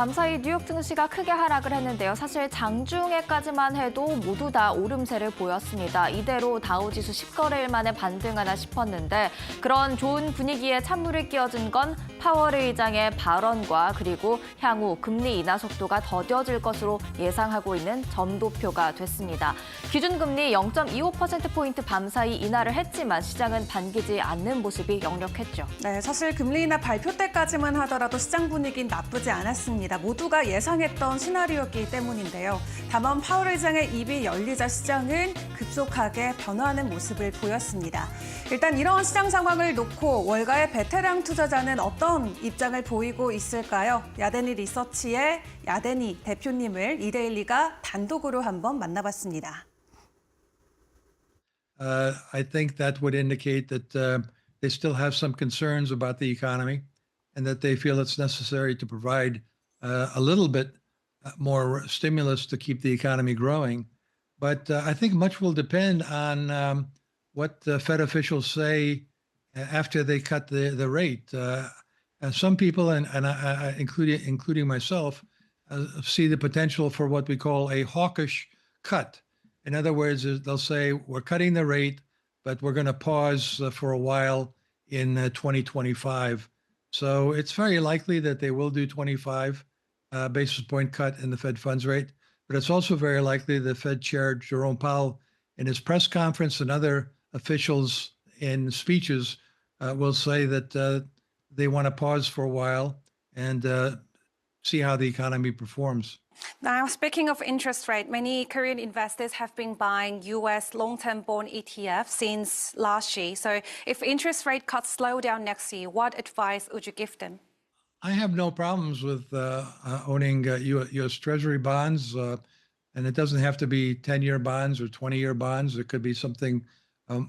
밤사이 뉴욕 증시가 크게 하락을 했는데요. 사실 장중에까지만 해도 모두 다 오름세를 보였습니다. 이대로 다우지수 10거래일 만에 반등하나 싶었는데 그런 좋은 분위기에 찬물을 끼얹은 건 파월 의장의 발언과 그리고 향후 금리 인하 속도가 더뎌질 것으로 예상하고 있는 점도표가 됐습니다. 기준금리 0.25%포인트 밤사이 인하를 했지만 시장은 반기지 않는 모습이 역력했죠. 네, 사실 금리 인하 발표 때까지만 하더라도 시장 분위기는 나쁘지 않았습니다. 모두가 예상했던 시나리오였기 때문인데요. 다만 파월 의장의 입이 열리자 시장은 급속하게 변화하는 모습을 보였습니다. 일단 이런 시장 상황을 놓고 월가의 베테랑 투자자는 어떤 입장을 보이고 있을까요? 야데니 리서치의 야데니 대표님을 이데일리가 단독으로 한번 만나봤습니다. I think that would indicate that they still have some concerns about the economy and that they feel it's necessary to provide a little bit more stimulus to keep the economy growing. But I think much will depend on what the Fed officials say after they cut the rate. Some people, and including myself, see the potential for what we call a hawkish cut. In other words, they'll say, we're cutting the rate, but we're going to pause for a while in 2025. So it's very likely that they will do 25 basis point cut in the Fed funds rate. But it's also very likely the Fed Chair Jerome Powell, in his press conference and other officials in speeches, will say that they want to pause for a while and see how the economy performs. Now, speaking of interest rate, many Korean investors have been buying U.S. long-term bond ETF since last year. So if interest rate cuts slow down next year, what advice would you give them? I have no problems with owning U.S. Treasury bonds, and it doesn't have to be 10-year bonds or 20-year bonds. It could be something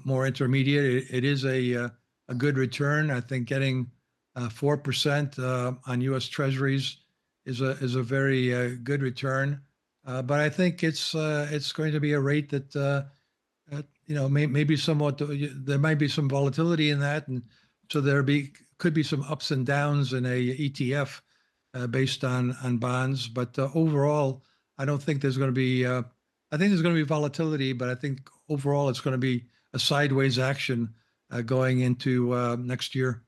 more intermediate. It is a good return. I think getting 4% on U.S. Treasuries is a very good return. But I think it's going to be a rate that maybe somewhat there might be some volatility in that, and so could be some ups and downs in a ETF based on bonds. But overall, I don't think there's going to be. I think there's going to be volatility, but I think overall it's going to be a sideways action going into next year.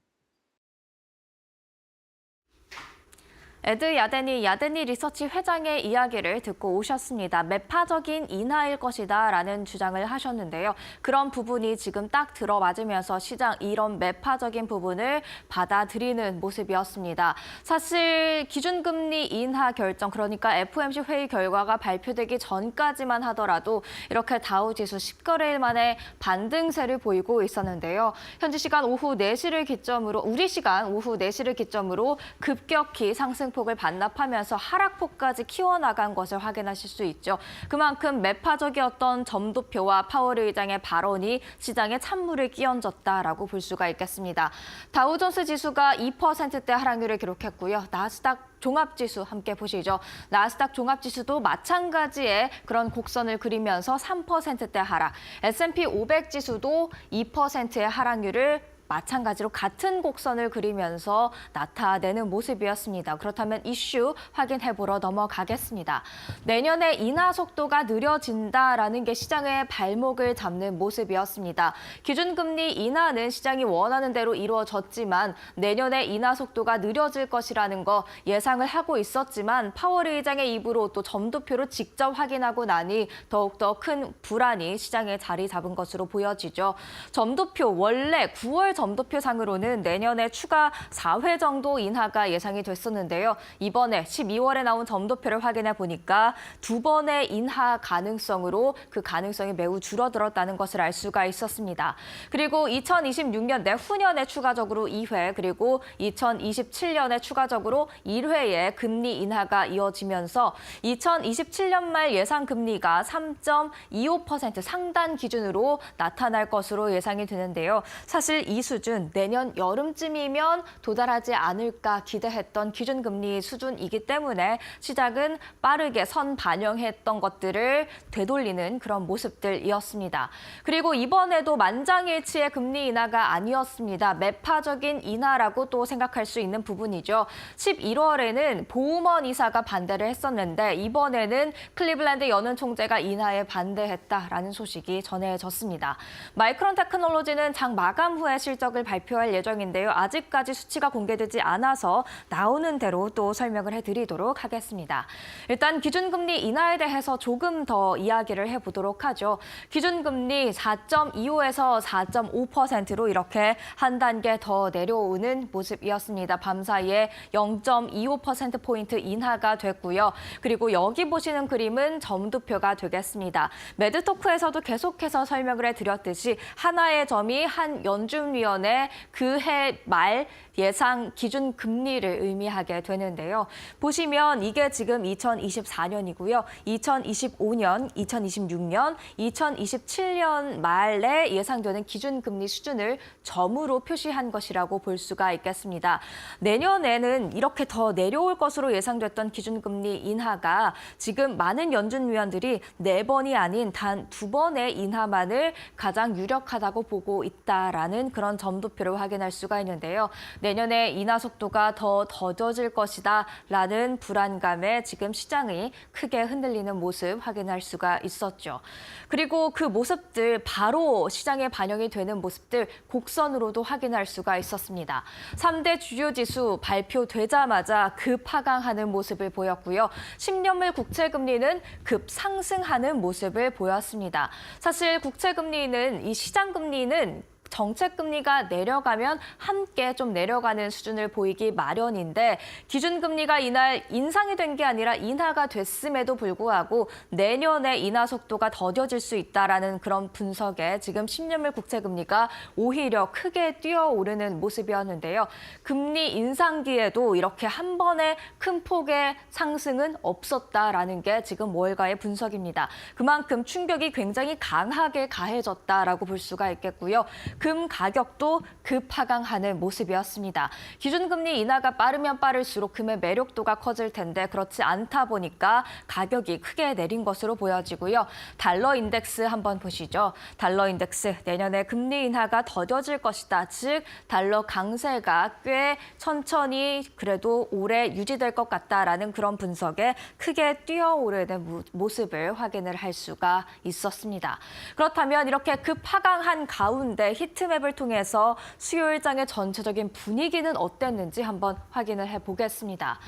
에드 야데니 리서치 회장의 이야기를 듣고 오셨습니다. 매파적인 인하일 것이다 라는 주장을 하셨는데요. 그런 부분이 지금 딱 들어맞으면서 시장 이런 매파적인 부분을 받아들이는 모습이었습니다. 사실 기준금리 인하 결정, 그러니까 FOMC 회의 결과가 발표되기 전까지만 하더라도 이렇게 다우지수 10거래일 만에 반등세를 보이고 있었는데요. 현지 시간 오후 4시를 기점으로, 우리 시간 오후 4시를 기점으로 급격히 상승 폭을 반납하면서 하락폭까지 키워나간 것을 확인하실 수 있죠. 그만큼 매파적이었던 점도표와 파월 의장의 발언이 시장에 찬물을 끼얹었다라고 볼 수가 있겠습니다. 다우존스 지수가 2%대 하락률을 기록했고요. 나스닥 종합지수 함께 보시죠. 나스닥 종합지수도 마찬가지의 그런 곡선을 그리면서 3%대 하락, S&P 500 지수도 2%의 하락률을 마찬가지로 같은 곡선을 그리면서 나타내는 모습이었습니다. 그렇다면 이슈 확인해보러 넘어가겠습니다. 내년에 인하 속도가 느려진다라는 게 시장의 발목을 잡는 모습이었습니다. 기준금리 인하는 시장이 원하는 대로 이루어졌지만 내년에 인하 속도가 느려질 것이라는 거 예상을 하고 있었지만 파월 의장의 입으로 또 점도표로 직접 확인하고 나니 더욱더 큰 불안이 시장에 자리 잡은 것으로 보여지죠. 점도표 원래 9월 점도표상으로는 내년에 추가 4회 정도 인하가 예상이 됐었는데요. 이번에 12월에 나온 점도표를 확인해 보니까 2번의 인하 가능성으로 그 가능성이 매우 줄어들었다는 것을 알 수가 있었습니다. 그리고 2026년 내후년에 추가적으로 2회, 그리고 2027년에 추가적으로 1회의 금리 인하가 이어지면서 2027년 말 예상 금리가 3.25% 상단 기준으로 나타날 것으로 예상이 되는데요. 사실 이 수준 내년 여름쯤이면 도달하지 않을까 기대했던 기준금리 수준이기 때문에 시장은 빠르게 선반영했던 것들을 되돌리는 그런 모습들이었습니다. 그리고 이번에도 만장일치의 금리 인하가 아니었습니다. 매파적인 인하라고 또 생각할 수 있는 부분이죠. 11월에는 보우먼 이사가 반대를 했었는데 이번에는 클리블랜드 연은 총재가 인하에 반대했다라는 소식이 전해졌습니다. 마이크론 테크놀로지는 장 마감 후에 실적을 발표할 예정인데요. 아직까지 수치가 공개되지 않아서 나오는 대로 또 설명을 해드리도록 하겠습니다. 일단 기준금리 인하에 대해서 조금 더 이야기를 해보도록 하죠. 기준금리 4.25에서 4.5%로 이렇게 한 단계 더 내려오는 모습이었습니다. 밤사이에 0.25%포인트 인하가 됐고요. 그리고 여기 보시는 그림은 점도표가 되겠습니다. 매드토크에서도 계속해서 설명을 해드렸듯이 하나의 점이 한 연준위원회 그해 말 예상 기준 금리를 의미하게 되는데요. 보시면 이게 지금 2024년이고요. 2025년, 2026년, 2027년 말에 예상되는 기준 금리 수준을 점으로 표시한 것이라고 볼 수가 있겠습니다. 내년에는 이렇게 더 내려올 것으로 예상됐던 기준 금리 인하가 지금 많은 연준 위원들이 4번이 아닌 단 2번의 인하만을 가장 유력하다고 보고 있다라는 그런 점도표를 확인할 수가 있는데요. 내년에 인하 속도가 더 더뎌질 것이다라는 불안감에 지금 시장이 크게 흔들리는 모습 확인할 수가 있었죠. 그리고 그 모습들 바로 시장에 반영이 되는 모습들 곡선으로도 확인할 수가 있었습니다. 3대 주요 지수 발표되자마자 급하강하는 모습을 보였고요. 10년물 국채금리는 급상승하는 모습을 보였습니다. 사실 국채금리는 이 시장금리는 정책금리가 내려가면 함께 좀 내려가는 수준을 보이기 마련인데 기준금리가 이날 인상이 된 게 아니라 인하가 됐음에도 불구하고 내년에 인하 속도가 더뎌질 수 있다라는 그런 분석에 지금 10년물 국채금리가 오히려 크게 뛰어오르는 모습이었는데요. 금리 인상기에도 이렇게 한 번에 큰 폭의 상승은 없었다라는 게 지금 월가의 분석입니다. 그만큼 충격이 굉장히 강하게 가해졌다라고 볼 수가 있겠고요. 금 가격도 급하강하는 모습이었습니다. 기준금리 인하가 빠르면 빠를수록 금의 매력도가 커질 텐데 그렇지 않다 보니까 가격이 크게 내린 것으로 보여지고요. 달러 인덱스 한번 보시죠. 달러 인덱스 내년에 금리 인하가 더뎌질 것이다. 즉 달러 강세가 꽤 천천히 그래도 오래 유지될 것 같다라는 그런 분석에 크게 뛰어오르는 모습을 확인을 할 수가 있었습니다. 그렇다면 이렇게 급하강한 가운데 히트맵을 통해서 수요일장의 전체적인 분위기는 어땠는지 한번 확인을 해보겠습니다.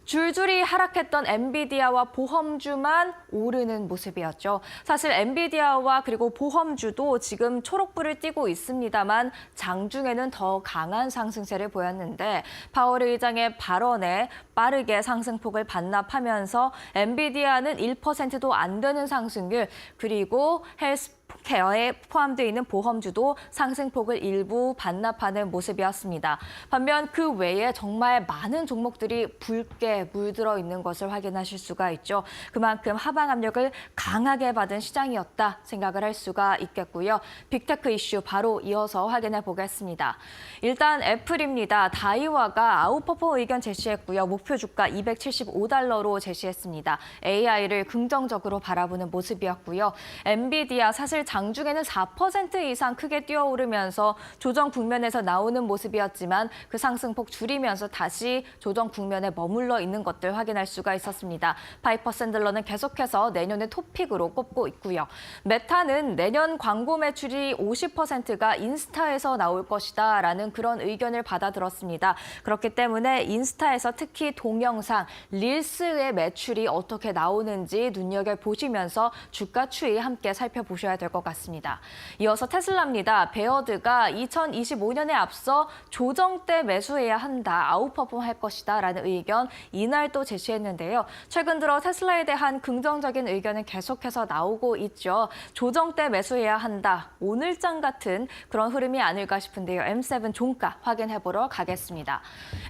줄줄이 하락했던 엔비디아와 보험주만 오르는 모습이었죠. 사실 엔비디아와 그리고 보험주도 지금 초록불을 띠고 있습니다만 장중에는 더 강한 상승세를 보였는데 파월 의장의 발언에 빠르게 상승폭을 반납하면서 엔비디아는 1%도 안 되는 상승률 그리고 헬스케어에 포함되어 있는 보험주도 상승폭을 일부 반납하는 모습이었습니다. 반면 그 외에 정말 많은 종목들이 붉게 물들어 있는 것을 확인하실 수가 있죠. 그만큼 하방 압력을 강하게 받은 시장이었다 생각을 할 수가 있겠고요. 빅테크 이슈 바로 이어서 확인해 보겠습니다. 일단 애플입니다. 다이와가 아웃퍼폼 의견 제시했고요. 목표 주가 $275로 제시했습니다. AI를 긍정적으로 바라보는 모습이었고요. 엔비디아 사실 장중에는 4% 이상 크게 뛰어오르면서 조정 국면에서 나오는 모습이었지만 그 상승폭 줄이면서 다시 조정 국면에 머물러 있는 것들 확인할 수가 있었습니다. 파이퍼 샌들러는 계속해서 내년의 톱픽으로 꼽고 있고요. 메타는 내년 광고 매출이 50%가 인스타에서 나올 것이다라는 그런 의견을 받아들었습니다. 그렇기 때문에 인스타에서 특히 동영상, 릴스의 매출이 어떻게 나오는지 눈여겨보시면서 주가 추이 함께 살펴보셔야 될 것 같습니다. 이어서 테슬라입니다. 베어드가 2025년에 앞서 조정 때 매수해야 한다, 아웃퍼폼 할 것이다 라는 의견 이날 또 제시했는데요. 최근 들어 테슬라에 대한 긍정적인 의견은 계속해서 나오고 있죠. 조정 때 매수해야 한다, 오늘장 같은 그런 흐름이 아닐까 싶은데요. M7 종가 확인해보러 가겠습니다.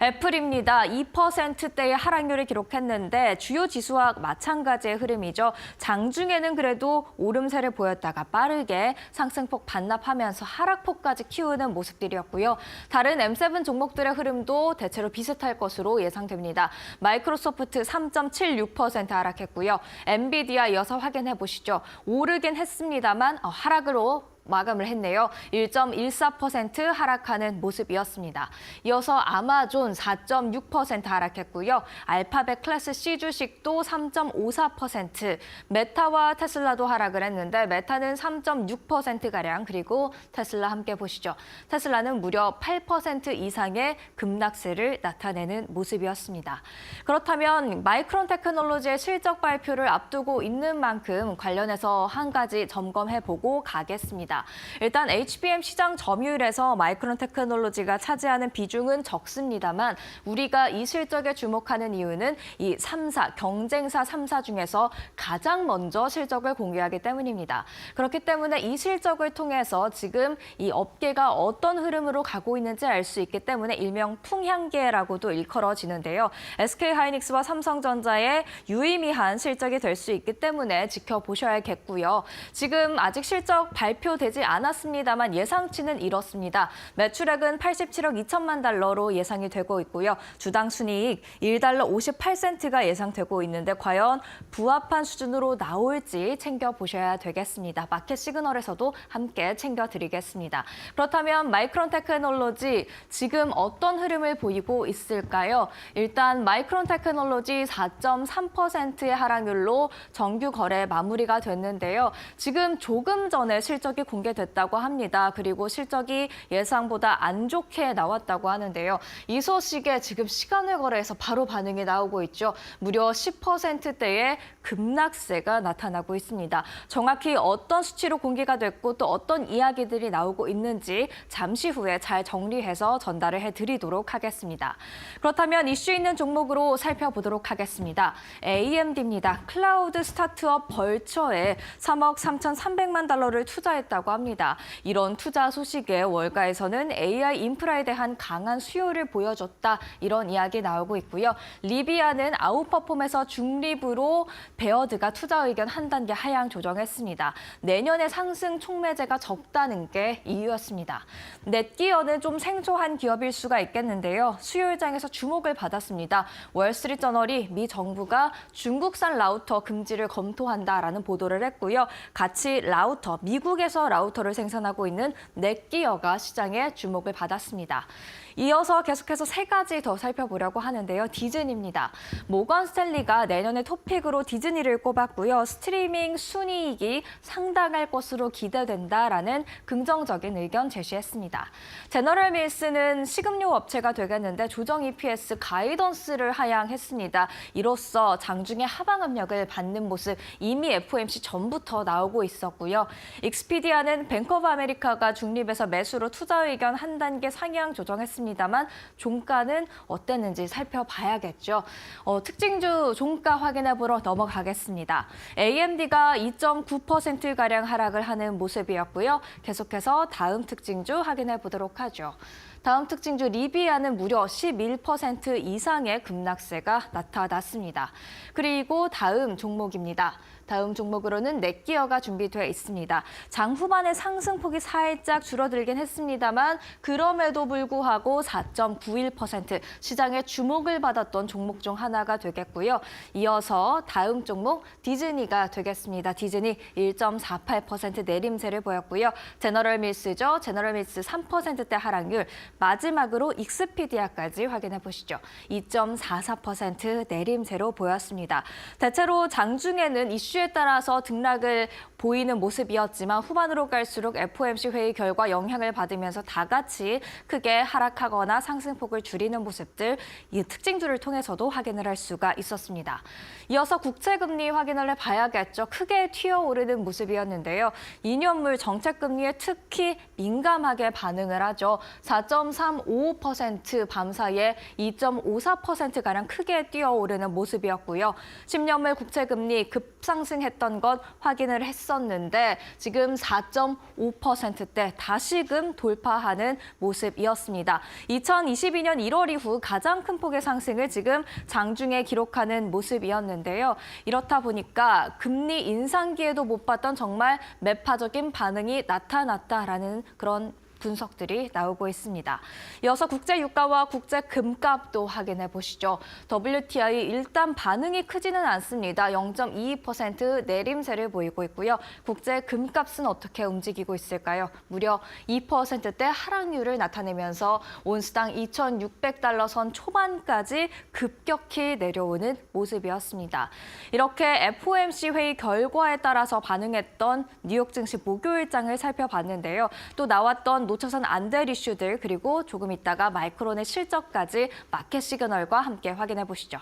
애플입니다. 2% 10%대의 하락률을 기록했는데 주요 지수와 마찬가지의 흐름이죠. 장중에는 그래도 오름세를 보였다가 빠르게 상승폭 반납하면서 하락폭까지 키우는 모습들이었고요. 다른 M7 종목들의 흐름도 대체로 비슷할 것으로 예상됩니다. 마이크로소프트 3.76% 하락했고요. 엔비디아 이어서 확인해 보시죠. 오르긴 했습니다만 하락으로 마감을 했네요. 1.14% 하락하는 모습이었습니다. 이어서 아마존 4.6% 하락했고요. 알파벳 클래스 C 주식도 3.54%, 메타와 테슬라도 하락을 했는데 메타는 3.6%가량, 그리고 테슬라 함께 보시죠. 테슬라는 무려 8% 이상의 급락세를 나타내는 모습이었습니다. 그렇다면 마이크론 테크놀로지의 실적 발표를 앞두고 있는 만큼 관련해서 한 가지 점검해보고 가겠습니다. 일단 HBM 시장 점유율에서 마이크론 테크놀로지가 차지하는 비중은 적습니다만 우리가 이 실적에 주목하는 이유는 이 3사, 경쟁사 3사 중에서 가장 먼저 실적을 공개하기 때문입니다. 그렇기 때문에 이 실적을 통해서 지금 이 업계가 어떤 흐름으로 가고 있는지 알 수 있기 때문에 일명 풍향계라고도 일컬어지는데요. SK하이닉스와 삼성전자의 유의미한 실적이 될 수 있기 때문에 지켜보셔야겠고요. 지금 아직 실적 발표되지 않았습니다만 예상치는 이렇습니다. 매출액은 87억 2천만 달러로 예상이 되고 있고요. 주당 순이익 1달러 58센트가 예상되고 있는데 과연 부합한 수준으로 나올지 챙겨보셔야 되겠습니다. 마켓 시그널에서도 함께 챙겨드리겠습니다. 그렇다면 마이크론 테크놀로지 지금 어떤 흐름을 보이고 있을까요? 일단 마이크론 테크놀로지 4.3%의 하락률로 정규 거래 마무리가 됐는데요. 지금 조금 전에 실적이 공개됐다고 합니다. 그리고 실적이 예상보다 안 좋게 나왔다고 하는데요. 이 소식에 지금 시간을 거래해서 바로 반응이 나오고 있죠. 무려 10%대의 급락세가 나타나고 있습니다. 정확히 어떤 수치로 공개가 됐고 또 어떤 이야기들이 나오고 있는지 잠시 후에 잘 정리해서 전달을 해드리도록 하겠습니다. 그렇다면 이슈 있는 종목으로 살펴보도록 하겠습니다. AMD입니다. 클라우드 스타트업 벌처에 3억 3,300만 달러를 투자했다고 합니다. 이런 투자 소식에 월가에서는 AI 인프라에 대한 강한 수요를 보여줬다, 이런 이야기 나오고 있고요. 리비아는 아웃퍼폼에서 중립으로 베어드가 투자 의견 한 단계 하향 조정했습니다. 내년에 상승 촉매제가 적다는 게 이유였습니다. 넷기어는 좀 생소한 기업일 수가 있겠는데요. 수요일장에서 주목을 받았습니다. 월스트리트저널이 미 정부가 중국산 라우터 금지를 검토한다라는 보도를 했고요. 같이 라우터, 미국에서 라우터를 생산하고 있는 넷기어가 시장에 주목을 받았습니다. 이어서 계속해서 세 가지 더 살펴보려고 하는데요. 디즈니입니다. 모건 스탠리가 내년의 토픽으로 디즈니를 꼽았고요. 스트리밍 순이익이 상당할 것으로 기대된다라는 긍정적인 의견 제시했습니다. 제너럴 밀스는 식음료 업체가 되겠는데 조정 EPS 가이던스를 하향했습니다. 이로써 장중에 하방 압력을 받는 모습 이미 FOMC 전부터 나오고 있었고요. 익스피디아는 뱅크 오브 아메리카가 중립에서 매수로 투자 의견 한 단계 상향 조정했습니다. 다만 종가는 어땠는지 살펴봐야겠죠. 특징주 종가 확인해보러 넘어가겠습니다. AMD가 2.9%가량 하락을 하는 모습이었고요. 계속해서 다음 특징주 확인해보도록 하죠. 다음 특징주 리비아는 무려 11% 이상의 급락세가 나타났습니다. 그리고 다음 종목입니다. 다음 종목으로는 넷기어가 준비되어 있습니다. 장 후반에 상승폭이 살짝 줄어들긴 했습니다만 그럼에도 불구하고 4.91% 시장의 주목을 받았던 종목 중 하나가 되겠고요. 이어서 다음 종목 디즈니가 되겠습니다. 디즈니 1.48% 내림세를 보였고요. 제너럴 밀스죠. 제너럴 밀스 3%대 하락률. 마지막으로 익스피디아까지 확인해 보시죠. 2.44% 내림세로 보였습니다. 대체로 장중에는 이슈에 따라서 등락을 보이는 모습이었지만 후반으로 갈수록 FOMC 회의 결과 영향을 받으면서 다 같이 크게 하락하거나 상승폭을 줄이는 모습들, 이 특징주를 통해서도 확인을 할 수가 있었습니다. 이어서 국채금리 확인을 해봐야겠죠. 크게 튀어오르는 모습이었는데요. 2년물 정책금리에 특히 민감하게 반응을 하죠. 0.35% 밤사이에 2.54%가량 크게 뛰어오르는 모습이었고요. 10년물 국채금리 급상승했던 것 확인을 했었는데 지금 4.5%대 다시금 돌파하는 모습이었습니다. 2022년 1월 이후 가장 큰 폭의 상승을 지금 장중에 기록하는 모습이었는데요. 이렇다 보니까 금리 인상기에도 못 봤던 정말 매파적인 반응이 나타났다라는 그런 분석들이 나오고 있습니다. 이어서 국제 유가와 국제 금값도 확인해 보시죠. WTI 일단 반응이 크지는 않습니다. 0.22% 내림세를 보이고 있고요. 국제 금값은 어떻게 움직이고 있을까요? 무려 2%대 하락률을 나타내면서 온스당 2,600달러 선 초반까지 급격히 내려오는 모습이었습니다. 이렇게 FOMC 회의 결과에 따라서 반응했던 뉴욕 증시 목요일장을 살펴봤는데요. 또 나왔던 놓쳐선 안 될 이슈들 그리고 조금 있다가 마이크론의 실적까지 마켓 시그널과 함께 확인해 보시죠.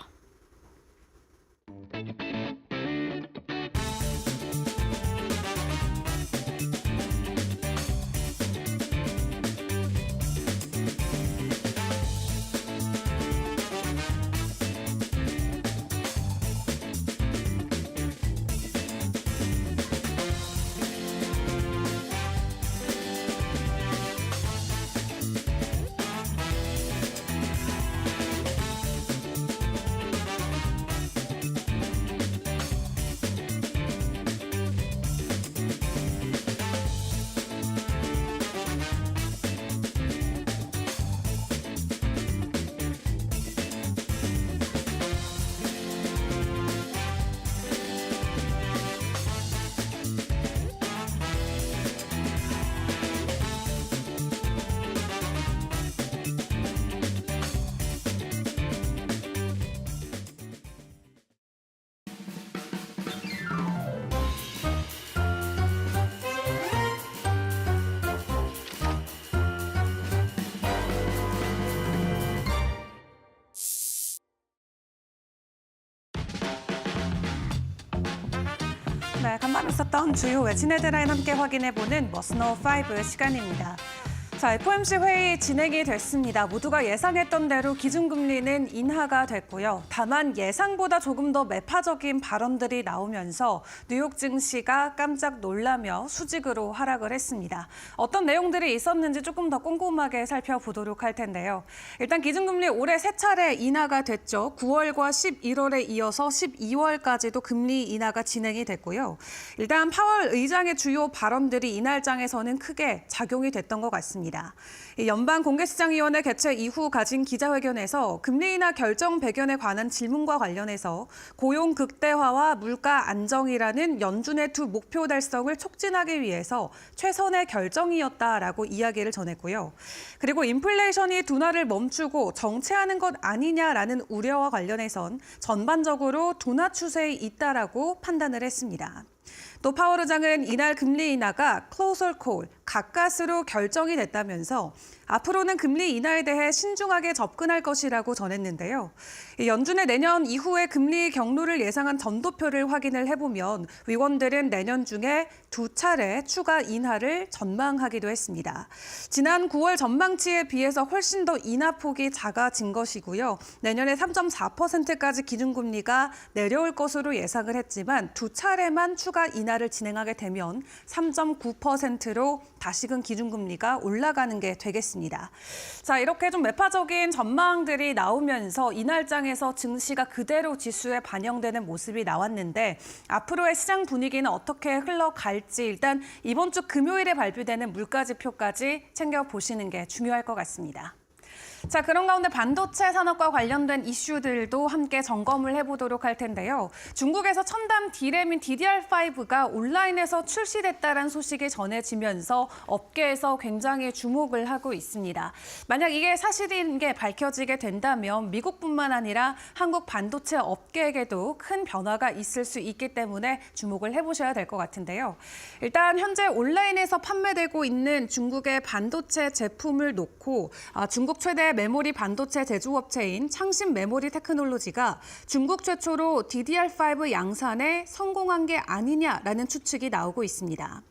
네, 간만에 있었던 주요 외신 헤드라인 함께 확인해보는 머스너 5 시간입니다. 자, FOMC 회의 진행이 됐습니다. 모두가 예상했던 대로 기준금리는 인하가 됐고요. 다만 예상보다 조금 더 매파적인 발언들이 나오면서 뉴욕 증시가 깜짝 놀라며 수직으로 하락을 했습니다. 어떤 내용들이 있었는지 조금 더 꼼꼼하게 살펴보도록 할 텐데요. 일단 기준금리 올해 세 차례 인하가 됐죠. 9월과 11월에 이어서 12월까지도 금리 인하가 진행이 됐고요. 일단 파월 의장의 주요 발언들이 이날장에서는 크게 작용이 됐던 것 같습니다. 연방공개시장위원회 개최 이후 가진 기자회견에서 금리 인하 결정 배경에 관한 질문과 관련해서 고용 극대화와 물가 안정이라는 연준의 두 목표 달성을 촉진하기 위해서 최선의 결정이었다라고 이야기를 전했고요. 그리고 인플레이션이 둔화를 멈추고 정체하는 것 아니냐라는 우려와 관련해선 전반적으로 둔화 추세에 있다라고 판단을 했습니다. 또 파월 의장은 이날 금리 인하가 closer call, 가까스로 결정이 됐다면서 앞으로는 금리 인하에 대해 신중하게 접근할 것이라고 전했는데요. 연준의 내년 이후의 금리 경로를 예상한 전도표를 확인을 해보면 위원들은 내년 중에 두 차례 추가 인하를 전망하기도 했습니다. 지난 9월 전망치에 비해서 훨씬 더 인하폭이 작아진 것이고요. 내년에 3.4%까지 기준금리가 내려올 것으로 예상을 했지만 두 차례만 추가 인하를 진행하게 되면 3.9%로 다시금 기준금리가 올라가는 게 되겠습니다. 자, 이렇게 좀 매파적인 전망들이 나오면서 이날장에서 증시가 그대로 지수에 반영되는 모습이 나왔는데 앞으로의 시장 분위기는 어떻게 흘러갈지 일단 이번 주 금요일에 발표되는 물가지표까지 챙겨보시는 게 중요할 것 같습니다. 자, 그런 가운데 반도체 산업과 관련된 이슈들도 함께 점검을 해보도록 할 텐데요. 중국에서 첨단 D램인 DDR5가 온라인에서 출시됐다는 소식이 전해지면서 업계에서 굉장히 주목을 하고 있습니다. 만약 이게 사실인 게 밝혀지게 된다면 미국뿐만 아니라 한국 반도체 업계에게도 큰 변화가 있을 수 있기 때문에 주목을 해보셔야 될 것 같은데요. 일단 현재 온라인에서 판매되고 있는 중국의 반도체 제품을 놓고 중국 최대 메모리 반도체 제조업체인 창신 메모리 테크놀로지가 중국 최초로 DDR5 양산에 성공한 게 아니냐라는 추측이 나오고 있습니다.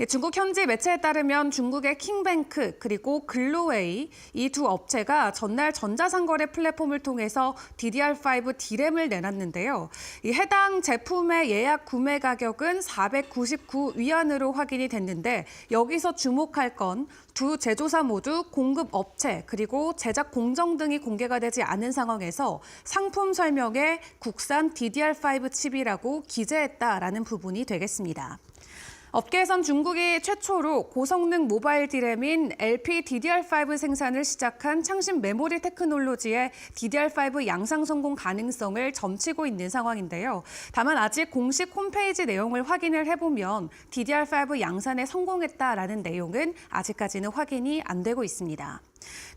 중국 현지 매체에 따르면 중국의 킹뱅크 그리고 글로웨이 이 두 업체가 전날 전자상거래 플랫폼을 통해서 DDR5 D램을 내놨는데요. 이 해당 제품의 예약 구매 가격은 499위안으로 확인이 됐는데 여기서 주목할 건 두 제조사 모두 공급 업체 그리고 제작 공정 등이 공개가 되지 않은 상황에서 상품 설명에 국산 DDR5 칩이라고 기재했다라는 부분이 되겠습니다. 업계에선 중국이 최초로 고성능 모바일 D램인 LPDDR5 생산을 시작한 창신 메모리 테크놀로지의 DDR5 양상 성공 가능성을 점치고 있는 상황인데요. 다만 아직 공식 홈페이지 내용을 확인을 해보면 DDR5 양산에 성공했다라는 내용은 아직까지는 확인이 안 되고 있습니다.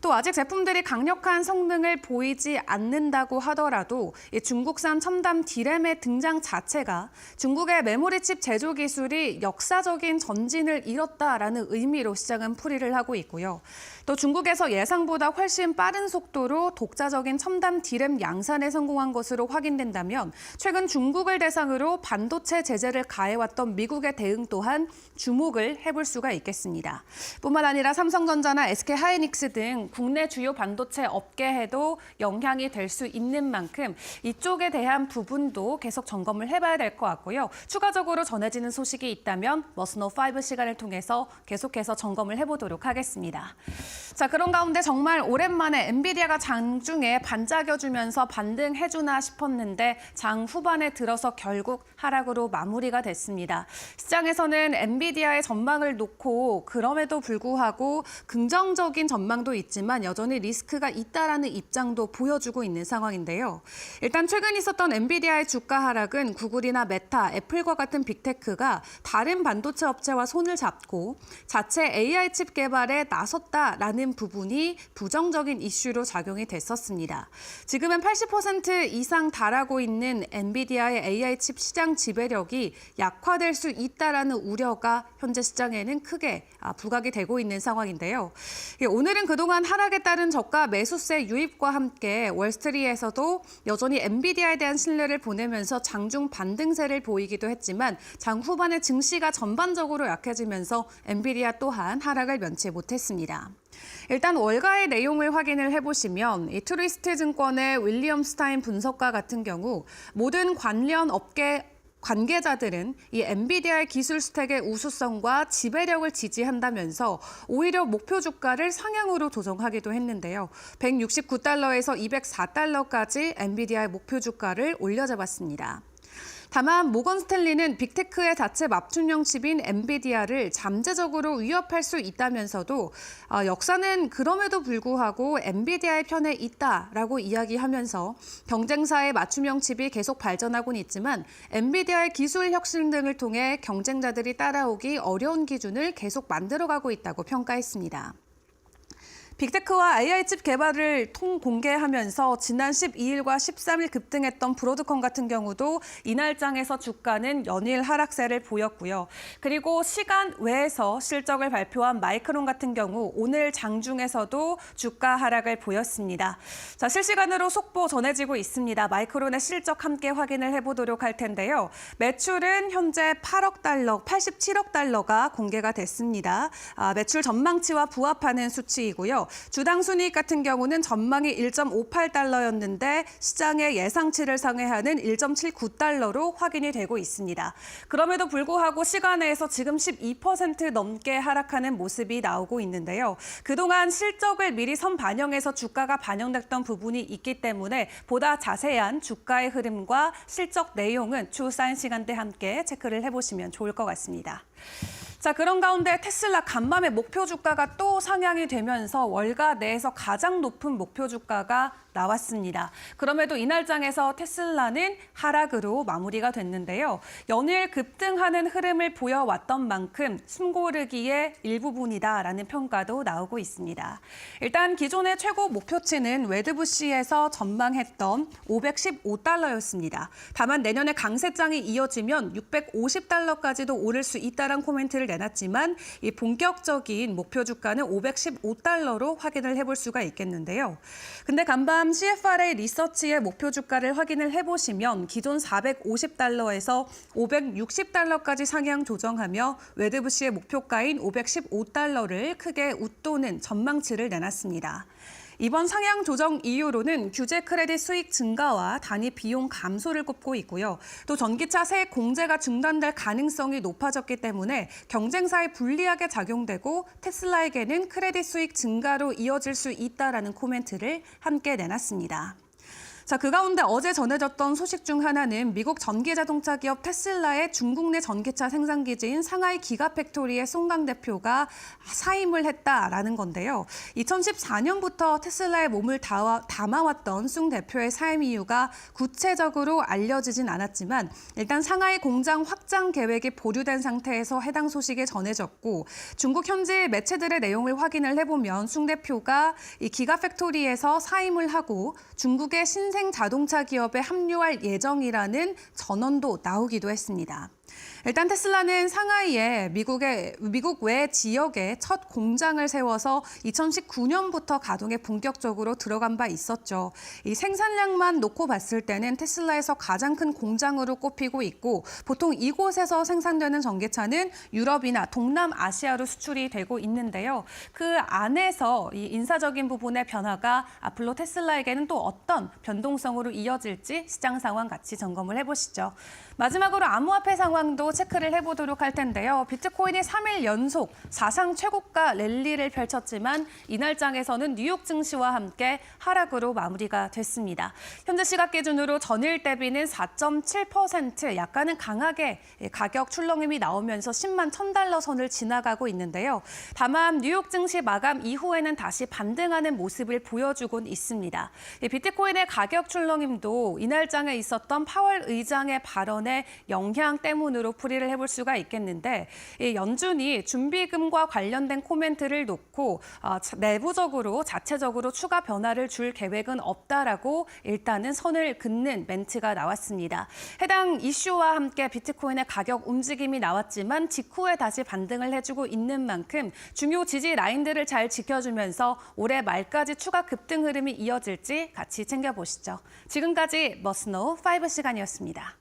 또 아직 제품들이 강력한 성능을 보이지 않는다고 하더라도 이 중국산 첨단 D램의 등장 자체가 중국의 메모리칩 제조 기술이 역사적인 전진을 이뤘다라는 의미로 시장은 풀이를 하고 있고요. 또 중국에서 예상보다 훨씬 빠른 속도로 독자적인 첨단 D램 양산에 성공한 것으로 확인된다면 최근 중국을 대상으로 반도체 제재를 가해왔던 미국의 대응 또한 주목을 해볼 수가 있겠습니다. 뿐만 아니라 삼성전자나 SK하이닉스 등 국내 주요 반도체 업계에도 영향이 될 수 있는 만큼 이쪽에 대한 부분도 계속 점검을 해봐야 될 것 같고요. 추가적으로 전해지는 소식이 있다면 머스노5 시간을 통해서 계속해서 점검을 해보도록 하겠습니다. 자, 그런 가운데 정말 오랜만에 엔비디아가 장중에 반짝여주면서 반등해주나 싶었는데 장 후반에 들어서 결국 하락으로 마무리가 됐습니다. 시장에서는 엔비디아의 전망을 놓고 그럼에도 불구하고 긍정적인 전망도 있지만 여전히 리스크가 있다라는 입장도 보여주고 있는 상황인데요. 일단 최근 있었던 엔비디아의 주가 하락은 구글이나 메타, 애플과 같은 빅테크가 다른 반도체 업체와 손을 잡고 자체 AI 칩 개발에 나섰다라는 부분이 부정적인 이슈로 작용이 됐었습니다. 지금은 80% 이상 달하고 있는 엔비디아의 AI 칩 시장 지배력이 약화될 수 있다라는 우려가 현재 시장에는 크게 부각이 되고 있는 상황인데요. 오늘은 그동안 하락에 따른 저가 매수세 유입과 함께 월스트리트에서도 여전히 엔비디아에 대한 신뢰를 보내면서 장중 반등세를 보이기도 했지만 장 후반에 증시가 전반적으로 약해지면서 엔비디아 또한 하락을 면치 못했습니다. 일단 월가의 내용을 확인을 해보시면 이 트루이스트 증권의 윌리엄 스타인 분석가 같은 경우 모든 관련 업계 관계자들은 이 엔비디아의 기술 스택의 우수성과 지배력을 지지한다면서 오히려 목표 주가를 상향으로 조정하기도 했는데요. 169달러에서 204달러까지 엔비디아의 목표 주가를 올려잡았습니다. 다만 모건 스탠리는 빅테크의 자체 맞춤형 칩인 엔비디아를 잠재적으로 위협할 수 있다면서도 역사는 그럼에도 불구하고 엔비디아의 편에 있다라고 이야기하면서 경쟁사의 맞춤형 칩이 계속 발전하고는 있지만 엔비디아의 기술 혁신 등을 통해 경쟁자들이 따라오기 어려운 기준을 계속 만들어가고 있다고 평가했습니다. 빅테크와 AI 칩 개발을 통공개하면서 지난 12일과 13일 급등했던 브로드컴 같은 경우도 이날장에서 주가는 연일 하락세를 보였고요. 그리고 시간 외에서 실적을 발표한 마이크론 같은 경우 오늘 장중에서도 주가 하락을 보였습니다. 자, 실시간으로 속보 전해지고 있습니다. 마이크론의 실적 함께 확인을 해보도록 할 텐데요. 매출은 현재 8억 달러, 87억 달러가 공개가 됐습니다. 매출 전망치와 부합하는 수치이고요. 주당 순이익 같은 경우는 전망이 1.58달러였는데 시장의 예상치를 상회하는 1.79달러로 확인이 되고 있습니다. 그럼에도 불구하고 시간에서 지금 12% 넘게 하락하는 모습이 나오고 있는데요. 그동안 실적을 미리 선반영해서 주가가 반영됐던 부분이 있기 때문에 보다 자세한 주가의 흐름과 실적 내용은 추후 쌓인 시간대 함께 체크를 해보시면 좋을 것 같습니다. 자, 그런 가운데 테슬라 간밤에 목표 주가가 또 상향이 되면서 월가 내에서 가장 높은 목표 주가가 나왔습니다. 그럼에도 이날장에서 테슬라는 하락으로 마무리가 됐는데요. 연일 급등하는 흐름을 보여왔던 만큼 숨고르기의 일부분이다라는 평가도 나오고 있습니다. 일단 기존의 최고 목표치는 웨드부시에서 전망했던 515달러였습니다. 다만 내년에 강세장이 이어지면 650달러까지도 오를 수 있다는 코멘트를 내놨지만 이 본격적인 목표 주가는 515달러로 확인을 해볼 수가 있겠는데요. 근데 간밤 다만 CFRA 리서치의 목표 주가를 확인을 해보시면 기존 450달러에서 560달러까지 상향 조정하며 웨드부시의 목표가인 515달러를 크게 웃도는 전망치를 내놨습니다. 이번 상향 조정 이유로는 규제 크레딧 수익 증가와 단위 비용 감소를 꼽고 있고요. 또 전기차 세액 공제가 중단될 가능성이 높아졌기 때문에 경쟁사에 불리하게 작용되고 테슬라에게는 크레딧 수익 증가로 이어질 수 있다라는 코멘트를 함께 내놨습니다. 자, 그 가운데 어제 전해졌던 소식 중 하나는 미국 전기자동차 기업 테슬라의 중국 내 전기차 생산 기지인 상하이 기가팩토리의 송강 대표가 사임을 했다라는 건데요. 2014년부터 테슬라의 몸을 담아왔던 송 대표의 사임 이유가 구체적으로 알려지진 않았지만 일단 상하이 공장 확장 계획이 보류된 상태에서 해당 소식이 전해졌고 중국 현지 매체들의 내용을 확인을 해보면 송 대표가 이 기가팩토리에서 사임을 하고 중국의 신생 자동차 기업에 합류할 예정이라는 전언도 나오기도 했습니다. 일단 테슬라는 상하이에 미국 외 지역에 첫 공장을 세워서 2019년부터 가동에 본격적으로 들어간 바 있었죠. 이 생산량만 놓고 봤을 때는 테슬라에서 가장 큰 공장으로 꼽히고 있고 보통 이곳에서 생산되는 전기차는 유럽이나 동남아시아로 수출이 되고 있는데요. 그 안에서 이 인사적인 부분의 변화가 앞으로 테슬라에게는 또 어떤 변동성으로 이어질지 시장 상황 같이 점검을 해보시죠. 마지막으로 암호화폐 상황도 체크를 해보도록 할 텐데요. 비트코인이 3일 연속 사상 최고가 랠리를 펼쳤지만 이날장에서는 뉴욕 증시와 함께 하락으로 마무리가 됐습니다. 현재 시각 기준으로 전일 대비는 4.7% 약간은 강하게 가격 출렁임이 나오면서 10만 1,000달러 선을 지나가고 있는데요. 다만 뉴욕 증시 마감 이후에는 다시 반등하는 모습을 보여주곤 있습니다. 비트코인의 가격 출렁임도 이날장에 있었던 파월 의장의 발언의 영향 때문으로 풀이를 해볼 수가 있겠는데 연준이 준비금과 관련된 코멘트를 놓고 내부적으로 자체적으로 추가 변화를 줄 계획은 없다라고 일단은 선을 긋는 멘트가 나왔습니다. 해당 이슈와 함께 비트코인의 가격 움직임이 나왔지만 직후에 다시 반등을 해주고 있는 만큼 중요 지지 라인들을 잘 지켜주면서 올해 말까지 추가 급등 흐름이 이어질지 같이 챙겨보시죠. 지금까지 머스노우 5 시간이었습니다.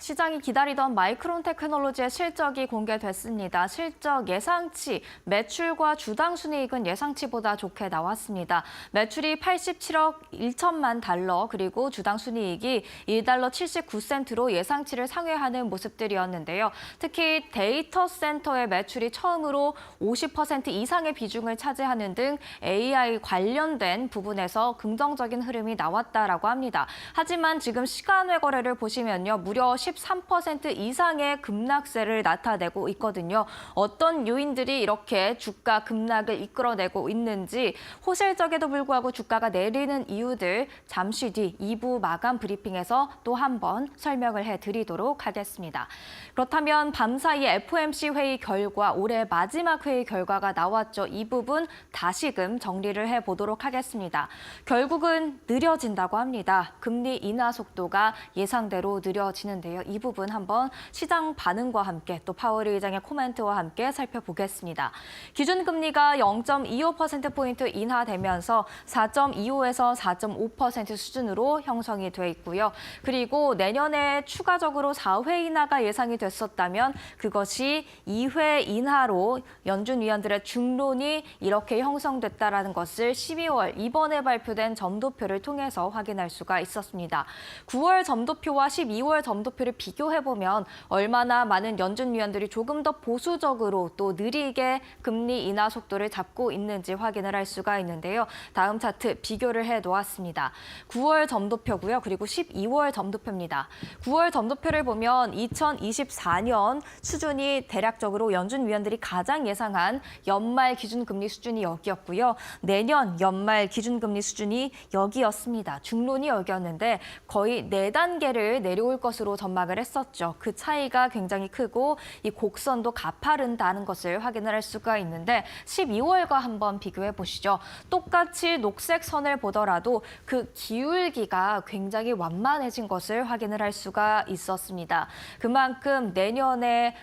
시장이 기다리던 마이크론 테크놀로지의 실적이 공개됐습니다. 실적 예상치, 매출과 주당 순이익은 예상치보다 좋게 나왔습니다. 매출이 87억 1천만 달러, 그리고 주당 순이익이 1달러 79센트로 예상치를 상회하는 모습들이었는데요. 특히 데이터 센터의 매출이 처음으로 50% 이상의 비중을 차지하는 등 AI 관련된 부분에서 긍정적인 흐름이 나왔다라고 합니다. 하지만 지금 시간외 거래를 보시면요, 무려 13% 이상의 급락세를 나타내고 있거든요. 어떤 요인들이 이렇게 주가 급락을 이끌어내고 있는지, 호실적에도 불구하고 주가가 내리는 이유들 잠시 뒤 2부 마감 브리핑에서 또 한 번 설명을 해드리도록 하겠습니다. 그렇다면 밤사이 FOMC 회의 결과, 올해 마지막 회의 결과가 나왔죠. 이 부분 다시금 정리를 해보도록 하겠습니다. 결국은 느려진다고 합니다. 금리 인하 속도가 예상대로 느려지는데요. 이 부분 한번 시장 반응과 함께 또 파월 의장의 코멘트와 함께 살펴보겠습니다. 기준금리가 0.25%포인트 인하되면서 4.25에서 4.5% 수준으로 형성이 돼 있고요. 그리고 내년에 추가적으로 4회 인하가 예상이 됐었다면 그것이 2회 인하로 연준 위원들의 중론이 이렇게 형성됐다라는 것을 12월 이번에 발표된 점도표를 통해서 확인할 수가 있었습니다. 9월 점도표와 12월 점도표를 비교해보면 얼마나 많은 연준 위원들이 조금 더 보수적으로 또 느리게 금리 인하 속도를 잡고 있는지 확인을 할 수가 있는데요. 다음 차트 비교를 해놓았습니다. 9월 점도표고요. 그리고 12월 점도표입니다. 9월 점도표를 보면 2024년 수준이 대략적으로 연준 위원들이 가장 예상한 연말 기준금리 수준이 여기였고요. 내년 연말 기준금리 수준이 여기였습니다. 중론이 여기였는데 거의 4단계를 내려올 것으로 전망을 했었죠. 그 차이가 굉장히 크고 이 곡선도 가파른다는 것을 확인을 할 수가 있는데 12월과 한번 비교해 보시죠. 똑같이 녹색 선을 보더라도 그 기울기가 굉장히 완만해진 것을 확인을 할 수가 있었습니다. 그만큼 내년에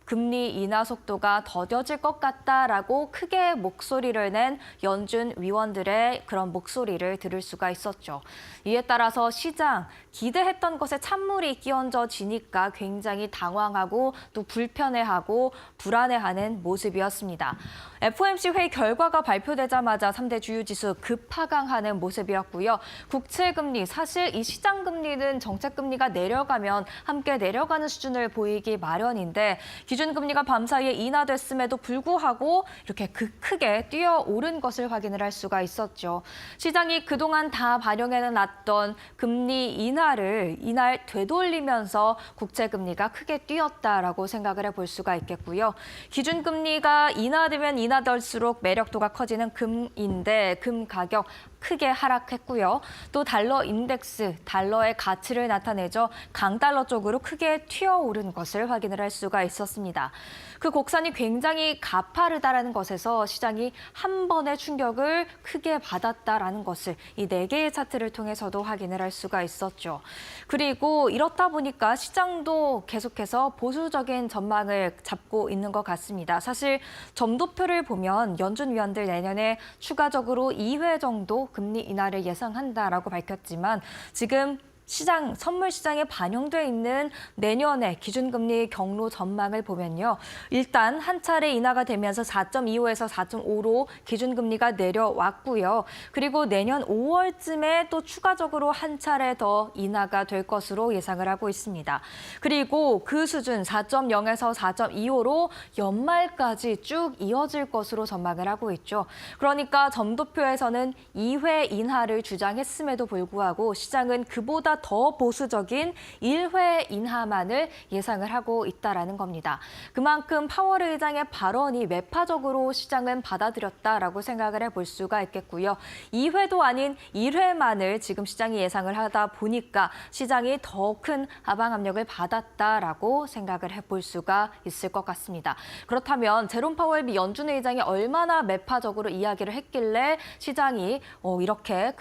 금리 인하 속도가 더뎌질 것 같다라고 크게 목소리를 낸 연준 위원들의 그런 목소리를 들을 수가 있었죠. 이에 따라서 시장 기대했던 것에 찬물이 끼얹어지니까 굉장히 당황하고 또 불편해하고 불안해하는 모습이었습니다. FOMC 회의 결과가 발표되자마자 3대 주요 지수 급하강하는 모습이었고요. 국채금리, 사실 이 시장금리는 정책금리가 내려가면 함께 내려가는 수준을 보이기 마련인데 기준금리가 밤사이에 인하됐음에도 불구하고 이렇게 크게 뛰어오른 것을 확인을 할 수가 있었죠. 시장이 그동안 다 반영해놨던 금리 인하를 이날 되돌리면서 국채금리가 크게 뛰었다라고 생각을 해볼 수가 있겠고요. 기준금리가 인하되면 인하될수록 매력도가 커지는 금인데 금 가격 크게 하락했고요. 또 달러 인덱스, 달러의 가치를 나타내죠. 강달러 쪽으로 크게 튀어오른 것을 확인을 할 수가 있었습니다. 그 곡선이 굉장히 가파르다라는 것에서 시장이 한 번의 충격을 크게 받았다라는 것을 이 4개의 차트를 통해서도 확인을 할 수가 있었죠. 그리고 이렇다 보니까 시장도 계속해서 보수적인 전망을 잡고 있는 것 같습니다. 사실 점도표를 보면 연준 위원들 내년에 추가적으로 2회 정도 금리 인하를 예상한다라고 밝혔지만 지금 시장, 선물 시장에 반영돼 있는 내년의 기준금리 경로 전망을 보면요. 일단 한 차례 인하가 되면서 4.25에서 4.5로 기준금리가 내려왔고요. 그리고 내년 5월쯤에 또 추가적으로 한 차례 더 인하가 될 것으로 예상을 하고 있습니다. 그리고 그 수준 4.0에서 4.25로 연말까지 쭉 이어질 것으로 전망을 하고 있죠. 그러니까 점도표에서는 2회 인하를 주장했음에도 불구하고 시장은 그보다 더 보수적인 1회 인하만을 예상을 하고 있다라는 겁니다. 그만큼 파월 의장의 발언이 매파적으로 시장은 받아들였다라고 생각을 해볼 수가 있겠고요. 2회도 아닌 1회만을 지금 시장이 예상을 하다 보니까 시장이 더 큰 하방 압력을 받았다라고 생각을 해볼 수가 있을 것 같습니다. 그렇다면 제롬 파월 미 연준 의장이 얼마나 매파적으로 이야기를 했길래 시장이 이렇게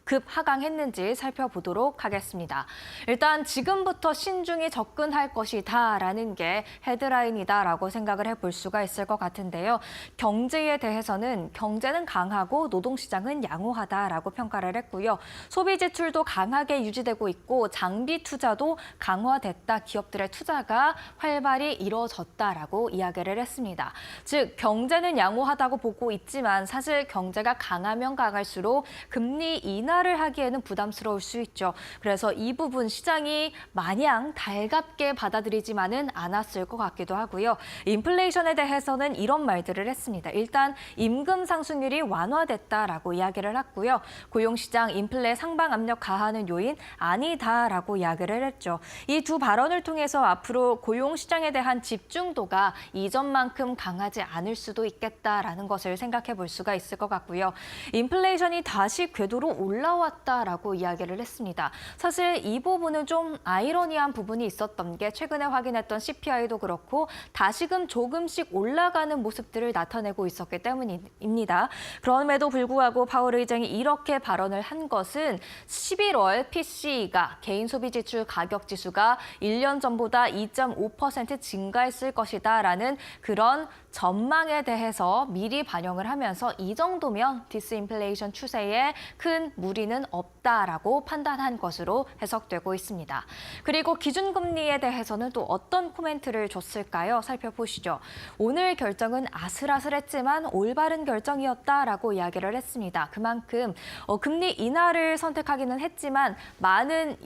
급하강했는지 살펴보도록 하겠습니다. 일단 지금부터 신중히 접근할 것이다라는 게 헤드라인이다라고 생각을 해볼 수가 있을 것 같은데요. 경제에 대해서는 경제는 강하고 노동시장은 양호하다라고 평가를 했고요. 소비 지출도 강하게 유지되고 있고 장비 투자도 강화됐다. 기업들의 투자가 활발히 이루어졌다라고 이야기를 했습니다. 즉 경제는 양호하다고 보고 있지만 사실 경제가 강하면 강할수록 금리 인하를 하기에는 부담스러울 수 있죠. 그래서 이 부분 시장이 마냥 달갑게 받아들이지만은 않았을 것 같기도 하고요. 인플레이션에 대해서는 이런 말들을 했습니다. 일단 임금 상승률이 완화됐다라고 이야기를 했고요. 고용시장 인플레 상방 압력 가하는 요인 아니다라고 이야기를 했죠. 이 두 발언을 통해서 앞으로 고용시장에 대한 집중도가 이전만큼 강하지 않을 수도 있겠다라는 것을 생각해 볼 수가 있을 것 같고요. 인플레이션이 다시 궤도로 올라 올라왔다라고 이야기를 했습니다. 사실 이 부분은 좀 아이러니한 부분이 있었던 게 최근에 확인했던 CPI도 그렇고 다시금 조금씩 올라가는 모습들을 나타내고 있었기 때문입니다. 그럼에도 불구하고 파월 의장이 이렇게 발언을 한 것은 11월 PCE가 개인 소비 지출 가격 지수가 1년 전보다 2.5% 증가했을 것이다라는 그런 전망에 대해서 미리 반영을 하면서 이 정도면 디스인플레이션 추세에 큰 무리는 없다라고 판단한 것으로 해석되고 있습니다. 그리고 기준금리에 대해서는 또 어떤 코멘트를 줬을까요? 살펴보시죠. 오늘 결정은 아슬아슬했지만 올바른 결정이었다라고 이야기를 했습니다. 그만큼 금리 인하를 선택하기는 했지만 많은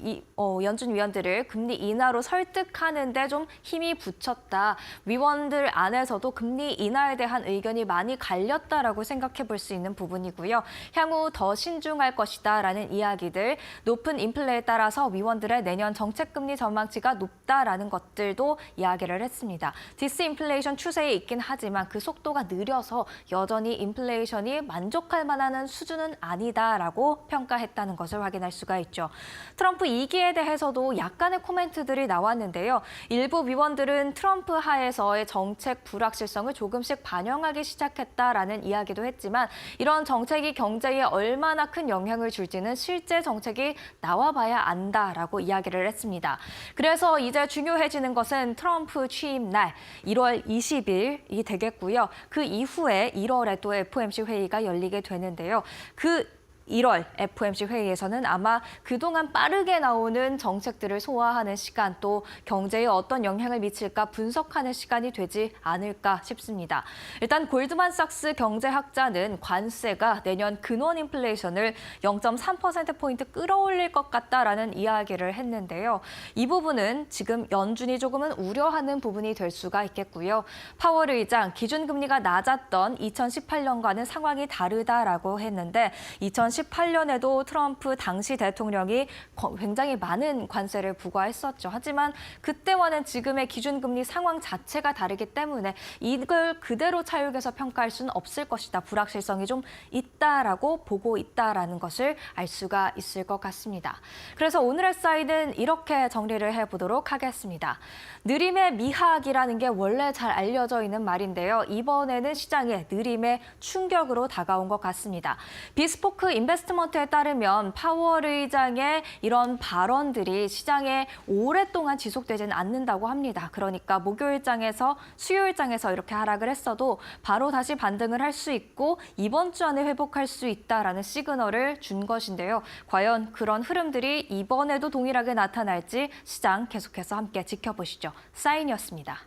연준 위원들을 금리 인하로 설득하는 데 좀 힘이 붙였다. 위원들 안에서도 금리 인하에 대한 의견이 많이 갈렸다라고 생각해 볼 수 있는 부분이고요. 향후 더 신중할 것이다라는 이야기들, 높은 인플레에 따라서 위원들의 내년 정책금리 전망치가 높다라는 것들도 이야기를 했습니다. 디스인플레이션 추세에 있긴 하지만 그 속도가 느려서 여전히 인플레이션이 만족할 만한 수준은 아니다라고 평가했다는 것을 확인할 수가 있죠. 트럼프 2기에 대해서도 약간의 코멘트들이 나왔는데요. 일부 위원들은 트럼프 하에서의 정책 불확실성을 조금씩 반영하기 시작했다라는 이야기도 했지만 이런 정책이 경제에 얼마나 큰 영향을 줄지는 실제 정책이 나와봐야 안다라고 이야기를 했습니다. 그래서 이제 중요해지는 것은 트럼프 취임 날 1월 20일이 되겠고요. 그 이후에 1월에 또 FOMC 회의가 열리게 되는데요. 그 1월 FOMC 회의에서는 아마 그동안 빠르게 나오는 정책들을 소화하는 시간, 또 경제에 어떤 영향을 미칠까 분석하는 시간이 되지 않을까 싶습니다. 일단 골드만삭스 경제학자는 관세가 내년 근원 인플레이션을 0.3%포인트 끌어올릴 것 같다라는 이야기를 했는데요. 이 부분은 지금 연준이 조금은 우려하는 부분이 될 수가 있겠고요. 파월 의장, 기준금리가 낮았던 2018년과는 상황이 다르다라고 했는데 2018년에도 트럼프 당시 대통령이 굉장히 많은 관세를 부과했었죠. 하지만 그때와는 지금의 기준금리 상황 자체가 다르기 때문에 이걸 그대로 차육해서 평가할 수는 없을 것이다. 불확실성이 좀 있다라고 보고 있다라는 것을 알 수가 있을 것 같습니다. 그래서 오늘의 사이드는 이렇게 정리를 해보도록 하겠습니다. 느림의 미학이라는 게 원래 잘 알려져 있는 말인데요. 이번에는 시장에 느림의 충격으로 다가온 것 같습니다. 비스포크 인베스트먼트에 따르면 파월 의장의 이런 발언들이 시장에 오랫동안 지속되지는 않는다고 합니다. 그러니까 목요일장에서 수요일장에서 이렇게 하락을 했어도 바로 다시 반등을 할 수 있고 이번 주 안에 회복할 수 있다라는 시그널을 준 것인데요. 과연 그런 흐름들이 이번에도 동일하게 나타날지 시장 계속해서 함께 지켜보시죠. 사인이었습니다.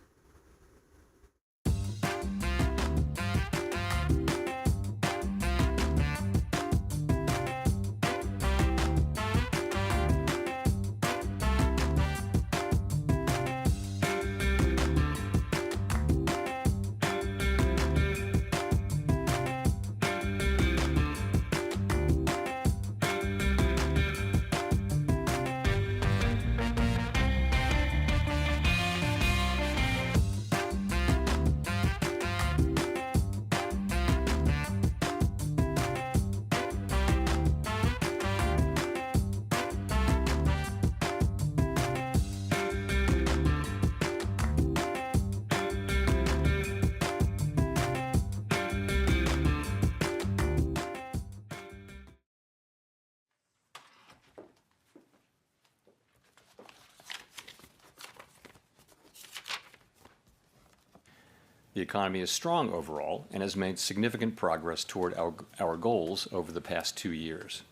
The economy is strong overall and has made significant progress toward our goals over the past 2 years.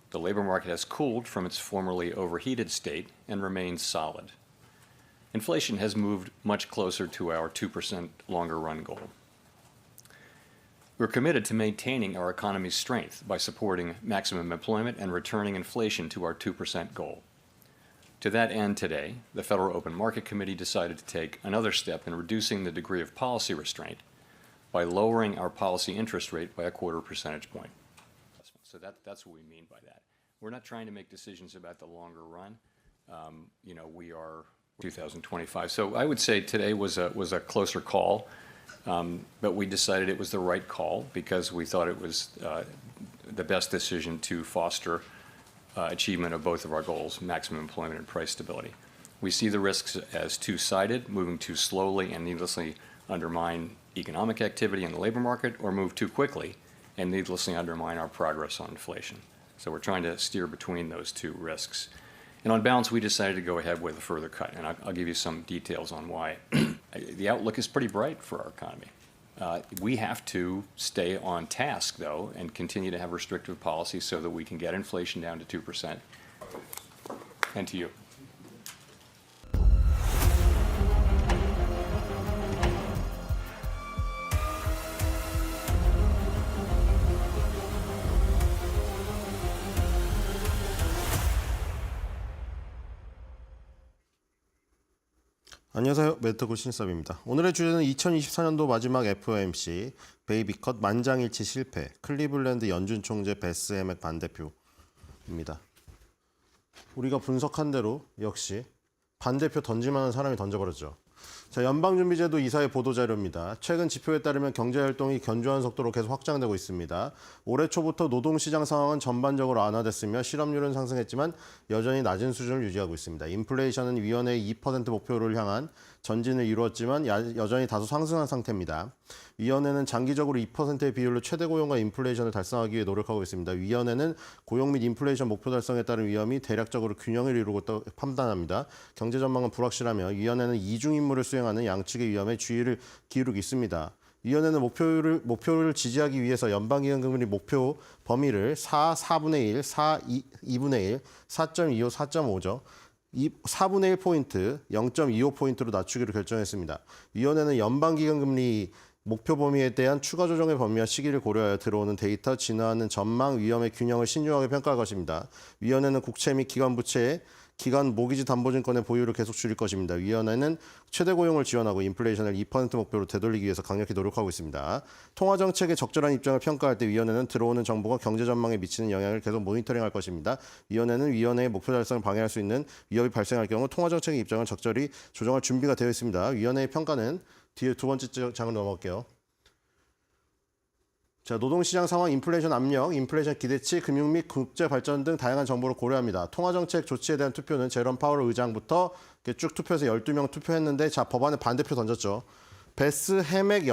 The labor market has cooled from its formerly overheated state and remains solid. Inflation has moved much closer to our 2% longer run goal. We're committed to maintaining our economy's strength by supporting maximum employment and returning inflation to our 2% goal. To that end today, the Federal Open Market Committee decided to take another step in reducing the degree of policy restraint by lowering our policy interest rate by a 1/4 percentage point. So that's what we mean by that. We're not trying to make decisions about the longer run. We are 2025. So I would say today was a closer call, but we decided it was the right call because we thought it was the best decision to foster achievement of both of our goals, maximum employment and price stability. We see the risks as two-sided, moving too slowly and needlessly undermine economic activity in the labor market, or move too quickly and needlessly undermine our progress on inflation. So we're trying to steer between those two risks. And on balance, we decided to go ahead with a further cut, and I'll give you some details on why. The outlook is pretty bright for our economy. We have to stay on task, though, and continue to have restrictive policies so that we can get inflation down to 2%. And to you. 안녕하세요. 메디터고 신섭입니다. 오늘의 주제는 2024년도 마지막 FOMC 베이비컷 만장일치 실패 클리블랜드 연준 총재 베스 해맥 반대표입니다. 우리가 분석한 대로 역시 반대표 던질만한 사람이 던져버렸죠. 자, 연방준비제도 이사의 보도자료입니다. 최근 지표에 따르면 경제활동이 견조한 속도로 계속 확장되고 있습니다. 올해 초부터 노동시장 상황은 전반적으로 완화됐으며 실업률은 상승했지만 여전히 낮은 수준을 유지하고 있습니다. 인플레이션은 위원회의 2% 목표를 향한 전진을 이루었지만 여전히 다소 상승한 상태입니다. 위원회는 장기적으로 2%의 비율로 최대 고용과 인플레이션을 달성하기 위해 노력하고 있습니다. 위원회는 고용 및 인플레이션 목표 달성에 따른 위험이 대략적으로 균형을 이루고 있다고 판단합니다. 경제 전망은 불확실하며 위원회는 이중 임무를 수행하는 양측의 위험에 주의를 기울이고 있습니다. 위원회는 목표를 지지하기 위해서 연방기금리 목표 범위를 4분의 1, 2분의 1, 4.25, 4.5죠. 4분의 1포인트, 0.25포인트로 낮추기로 결정했습니다. 위원회는 연방기금리 목표 범위에 대한 추가 조정의 범위와 시기를 고려하여 들어오는 데이터, 진화하는 전망, 위험의 균형을 신중하게 평가할 것입니다. 위원회는 국채 및 기관 부채의 기관 모기지 담보증권의 보유를 계속 줄일 것입니다. 위원회는 최대 고용을 지원하고 인플레이션을 2% 목표로 되돌리기 위해서 강력히 노력하고 있습니다. 통화정책의 적절한 입장을 평가할 때 위원회는 들어오는 정보가 경제 전망에 미치는 영향을 계속 모니터링할 것입니다. 위원회는 위원회의 목표 달성을 방해할 수 있는 위협이 발생할 경우 통화정책의 입장을 적절히 조정할 준비가 되어 있습니다. 위원회의 평가는 뒤에 두 번째 장으로 넘어갈게요. 자, 노동시장 상황, 인플레이션 압력, 인플레이션 기대치, 금융 및 국제 발전 등 다양한 정보를 고려합니다. 통화정책 조치에 대한 투표는 제롬 파월 의장부터 쭉 투표해서 12명 투표했는데, 자, 법안에 반대표 던졌죠. 베스 해맥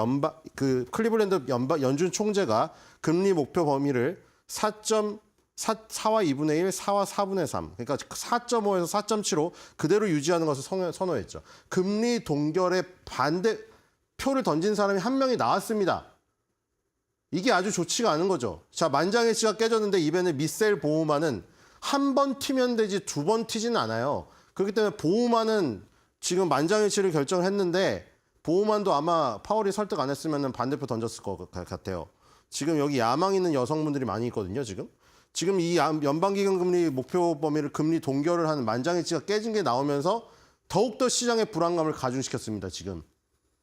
클리블랜드 연준 총재가 금리 목표 범위를 4와 2분의 1, 4와 4분의 3, 그러니까 4.5에서 4.75 그대로 유지하는 것을 선호했죠. 금리 동결에 반대표를 던진 사람이 한 명이 나왔습니다. 이게 아주 좋지가 않은 거죠. 자, 만장일치가 깨졌는데 이번에 미셀 보우만은 한 번 튀면 되지 두 번 튀지는 않아요. 그렇기 때문에 보우만은 지금 만장일치를 결정을 했는데, 보우만도 아마 파월이 설득 안 했으면 반대표 던졌을 것 같아요. 지금 여기 야망 있는 여성분들이 많이 있거든요, 지금 이 연방기금리 목표 범위를 금리 동결을 하는 만장일치가 깨진 게 나오면서 더욱더 시장의 불안감을 가중시켰습니다, 지금.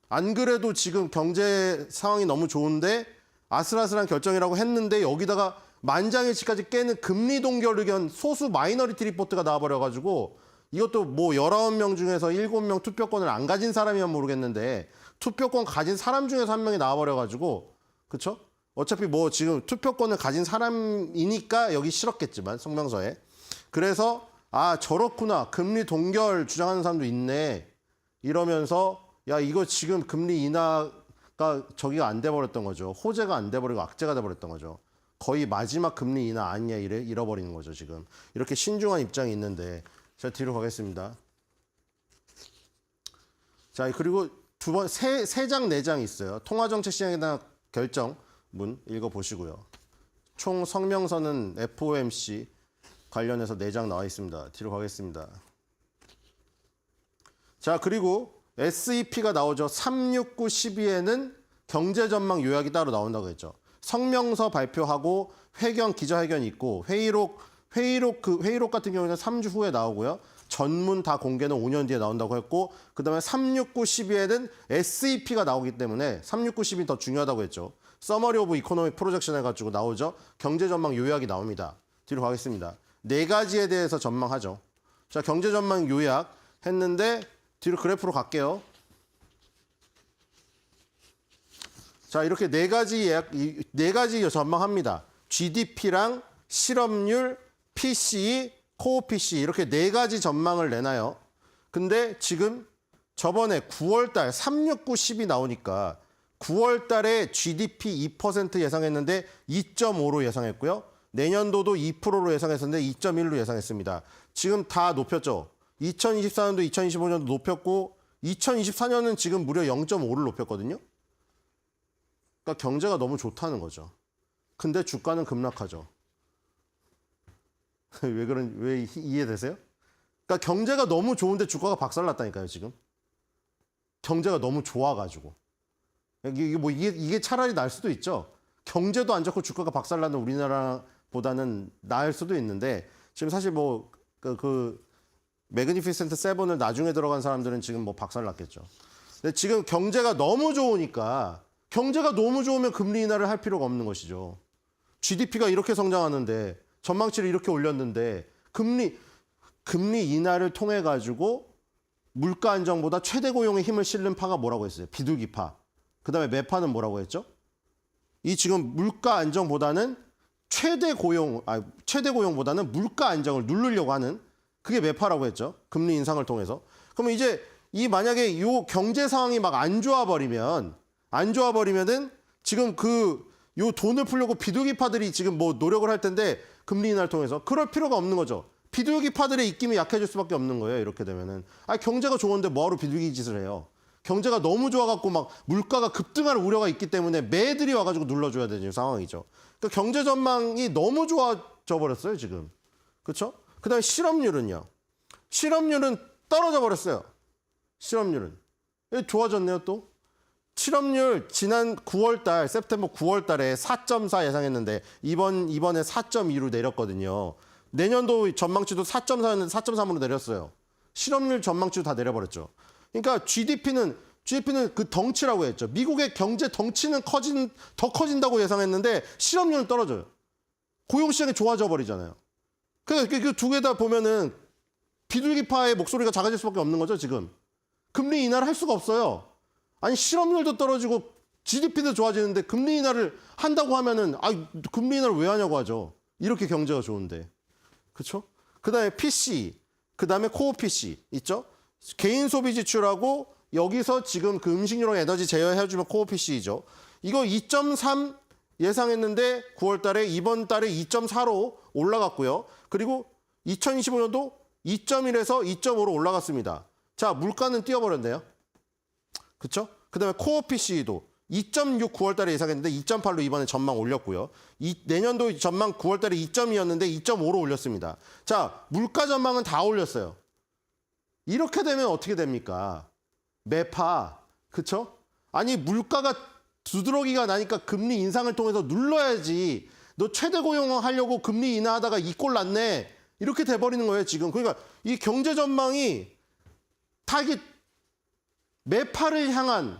안 그래도 지금 경제 상황이 너무 좋은데 아슬아슬한 결정이라고 했는데 여기다가 만장일치까지 깨는 금리 동결 의견 소수 마이너리티 리포트가 나와버려가지고, 이것도 뭐 19명 중에서 7명 투표권을 안 가진 사람이면 모르겠는데 투표권 가진 사람 중에서 한 명이 나와버려가지고, 그쵸? 어차피 뭐 지금 투표권을 가진 사람이니까 여기 실었겠지만 성명서에. 그래서 아, 저렇구나, 금리 동결 주장하는 사람도 있네 이러면서, 야, 이거 지금 금리 인하가 저기가 안 돼버렸던 거죠. 호재가 안 돼버리고 악재가 돼버렸던 거죠. 거의 마지막 금리 인하 아니냐 잃어버리는 거죠, 지금. 이렇게 신중한 입장이 있는데. 자, 뒤로 가겠습니다. 자, 그리고 세 장, 4장 있어요. 통화정책 시장에 대한 결정문 읽어보시고요. 총 성명서는 FOMC 관련해서 4장 나와 있습니다. 뒤로 가겠습니다. 자, 그리고 SEP가 나오죠. 369, 12에는 경제 전망 요약이 따로 나온다고 했죠. 성명서 발표하고 기자회견이 있고, 회의록 같은 경우는 3주 후에 나오고요. 전문 다 공개는 5년 뒤에 나온다고 했고, 그다음에 369, 12에는 SEP가 나오기 때문에 369, 12는 더 중요하다고 했죠. 서머리 오브 이코노믹 프로젝션 해가지고 나오죠. 경제 전망 요약이 나옵니다. 뒤로 가겠습니다. 4가지에 대해서 전망하죠. 자, 경제 전망 요약 했는데 뒤로 그래프로 갈게요. 자, 이렇게 4가지 전망합니다. GDP랑 실업률, PCE, 코어 PCE 이렇게 네 가지 전망을 내놔요. 근데 지금 저번에 9월 달 369, 10이 나오니까 9월 달에 GDP 2% 예상했는데 2.5로 예상했고요. 내년도도 2%로 예상했었는데 2.1로 예상했습니다. 지금 다 높였죠. 2024년도, 2025년도 높였고 2024년은 지금 무려 0.5를 높였거든요. 그러니까 경제가 너무 좋다는 거죠. 근데 주가는 급락하죠. 왜 이해되세요? 그러니까 경제가 너무 좋은데 주가가 박살났다니까요, 지금. 경제가 너무 좋아가지고. 이게 차라리 날 수도 있죠. 경제도 안 좋고 주가가 박살나는 우리나라보다는 나을 수도 있는데 지금 사실 매그니피센트 세븐을 나중에 들어간 사람들은 지금 박살났겠죠. 근데 지금 경제가 너무 좋으니까 경제가 너무 좋으면 금리 인하를 할 필요가 없는 것이죠. GDP가 이렇게 성장하는데 전망치를 이렇게 올렸는데 금리 인하를 통해 가지고 물가 안정보다 최대 고용에 힘을 실는 파가 뭐라고 했어요? 비둘기파. 그다음에 매파는 뭐라고 했죠? 이 지금 물가 안정보다는 최대 고용보다는 물가 안정을 누르려고 하는 그게 매파라고 했죠. 금리 인상을 통해서. 그러면 이제 만약에 요 경제 상황이 막 안 좋아 버리면은 지금 요 돈을 풀려고 비둘기파들이 지금 노력을 할 텐데 금리 인하를 통해서 그럴 필요가 없는 거죠. 비둘기파들의 입김이 약해질 수밖에 없는 거예요. 이렇게 되면은. 경제가 좋은데 뭐하러 비둘기 짓을 해요. 경제가 너무 좋아갖고 막 물가가 급등할 우려가 있기 때문에 매들이 와가지고 눌러줘야 되는 상황이죠. 그러니까 경제 전망이 너무 좋아져 버렸어요, 지금. 그렇죠? 그다음에 실업률은요. 실업률은 떨어져 버렸어요. 실업률은. 좋아졌네요, 또. 실업률 지난 9월 셉템버 9월 달에 4.4 예상했는데 이번에 4.2로 내렸거든요. 내년도 전망치도 4.4였는데 4.3으로 내렸어요. 실업률 전망치도 다 내려버렸죠. 그러니까 GDP는 그 덩치라고 했죠. 미국의 경제 덩치는 더 커진다고 예상했는데 실업률은 떨어져요. 고용시장이 좋아져 버리잖아요. 그러니까 그 두 개 다 보면은 비둘기파의 목소리가 작아질 수밖에 없는 거죠, 지금. 금리 인하를 할 수가 없어요. 아니, 실업률도 떨어지고 GDP도 좋아지는데 금리 인하를 한다고 하면은 금리 인하를 왜 하냐고 하죠. 이렇게 경제가 좋은데. 그렇죠? 그다음에 PC, 그다음에 코어 PC 있죠? 개인 소비 지출하고 여기서 지금 그 음식료랑 에너지 제어해주면 코어 PC이죠. 이거 2.3 예상했는데 9월 달에 이번 달에 2.4로 올라갔고요. 그리고 2025년도 2.1에서 2.5로 올라갔습니다. 자, 물가는 뛰어버렸네요. 그렇죠? 그다음에 코어 PC도 2.6 9월 달에 예상했는데 2.8로 이번에 전망 올렸고요. 내년도 전망 9월 달에 2.2였는데 2.5로 올렸습니다. 자, 물가 전망은 다 올렸어요. 이렇게 되면 어떻게 됩니까? 매파. 그렇죠? 아니, 물가가 두드러기가 나니까 금리 인상을 통해서 눌러야지. 너 최대 고용하려고 금리 인하하다가 이 꼴 났네. 이렇게 돼버리는 거예요, 지금. 그러니까 이 경제 전망이 다 이게 매파를 향한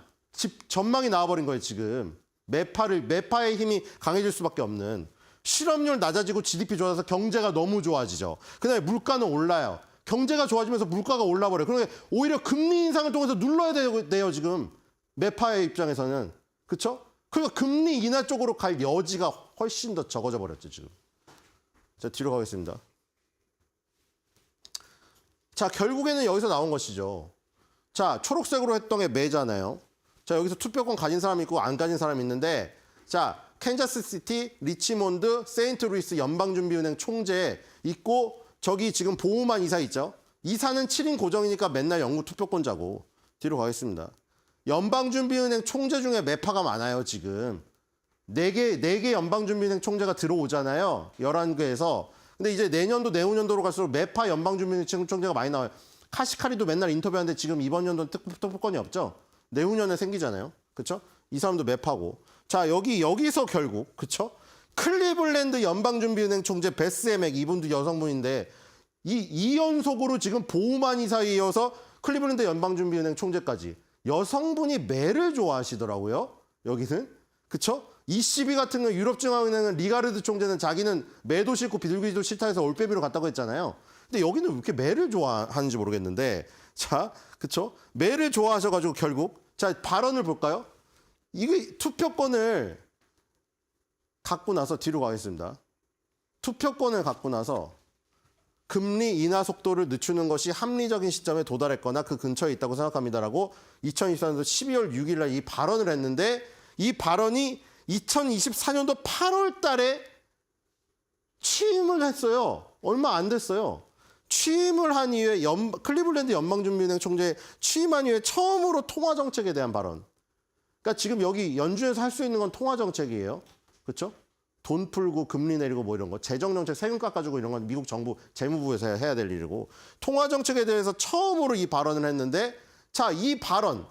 전망이 나와버린 거예요, 지금. 매파의 힘이 강해질 수밖에 없는. 실업률 낮아지고 GDP 좋아져서 경제가 너무 좋아지죠. 그다음에 물가는 올라요. 경제가 좋아지면서 물가가 올라버려요. 그러니까 오히려 금리 인상을 통해서 눌러야 돼요, 지금. 매파의 입장에서는. 그렇죠? 그러니까 금리 인하 쪽으로 갈 여지가 훨씬 더 적어져 버렸죠, 지금. 자, 뒤로 가겠습니다. 자, 결국에는 여기서 나온 것이죠. 자, 초록색으로 했던 게 매잖아요. 자, 여기서 투표권 가진 사람이 있고 안 가진 사람이 있는데, 자, 캔자스시티, 리치몬드, 세인트루이스 연방준비은행 총재 있고, 저기 지금 보우만 이사 있죠. 이사는 7인 고정이니까 맨날 영구 투표권자고. 뒤로 가겠습니다. 연방준비은행 총재 중에 매파가 많아요, 지금. 4개 연방준비은행 총재가 들어오잖아요. 11개에서. 근데 이제 내년도, 내후년도로 갈수록 매파 연방준비은행 총재가 많이 나와요. 카시카리도 맨날 인터뷰하는데 지금 이번 연도는 특보권이 없죠. 내후년에 생기잖아요. 그렇죠? 이 사람도 매파고. 자, 여기서 결국 그렇죠? 클리블랜드 연방준비은행 총재 베스 에맥, 이분도 여성분인데 이 연속으로 지금 보우만 이사에 이어서 클리블랜드 연방준비은행 총재까지 여성분이 매를 좋아하시더라고요. 여기는. 그렇죠? ECB 같은 거 유럽중앙은행은 리가르드 총재는 자기는 매도 싫고 비둘기도 싫다 해서 올빼미로 갔다고 했잖아요. 근데 여기는 왜 이렇게 매를 좋아하는지 모르겠는데, 자, 그쵸? 매를 좋아하셔가지고 결국, 자, 발언을 볼까요? 이게 투표권을 갖고 나서 뒤로 가겠습니다. 투표권을 갖고 나서 금리 인하 속도를 늦추는 것이 합리적인 시점에 도달했거나 그 근처에 있다고 생각합니다라고 2024년도 12월 6일 날 이 발언을 했는데 이 발언이 2024년도 8월 달에 취임을 했어요. 얼마 안 됐어요. 취임을 한 이후에 클리블랜드 연방준비은행 총재 취임한 이후에 처음으로 통화정책에 대한 발언. 그러니까 지금 여기 연준에서 할 수 있는 건 통화정책이에요. 그렇죠? 돈 풀고 금리 내리고 뭐 이런 거, 재정정책 세금 깎아주고 이런 건 미국 정부 재무부에서 해야 될 일이고 통화정책에 대해서 처음으로 이 발언을 했는데 자, 이 발언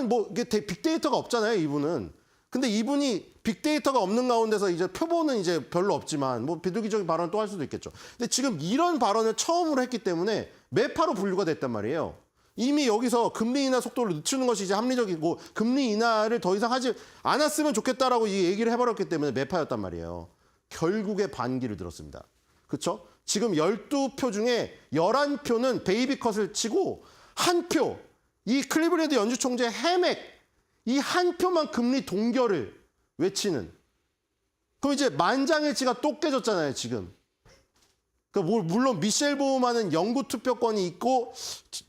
뭐 이게 빅데이터가 없잖아요, 이분은. 근데 이분이 빅데이터가 없는 가운데서 이제 표본은 이제 별로 없지만 뭐 비둘기적인 발언 또 할 수도 있겠죠. 근데 지금 이런 발언을 처음으로 했기 때문에 매파로 분류가 됐단 말이에요. 이미 여기서 금리 인하 속도를 늦추는 것이 이제 합리적이고 금리 인하를 더 이상 하지 않았으면 좋겠다라고 이 얘기를 해버렸기 때문에 매파였단 말이에요. 결국에 반기를 들었습니다. 그렇죠? 지금 12표 중에 11표는 베이비컷을 치고 한 표, 이 클리블랜드 연준 총재 해맥, 이 한 표만 금리 동결을 외치는. 그럼 이제 만장일치가 또 깨졌잖아요, 지금. 그러니까 물론 미셸 보우만은 영구 투표권이 있고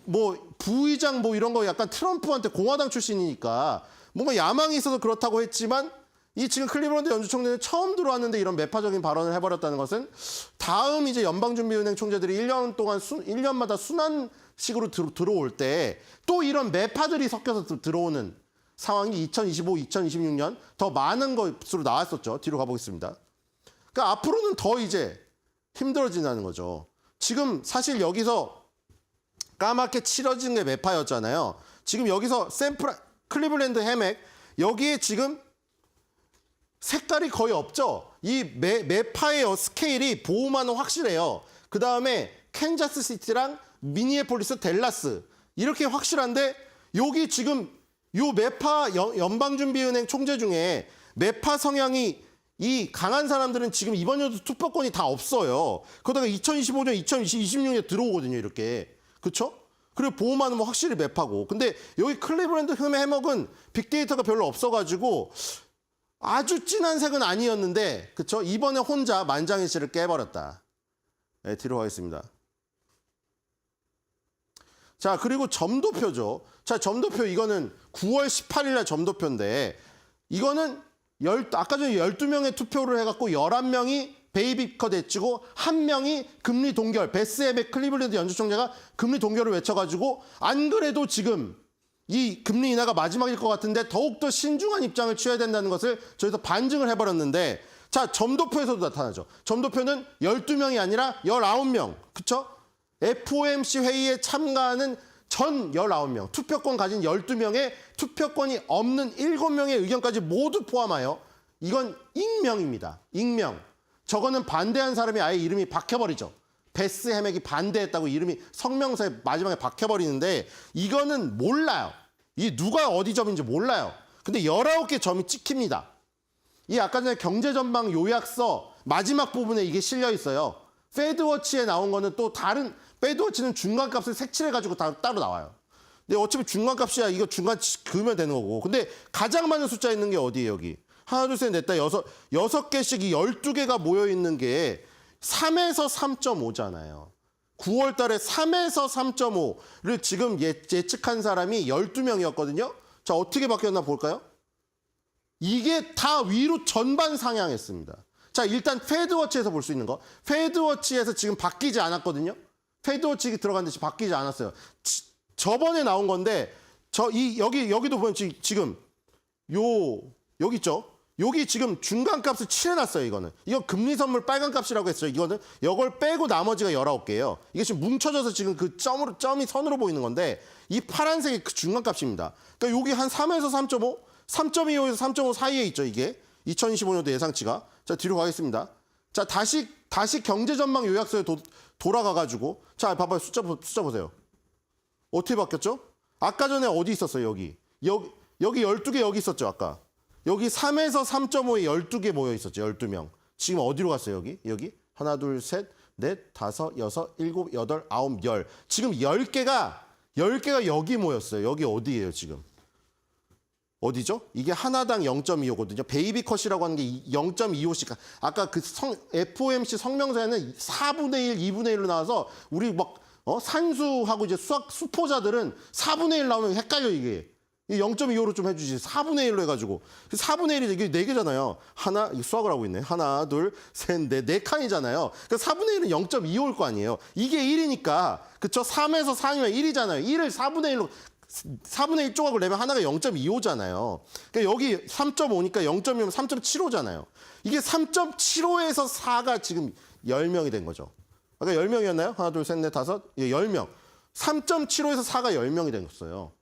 뭐 부의장 뭐 이런 거 약간 트럼프한테 공화당 출신이니까 뭔가 야망이 있어서 그렇다고 했지만 이 지금 클리블랜드 연준 총재는 처음 들어왔는데 이런 매파적인 발언을 해버렸다는 것은 다음 이제 연방준비은행 총재들이 1년 동안 1년마다 순환식으로 들어올 때 또 이런 매파들이 섞여서 들어오는 상황이 2025, 2026년 더 많은 것으로 나왔었죠. 뒤로 가보겠습니다. 그러니까 앞으로는 더 이제 힘들어진다는 거죠. 지금 사실 여기서 까맣게 칠해진 게 매파였잖아요. 지금 여기서 클리블랜드 해맥 여기에 지금 색깔이 거의 없죠. 이 매파의 스케일이 보호만은 확실해요. 그 다음에 캔자스 시티랑 미니애폴리스, 댈라스 이렇게 확실한데 여기 지금 요 매파 연방준비은행 총재 중에 매파 성향이 이 강한 사람들은 지금 이번 연도 투표권이 다 없어요. 그러다가 2025년, 2026년에 들어오거든요, 이렇게. 그렇죠? 그리고 보호만은 뭐 확실히 매파고. 근데 여기 클리블랜드 해먹은 빅데이터가 별로 없어가지고 아주 진한 색은 아니었는데, 그렇죠? 이번에 혼자 만장일치를 깨버렸다. 네, 뒤로 가겠습니다. 자, 그리고 점도표죠. 자, 점도표 이거는 9월 18일 날 점도표인데 이거는 아까 전에 12명의 투표를 해갖고 11명이 베이비컷 외치고 1명이 금리 동결, 베스 해맥 클리블랜드 연준 총재가 금리 동결을 외쳐가지고 안 그래도 지금 이 금리 인하가 마지막일 것 같은데 더욱더 신중한 입장을 취해야 된다는 것을 저희서 반증을 해버렸는데 자, 점도표에서도 나타나죠. 점도표는 12명이 아니라 19명. 그쵸? FOMC 회의에 참가하는 전 19명, 투표권 가진 12명의 투표권이 없는 7명의 의견까지 모두 포함하여 이건 익명입니다. 익명. 저거는 반대한 사람이 아예 이름이 박혀버리죠. 베스 해맥이 반대했다고 이름이 성명서에 마지막에 박혀버리는데 이거는 몰라요. 이 누가 어디 점인지 몰라요. 근데 19개 점이 찍힙니다. 이 아까 전에 경제전망 요약서 마지막 부분에 이게 실려 있어요. 패드워치에 나온 거는 또 다른 패드워치는 중간값을 색칠해가지고 따로 나와요. 근데 어차피 중간값이야. 이거 중간 그으면 되는 거고. 근데 가장 많은 숫자 있는 게 어디예요, 여기? 하나, 둘, 셋, 넷, 다 여섯 개씩 이 12개가 모여있는 게 3에서 3.5잖아요. 9월 달에 3에서 3.5를 지금 예측한 사람이 12명이었거든요. 자, 어떻게 바뀌었나 볼까요? 이게 다 위로 전반 상향했습니다. 자, 일단 패드워치에서 볼 수 있는 거. 패드워치에서 지금 바뀌지 않았거든요. 패드워치 들어갔는데 지금 바뀌지 않았어요. 저번에 나온 건데 여기도 보면 지금 여기 있죠. 여기 지금 중간값을 칠해놨어요. 이건 금리 선물 빨간 값이라고 했어요. 이거는 이걸 빼고 나머지가 19개예요. 이게 지금 뭉쳐져서 지금 그 점이 선으로 보이는 건데 이 파란색이 그 중간값입니다. 그러니까 여기 한 3에서 3.5, 3.25에서 3.5 사이에 있죠. 이게 2025년도 예상치가. 자, 뒤로 가겠습니다. 자, 다시 경제전망 요약서에 돌아가가지고 자, 봐봐요. 숫자 보세요. 어떻게 바뀌었죠? 아까 전에 어디 있었어요? 여기 12개 여기 있었죠. 아까. 여기 3에서 3.5에 12개 모여 있었죠. 12명. 지금 어디로 갔어요? 여기? 하나, 둘, 셋, 넷, 다섯, 여섯, 일곱, 여덟, 아홉, 열. 지금 10개가 여기 모였어요. 여기 어디예요, 지금? 어디죠? 이게 하나당 0.25거든요. 베이비 컷이라고 하는 게 0.25씩. 아까 그 FOMC 성명서에는 4분의 1, 2분의 1로 나와서 우리 막 산수하고 이제 수학 수포자들은 4분의 1 나오면 헷갈려 이게. 0.25로 좀 해주지. 4분의 1로 해가지고. 4분의 1이 이게 4개잖아요. 하나, 수학을 하고 있네. 하나, 둘, 셋, 넷, 4칸이잖아요. 그러니까 4분의 1은 0.25일 거 아니에요. 이게 1이니까, 그쵸? 3에서 4이면 1이잖아요. 1을 4분의 1로, 4분의 1 조각을 내면 하나가 0.25잖아요. 그러니까 여기 3.5니까 0.25면 3.75잖아요. 이게 3.75에서 4가 지금 10명이 된 거죠. 아까 10명이었나요? 하나, 둘, 셋, 넷, 다섯? 예, 10명. 3.75에서 4가 10명이 됐어요.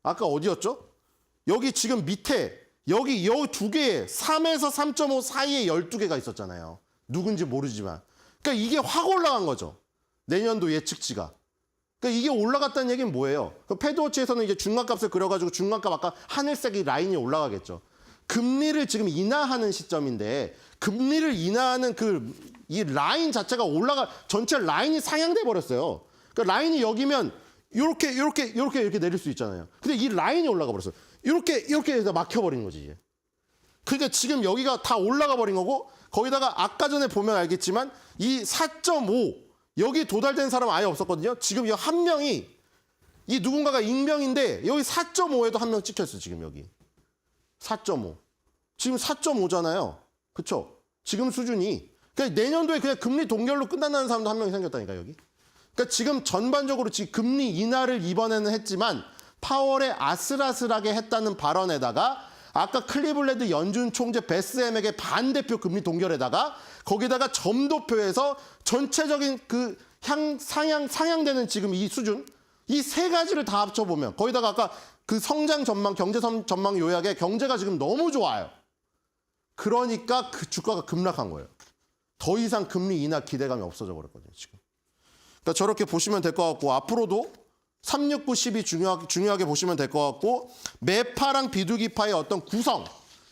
아까 어디였죠? 여기 지금 밑에 여기 두 개에 3에서 3.5 사이에 12개가 있었잖아요. 누군지 모르지만. 그러니까 이게 확 올라간 거죠. 내년도 예측치가. 그러니까 이게 올라갔다는 얘기는 뭐예요? 그 패드워치에서는 이제 중간값을 그려가지고 중간값 아까 하늘색이 라인이 올라가겠죠. 금리를 지금 인하하는 시점인데 금리를 인하하는 이 라인 자체가 전체 라인이 상향돼 버렸어요. 그러니까 라인이 여기면 이렇게 내릴 수 있잖아요. 근데 이 라인이 올라가 버렸어요. 이렇게 해서 막혀버리는 거지, 이제. 그러니까 지금 여기가 다 올라가 버린 거고, 거기다가 아까 전에 보면 알겠지만, 이 4.5, 여기 도달된 사람 아예 없었거든요. 지금 이 한 명이, 이 누군가가 익명인데, 여기 4.5에도 한 명 찍혔어요, 지금 여기. 4.5. 지금 4.5잖아요. 그쵸? 지금 수준이. 그러니까 내년도에 그냥 금리 동결로 끝난다는 사람도 한 명이 생겼다니까, 여기. 그러니까 지금 전반적으로 지금 금리 인하를 이번에는 했지만 파월에 아슬아슬하게 했다는 발언에다가 아까 클리블랜드 연준 총재 베스햄에게 반대표 금리 동결에다가 거기다가 점도표에서 전체적인 그 상향되는 지금 이 수준 이 세 가지를 다 합쳐보면 거기다가 아까 그 성장 전망 경제 전망 요약에 경제가 지금 너무 좋아요. 그러니까 그 주가가 급락한 거예요. 더 이상 금리 인하 기대감이 없어져 버렸거든요, 지금. 그러니까 저렇게 보시면 될 것 같고 앞으로도 369, 10이 중요하게 보시면 될 것 같고 매파랑 비둘기파의 어떤 구성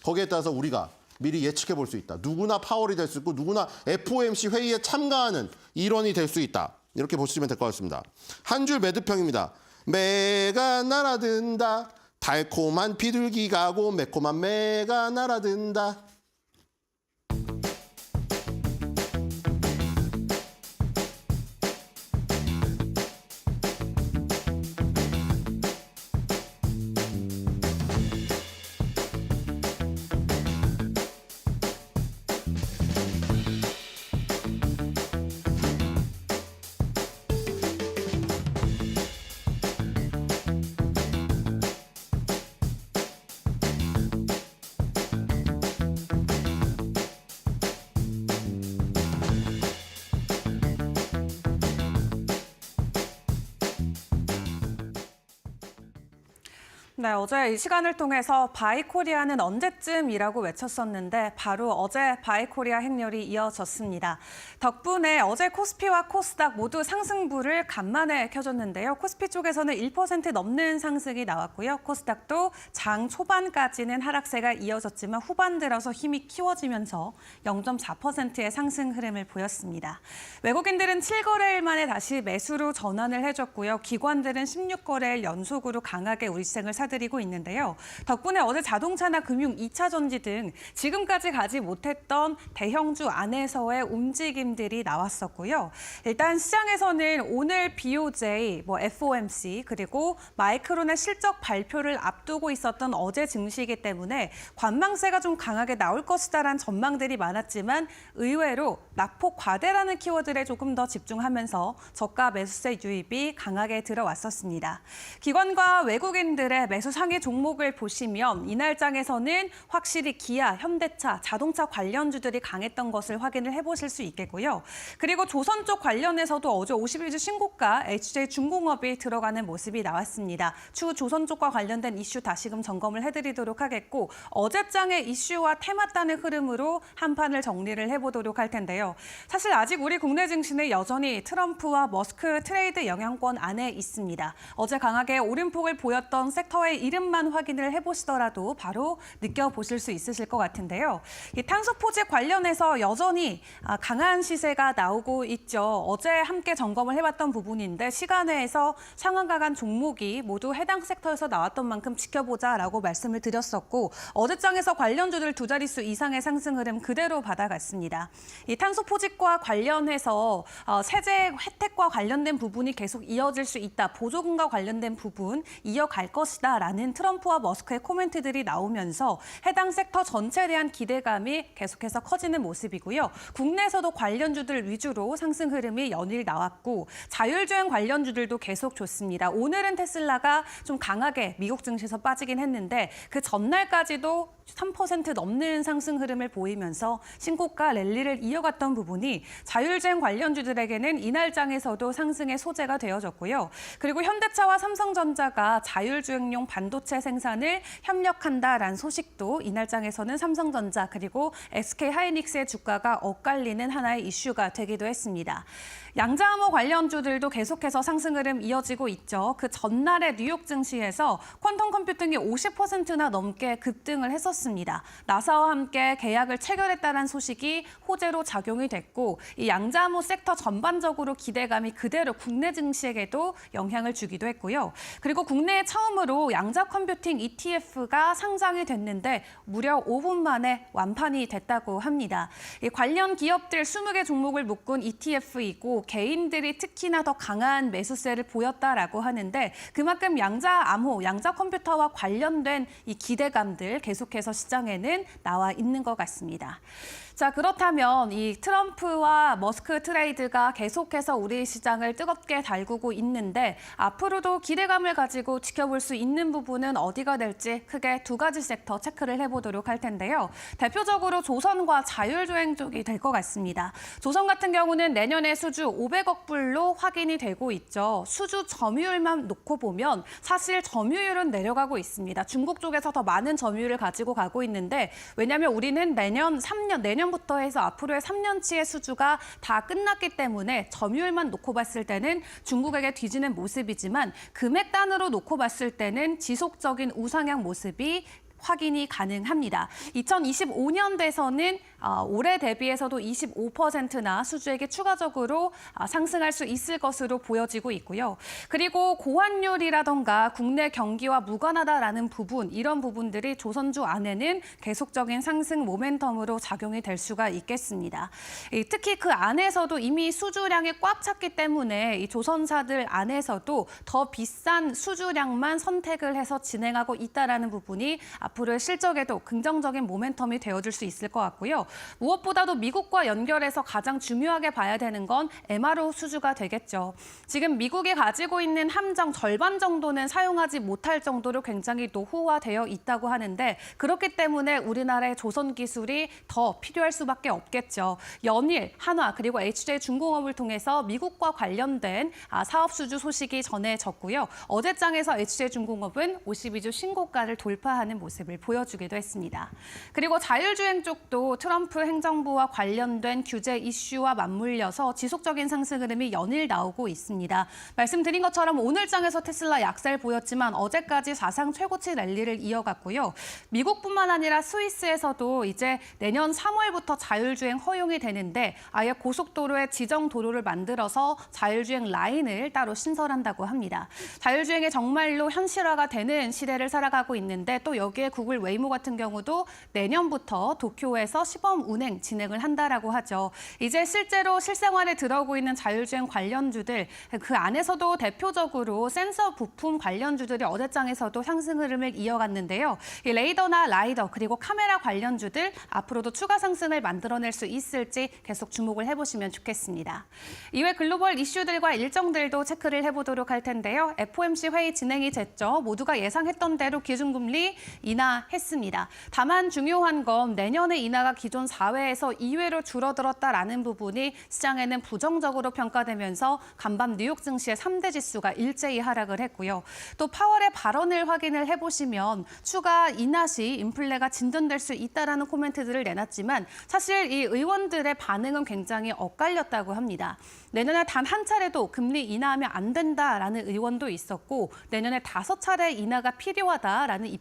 거기에 따라서 우리가 미리 예측해 볼 수 있다. 누구나 파월이 될 수 있고 누구나 FOMC 회의에 참가하는 일원이 될 수 있다. 이렇게 보시면 될 것 같습니다. 한 줄 매듭평입니다. 매가 날아든다. 달콤한 비둘기 가고 매콤한 매가 날아든다. 네, 어제 이 시간을 통해서 바이코리아는 언제쯤이라고 외쳤었는데 바로 어제 바이코리아 행렬이 이어졌습니다. 덕분에 어제 코스피와 코스닥 모두 상승부를 간만에 켜줬는데요. 코스피 쪽에서는 1% 넘는 상승이 나왔고요. 코스닥도 장 초반까지는 하락세가 이어졌지만 후반 들어서 힘이 키워지면서 0.4%의 상승 흐름을 보였습니다. 외국인들은 7거래일 만에 다시 매수로 전환을 해줬고요. 기관들은 16거래일 연속으로 강하게 우리 시장을 사들이고 있는데요. 덕분에 어제 자동차나 금융, 2차 전지 등 지금까지 가지 못했던 대형주 안에서의 움직임들이 나왔었고요. 일단 시장에서는 오늘 BOJ, FOMC 그리고 마이크론의 실적 발표를 앞두고 있었던 어제 증시이기 때문에 관망세가 좀 강하게 나올 것이다라는 전망들이 많았지만 의외로 낙폭 과대라는 키워드에 조금 더 집중하면서 저가 매수세 유입이 강하게 들어왔었습니다. 기관과 외국인들의 매수 상위 종목을 보시면 이날장에서는 확실히 기아, 현대차, 자동차 관련주들이 강했던 것을 확인을 해보실 수 있겠고요. 그리고 조선 쪽 관련해서도 어제 51주 신고가 HJ중공업이 들어가는 모습이 나왔습니다. 추후 조선 쪽과 관련된 이슈 다시금 점검을 해드리도록 하겠고 어제장의 이슈와 테마따는 흐름으로 한 판을 정리를 해보도록 할 텐데요. 사실 아직 우리 국내 증시는 여전히 트럼프와 머스크 트레이드 영향권 안에 있습니다. 어제 강하게 오름폭을 보였던 섹터 섹터의 이름만 확인을 해보시더라도 바로 느껴보실 수 있으실 것 같은데요. 이 탄소 포집 관련해서 여전히 강한 시세가 나오고 있죠. 어제 함께 점검을 해봤던 부분인데 시간회에서 상한가 간 종목이 모두 해당 섹터에서 나왔던 만큼 지켜보자라고 말씀을 드렸었고 어제장에서 관련주들 두 자릿수 이상의 상승 흐름 그대로 받아갔습니다. 이 탄소 포집과 관련해서 세제 혜택과 관련된 부분이 계속 이어질 수 있다. 보조금과 관련된 부분 이어갈 것이다라는 트럼프와 머스크의 코멘트들이 나오면서 해당 섹터 전체에 대한 기대감이 계속해서 커지는 모습이고요. 국내에서도 관련주들 위주로 상승 흐름이 연일 나왔고 자율주행 관련주들도 계속 좋습니다. 오늘은 테슬라가 좀 강하게 미국 증시에서 빠지긴 했는데 그 전날까지도 3% 넘는 상승 흐름을 보이면서 신고가 랠리를 이어갔던 부분이 자율주행 관련주들에게는 이날장에서도 상승의 소재가 되어졌고요. 그리고 현대차와 삼성전자가 자율주행용 반도체 생산을 협력한다라는 소식도 이날장에서는 삼성전자 그리고 SK하이닉스의 주가가 엇갈리는 하나의 이슈가 되기도 했습니다. 양자암호 관련주들도 계속해서 상승 흐름 이어지고 있죠. 그 전날에 뉴욕 증시에서 퀀텀 컴퓨팅이 50%나 넘게 급등을 했었습니다. 나사와 함께 계약을 체결했다는 소식이 호재로 작용이 됐고 이 양자암호 섹터 전반적으로 기대감이 그대로 국내 증시에게도 영향을 주기도 했고요. 그리고 국내에 처음으로 양자 컴퓨팅 ETF가 상장이 됐는데 무려 5분 만에 완판이 됐다고 합니다. 이 관련 기업들 20개 종목을 묶은 ETF이고 개인들이 특히나 더 강한 매수세를 보였다라고 하는데 그만큼 양자암호, 양자 컴퓨터와 관련된 이 기대감들 계속해서 시장에는 나와 있는 것 같습니다. 자, 그렇다면 이 트럼프와 머스크 트레이드가 계속해서 우리 시장을 뜨겁게 달구고 있는데 앞으로도 기대감을 가지고 지켜볼 수 있는 부분은 어디가 될지 크게 두 가지 섹터 체크를 해보도록 할 텐데요. 대표적으로 조선과 자율주행 쪽이 될 것 같습니다. 조선 같은 경우는 내년에 수주 500억 불로 확인이 되고 있죠. 수주 점유율만 놓고 보면 사실 점유율은 내려가고 있습니다. 중국 쪽에서 더 많은 점유율을 가지고 가고 있는데 왜냐하면 우리는 내년부터 해서 앞으로의 3년치의 수주가 다 끝났기 때문에 점유율만 놓고 봤을 때는 중국에게 뒤지는 모습이지만 금액 단으로 놓고 봤을 때는 지속적인 우상향 모습이 확인이 가능합니다. 2025년대에서는 올해 대비해서도 25%나 수주액이 추가적으로 상승할 수 있을 것으로 보여지고 있고요. 그리고 고환율이라던가 국내 경기와 무관하다라는 부분, 이런 부분들이 조선주 안에는 계속적인 상승 모멘텀으로 작용이 될 수가 있겠습니다. 특히 그 안에서도 이미 수주량이 꽉 찼기 때문에 이 조선사들 안에서도 더 비싼 수주량만 선택을 해서 진행하고 있다는 부분이 앞으로의 실적에도 긍정적인 모멘텀이 되어줄 수 있을 것 같고요. 무엇보다도 미국과 연결해서 가장 중요하게 봐야 되는 건 MRO 수주가 되겠죠. 지금 미국이 가지고 있는 함정 절반 정도는 사용하지 못할 정도로 굉장히 노후화되어 있다고 하는데 그렇기 때문에 우리나라의 조선 기술이 더 필요할 수밖에 없겠죠. 연일, 한화 그리고 HJ중공업을 통해서 미국과 관련된 사업 수주 소식이 전해졌고요. 어제장에서 HJ중공업은 52주 신고가를 돌파하는 모습을 보여주기도 했습니다. 그리고 자율주행 쪽도 트럼프 행정부와 관련된 규제 이슈와 맞물려서 지속적인 상승 흐름이 연일 나오고 있습니다. 말씀드린 것처럼 오늘장에서 테슬라 약세를 보였지만 어제까지 사상 최고치 랠리를 이어갔고요. 미국뿐만 아니라 스위스에서도 이제 내년 3월부터 자율주행 허용이 되는데 아예 고속도로에 지정 도로를 만들어서 자율주행 라인을 따로 신설한다고 합니다. 자율주행이 정말로 현실화가 되는 시대를 살아가고 있는데 또 여기에 구글 웨이모 같은 경우도 내년부터 도쿄에서 시범 운행 진행을 한다라고 하죠. 이제 실제로 실생활에 들어오고 있는 자율주행 관련주들 그 안에서도 대표적으로 센서 부품 관련주들이 어제장에서도 상승 흐름을 이어갔는데요. 이 레이더나 라이더 그리고 카메라 관련주들 앞으로도 추가 상승을 만들어낼 수 있을지 계속 주목을 해보시면 좋겠습니다. 이외 글로벌 이슈들과 일정들도 체크를 해보도록 할 텐데요. FOMC 회의 진행이 됐죠. 모두가 예상했던 대로 기준금리 인하했습니다. 다만 중요한 건 내년의 인하가 기존 기존 4회에서 2회로 줄어들었다라는 부분이 시장에는 부정적으로 평가되면서 간밤 뉴욕 증시의 3대 지수가 일제히 하락을 했고요. 또 파월의 발언을 확인을 해보시면 추가 인하 시 인플레가 진전될 수 있다라는 코멘트들을 내놨지만 사실 이 의원들의 반응은 굉장히 엇갈렸다고 합니다. 내년에 단 한 차례도 금리 인하하면 안 된다라는 의원도 있었고 내년에 5차례 인하가 필요하다라는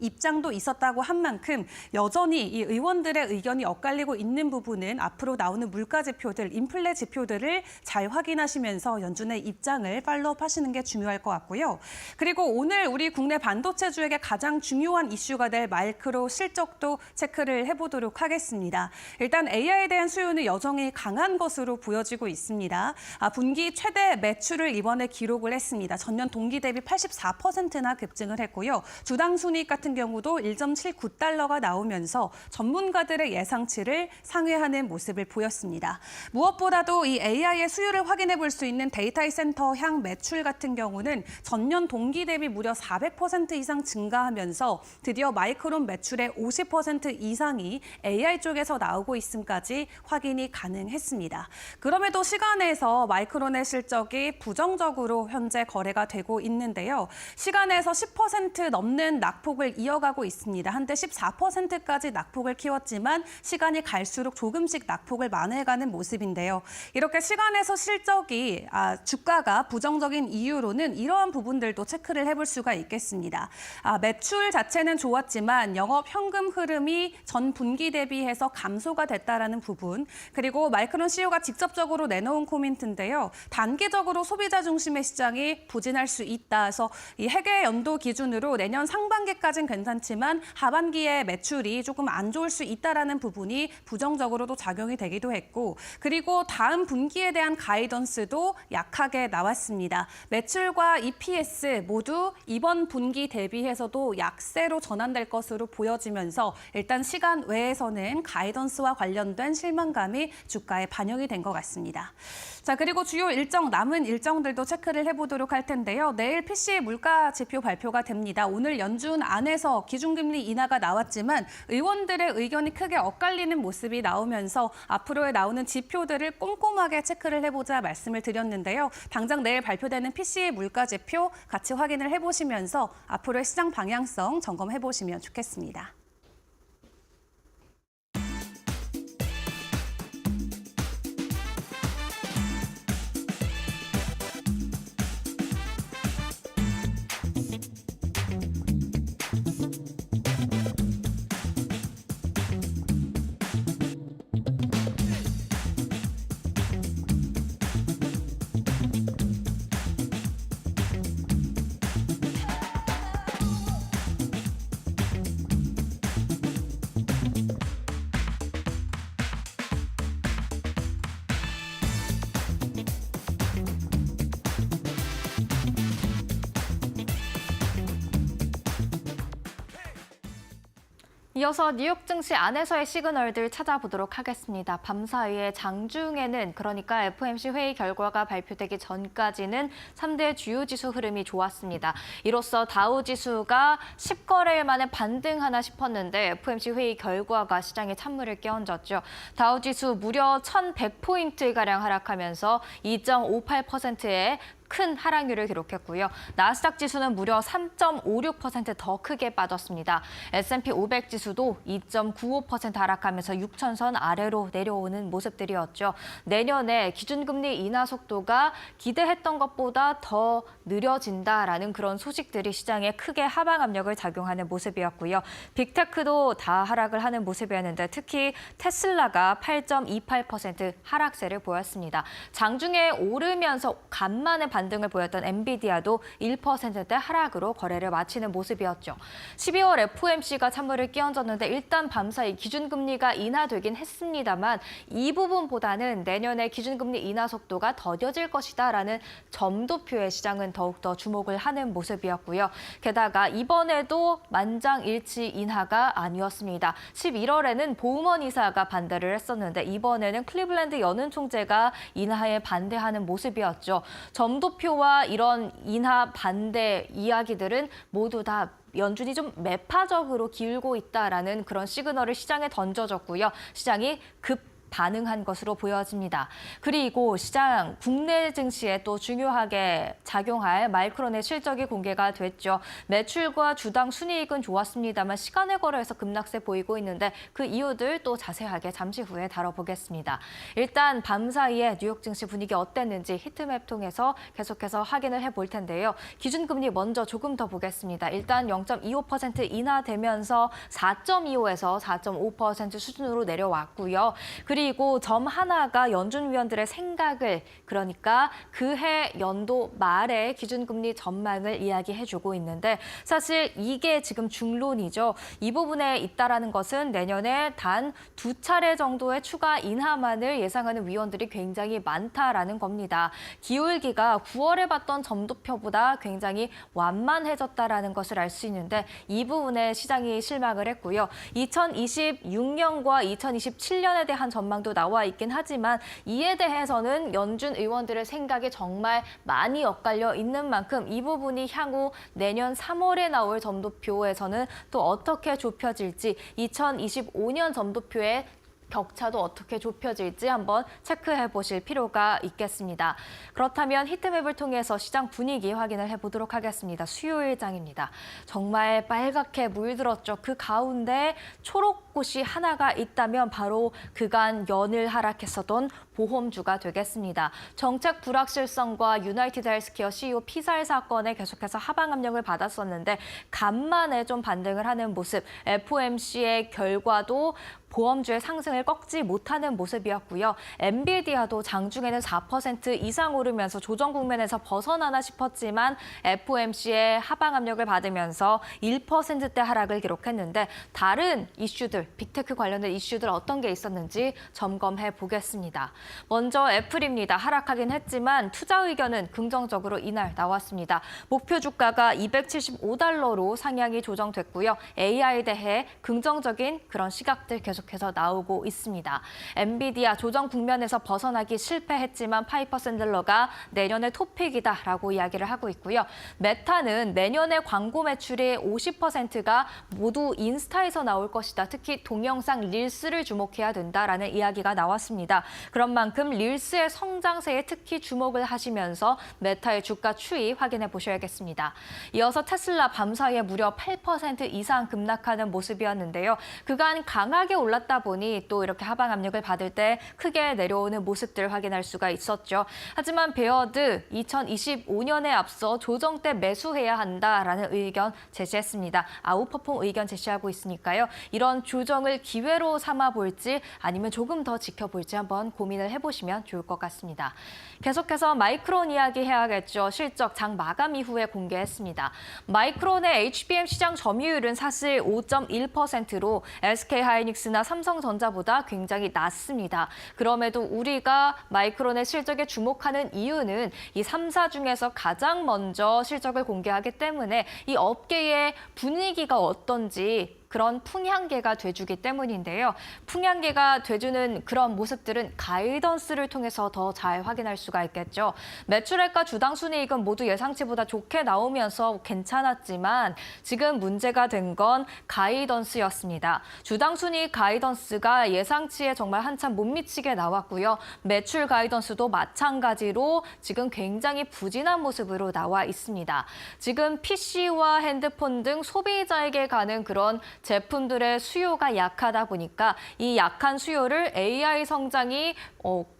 입장도 있었다고 한 만큼 여전히 이 의원들의 의견이 엇갈리고 있는 부분은 앞으로 나오는 물가 지표들, 인플레 지표들을 잘 확인하시면서 연준의 입장을 팔로우하시는 게 중요할 것 같고요. 그리고 오늘 우리 국내 반도체주에게 가장 중요한 이슈가 될 마이크로 실적도 체크를 해보도록 하겠습니다. 일단 AI에 대한 수요는 여전히 강한 것으로 보여지고 있습니다. 분기 최대 매출을 이번에 기록을 했습니다. 전년 동기 대비 84%나 급증을 했고요. 주당 순이익 같은 경우도 1.79달러가 나오면서 전문가들의 예상치를 상회하는 모습을 보였습니다. 무엇보다도 이 AI의 수요를 확인해 볼 수 있는 데이터 센터 향 매출 같은 경우는 전년 동기 대비 무려 400% 이상 증가하면서 드디어 마이크론 매출의 50% 이상이 AI 쪽에서 나오고 있음까지 확인이 가능했습니다. 그럼에도 시간에서 마이크론의 실적이 부정적으로 현재 거래가 되고 있는데요. 시간에서 10% 넘는 낙폭을 이어가고 있습니다. 한때 14%까지 낙폭을 키웠지만 시간이 갈수록 조금씩 낙폭을 만회해가는 모습인데요. 이렇게 시간에서 실적이 주가가 부정적인 이유로는 이러한 부분들도 체크를 해볼 수가 있겠습니다. 매출 자체는 좋았지만 영업 현금 흐름이 전 분기 대비해서 감소가 됐다라는 부분, 그리고 마이크론 CEO가 직접적으로 내놓은 코멘트인데요. 단기적으로 소비자 중심의 시장이 부진할 수 있다. 그래서 이 회계 연도 기준으로 내년 상반기까지는 괜찮지만 하반기에 매출이 조금 안 좋을 수 있다라는 부분이 부정적으로도 작용이 되기도 했고, 그리고 다음 분기에 대한 가이던스도 약하게 나왔습니다. 매출과 EPS 모두 이번 분기 대비해서도 약세로 전환될 것으로 보여지면서 일단 시간 외에서는 가이던스와 관련된 실망감이 주가에 반영이 된 것 같습니다. 자, 그리고 주요 일정, 남은 일정들도 체크를 해보도록 할 텐데요. 내일 PCE 물가 지표 발표가 됩니다. 오늘 연준 안에서 기준금리 인하가 나왔지만 의원들의 의견이 크게 엇갈리는 모습이 나오면서 앞으로에 나오는 지표들을 꼼꼼하게 체크를 해보자 말씀을 드렸는데요. 당장 내일 발표되는 PCE 물가 지표 같이 확인을 해보시면서 앞으로의 시장 방향성 점검해보시면 좋겠습니다. 이어서 뉴욕 증시 안에서의 시그널들 찾아보도록 하겠습니다. 밤 사이에 장중에는, 그러니까 FOMC 회의 결과가 발표되기 전까지는 3대 주요 지수 흐름이 좋았습니다. 이로써 다우 지수가 10거래일 만에 반등하나 싶었는데 FOMC 회의 결과가 시장에 찬물을 끼얹었죠. 다우 지수 무려 1,100포인트가량 하락하면서 2.58%의 큰 하락률을 기록했고요. 나스닥 지수는 무려 3.56% 더 크게 빠졌습니다. S&P 500 지수도 2.95% 하락하면서 6,000선 아래로 내려오는 모습들이었죠. 내년에 기준금리 인하 속도가 기대했던 것보다 더 느려진다라는 그런 소식들이 시장에 크게 하방 압력을 작용하는 모습이었고요. 빅테크도 다 하락을 하는 모습이었는데 특히 테슬라가 8.28% 하락세를 보였습니다. 장중에 오르면서 간만에 반등을 보였던 엔비디아도 1%대 하락으로 거래를 마치는 모습이었죠. 12월 FOMC가 찬물을 끼얹었는데 일단 밤사이 기준금리가 인하되긴 했습니다만 이 부분보다는 내년에 기준금리 인하 속도가 더뎌질 것이다라는 점도표에 시장은 더욱더 주목을 하는 모습이었고요. 게다가 이번에도 만장일치 인하가 아니었습니다. 11월에는 보우먼 이사가 반대를 했었는데 이번에는 클리블랜드 연은 총재가 인하에 반대하는 모습이었죠. 점도표 점도표와 이런 인하 반대 이야기들은 모두 다 연준이 좀 매파적으로 기울고 있다라는 그런 시그널을 시장에 던져줬고요. 시장이 급 반응한 것으로 보여집니다. 그리고 시장 국내 증시에 또 중요하게 작용할 마이크론의 실적이 공개가 됐죠. 매출과 주당 순이익은 좋았습니다만 시간을 걸어서 급락세 보이고 있는데 그 이유들 또 자세하게 잠시 후에 다뤄보겠습니다. 일단 밤사이에 뉴욕 증시 분위기 어땠는지 히트맵 통해서 계속해서 확인을 해볼 텐데요. 기준금리 먼저 조금 더 보겠습니다. 일단 0.25% 인하되면서 4.25에서 4.5% 수준으로 내려왔고요. 그리고 점 하나가 연준 위원들의 생각을, 그러니까 그해 연도 말에 기준금리 전망을 이야기해주고 있는데 사실 이게 지금 중론이죠. 이 부분에 있다라는 것은 내년에 단 2차례 정도의 추가 인하만을 예상하는 위원들이 굉장히 많다라는 겁니다. 기울기가 9월에 봤던 점도표보다 굉장히 완만해졌다라는 것을 알 수 있는데 이 부분에 시장이 실망을 했고요. 2026년과 2027년에 대한 전망도 나와 있긴 하지만 이에 대해서는 연준 의원들의 생각이 정말 많이 엇갈려 있는 만큼 이 부분이 향후 내년 3월에 나올 점도표에서는 또 어떻게 좁혀질지 2025년 점도표에 격차도 어떻게 좁혀질지 한번 체크해 보실 필요가 있겠습니다. 그렇다면 히트맵을 통해서 시장 분위기 확인을 해보도록 하겠습니다. 수요일장입니다. 정말 빨갛게 물들었죠. 그 가운데 초록꽃이 하나가 있다면 바로 그간 연일 하락했었던 보험주가 되겠습니다. 정책 불확실성과 유나이티드 헬스케어 CEO 피살 사건에 계속해서 하방 압력을 받았었는데 간만에 좀 반등을 하는 모습, FOMC의 결과도 보험주의 상승을 꺾지 못하는 모습이었고요. 엔비디아도 장중에는 4% 이상 오르면서 조정 국면에서 벗어나나 싶었지만 FOMC의 하방 압력을 받으면서 1%대 하락을 기록했는데 다른 이슈들, 빅테크 관련된 이슈들 어떤 게 있었는지 점검해 보겠습니다. 먼저 애플입니다. 하락하긴 했지만 투자 의견은 긍정적으로 이날 나왔습니다. 목표 주가가 $275로 상향이 조정됐고요. AI에 대해 긍정적인 그런 시각들 계속해서 나오고 있습니다. 엔비디아 조정 국면에서 벗어나기 실패했지만 파이퍼 샌들러가 내년의 토픽이다라고 이야기를 하고 있고요. 메타는 내년의 광고 매출의 50%가 모두 인스타에서 나올 것이다. 특히 동영상 릴스를 주목해야 된다라는 이야기가 나왔습니다. 그런 만큼 릴스의 성장세에 특히 주목을 하시면서 메타의 주가 추이 확인해 보셔야겠습니다. 이어서 테슬라 밤사이에 무려 8% 이상 급락하는 모습이었는데요. 그간 강하게 올랐다 보니 또 이렇게 하방 압력을 받을 때 크게 내려오는 모습들 확인할 수가 있었죠. 하지만 베어드 2025년에 앞서 조정 때 매수해야 한다라는 의견 제시했습니다. 아웃퍼폼 의견 제시하고 있으니까요. 이런 조정을 기회로 삼아 볼지 아니면 조금 더 지켜볼지 한번 고민을 해보시면 좋을 것 같습니다. 계속해서 마이크론 이야기 해야겠죠. 실적 장 마감 이후에 공개했습니다. 마이크론의 HBM 시장 점유율은 사실 5.1%로 SK하이닉스나 삼성전자보다 굉장히 낮습니다. 그럼에도 우리가 마이크론의 실적에 주목하는 이유는 이 3사 중에서 가장 먼저 실적을 공개하기 때문에 이 업계의 분위기가 어떤지 그런 풍향계가 돼주기 때문인데요. 풍향계가 돼주는 그런 모습들은 가이던스를 통해서 더 잘 확인할 수가 있겠죠. 매출액과 주당 순이익은 모두 예상치보다 좋게 나오면서 괜찮았지만 지금 문제가 된 건 가이던스였습니다. 주당 순이익 가이던스가 예상치에 정말 한참 못 미치게 나왔고요. 매출 가이던스도 마찬가지로 지금 굉장히 부진한 모습으로 나와 있습니다. 지금 PC와 핸드폰 등 소비자에게 가는 그런 제품들의 수요가 약하다 보니까 이 약한 수요를 AI 성장이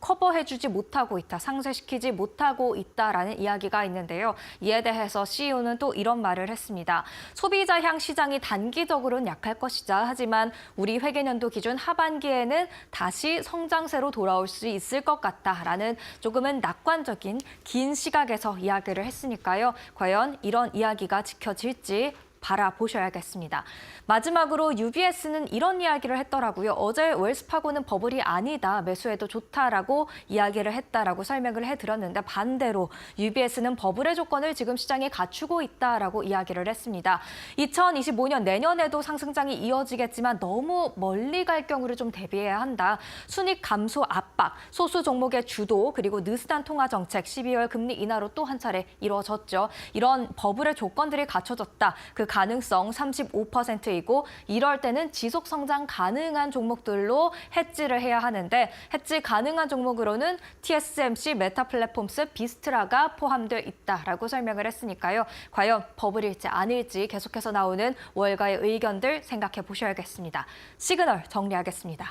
커버해주지 못하고 있다, 상쇄시키지 못하고 있다라는 이야기가 있는데요. 이에 대해서 CEO는 또 이런 말을 했습니다. 소비자향 시장이 단기적으로는 약할 것이다. 하지만 우리 회계년도 기준 하반기에는 다시 성장세로 돌아올 수 있을 것 같다라는 조금은 낙관적인 긴 시각에서 이야기를 했으니까요. 과연 이런 이야기가 지켜질지 바라보셔야겠습니다. 마지막으로 UBS는 이런 이야기를 했더라고요. 어제 웰스파고는 버블이 아니다, 매수해도 좋다라고 이야기를 했다라고 설명을 해드렸는데 반대로 UBS는 버블의 조건을 지금 시장에 갖추고 있다라고 이야기를 했습니다. 2025년 내년에도 상승장이 이어지겠지만 너무 멀리 갈 경우를 좀 대비해야 한다. 순이익 감소 압박, 소수 종목의 주도, 그리고 느슨한 통화 정책, 12월 금리 인하로 또 한 차례 이루어졌죠. 이런 버블의 조건들이 갖춰졌다. 그 가능성 35%이고 이럴 때는 지속 성장 가능한 종목들로 해지를 해야 하는데 해지 가능한 종목으로는 TSMC, 메타플랫폼스, 비스트라가 포함되어 있다라고 설명을 했으니까요. 과연 버블일지 아닐지 계속해서 나오는 월가의 의견들 생각해 보셔야겠습니다. 시그널 정리하겠습니다.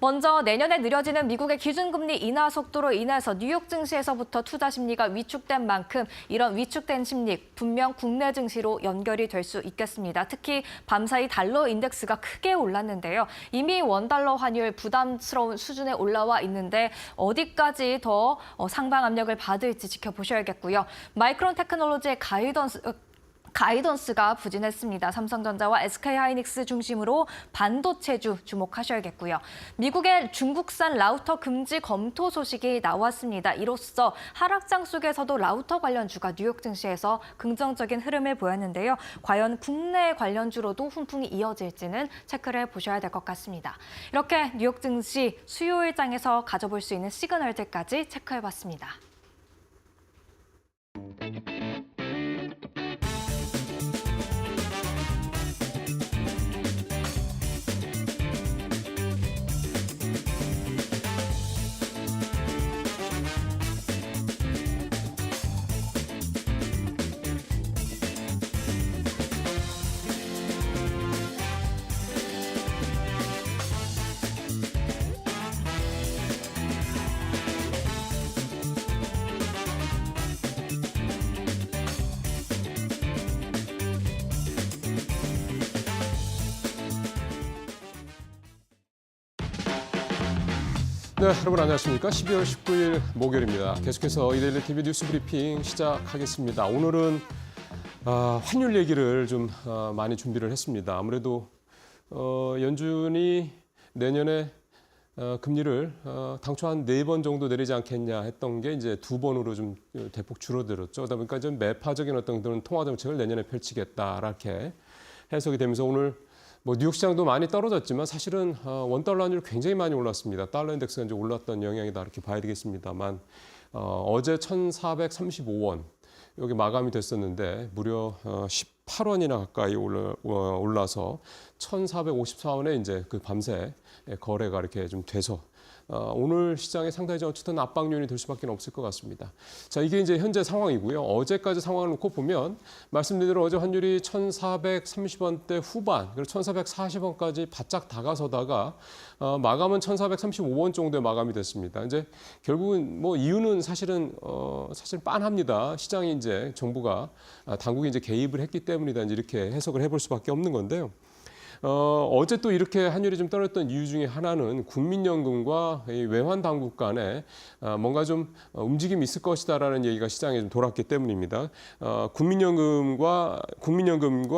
먼저 내년에 느려지는 미국의 기준금리 인하 속도로 인해서 뉴욕 증시에서부터 투자 심리가 위축된 만큼 이런 위축된 심리 분명 국내 증시로 연결이 될 수 있겠습니다. 특히 밤사이 달러 인덱스가 크게 올랐는데요. 이미 원달러 환율 부담스러운 수준에 올라와 있는데 어디까지 더 상방 압력을 받을지 지켜보셔야겠고요. 마이크론 테크놀로지의 가이던스가 부진했습니다. 삼성전자와 SK하이닉스 중심으로 반도체주 주목하셔야겠고요. 미국의 중국산 라우터 금지 검토 소식이 나왔습니다. 이로써 하락장 속에서도 라우터 관련주가 뉴욕 증시에서 긍정적인 흐름을 보였는데요. 과연 국내 관련주로도 훈풍이 이어질지는 체크를 해보셔야 될 것 같습니다. 이렇게 뉴욕 증시 수요일장에서 가져볼 수 있는 시그널들까지 체크해봤습니다. 네, 여러분 안녕하십니까? 12월 19일 목요일입니다. 계속해서 이데일리 TV 뉴스 브리핑 시작하겠습니다. 오늘은 환율 얘기를 좀 많이 준비를 했습니다. 아무래도 연준이 내년에 금리를 당초 한 4번 정도 내리지 않겠냐 했던 게 이제 2번으로 좀 대폭 줄어들었죠. 그러다 보니까 좀 매파적인 어떤 그런 통화 정책을 내년에 펼치겠다 이렇게 해석이 되면서 오늘 뭐 뉴욕 시장도 많이 떨어졌지만 사실은 원달러 환율이 굉장히 많이 올랐습니다. 달러 인덱스가 이제 올랐던 영향이다 이렇게 봐야 되겠습니다만 어제 1,435원 여기 마감이 됐었는데 무려 18원이나 가까이 올라서 1,454원에 이제 그 밤새 거래가 이렇게 좀 돼서 오늘 시장에 상당히 어쨌든 압박 요인이 될 수밖에 없을 것 같습니다. 자, 이게 이제 현재 상황이고요. 어제까지 상황을 놓고 보면 말씀드린 대로 어제 환율이 1,430원대 후반, 그리고 1,440원까지 바짝 다가서다가 마감은 1,435원 정도에 마감이 됐습니다. 이제 결국은 뭐 이유는 사실 빤합니다. 시장이 이제 정부가 당국이 이제 개입을 했기 때문이다 이제 이렇게 해석을 해볼 수밖에 없는 건데요. 어제 또 이렇게 환율이 좀 떨어졌던 이유 중에 하나는 국민연금과 외환 당국 간에 뭔가 좀 움직임이 있을 것이다라는 얘기가 시장에 좀 돌았기 때문입니다. 국민연금과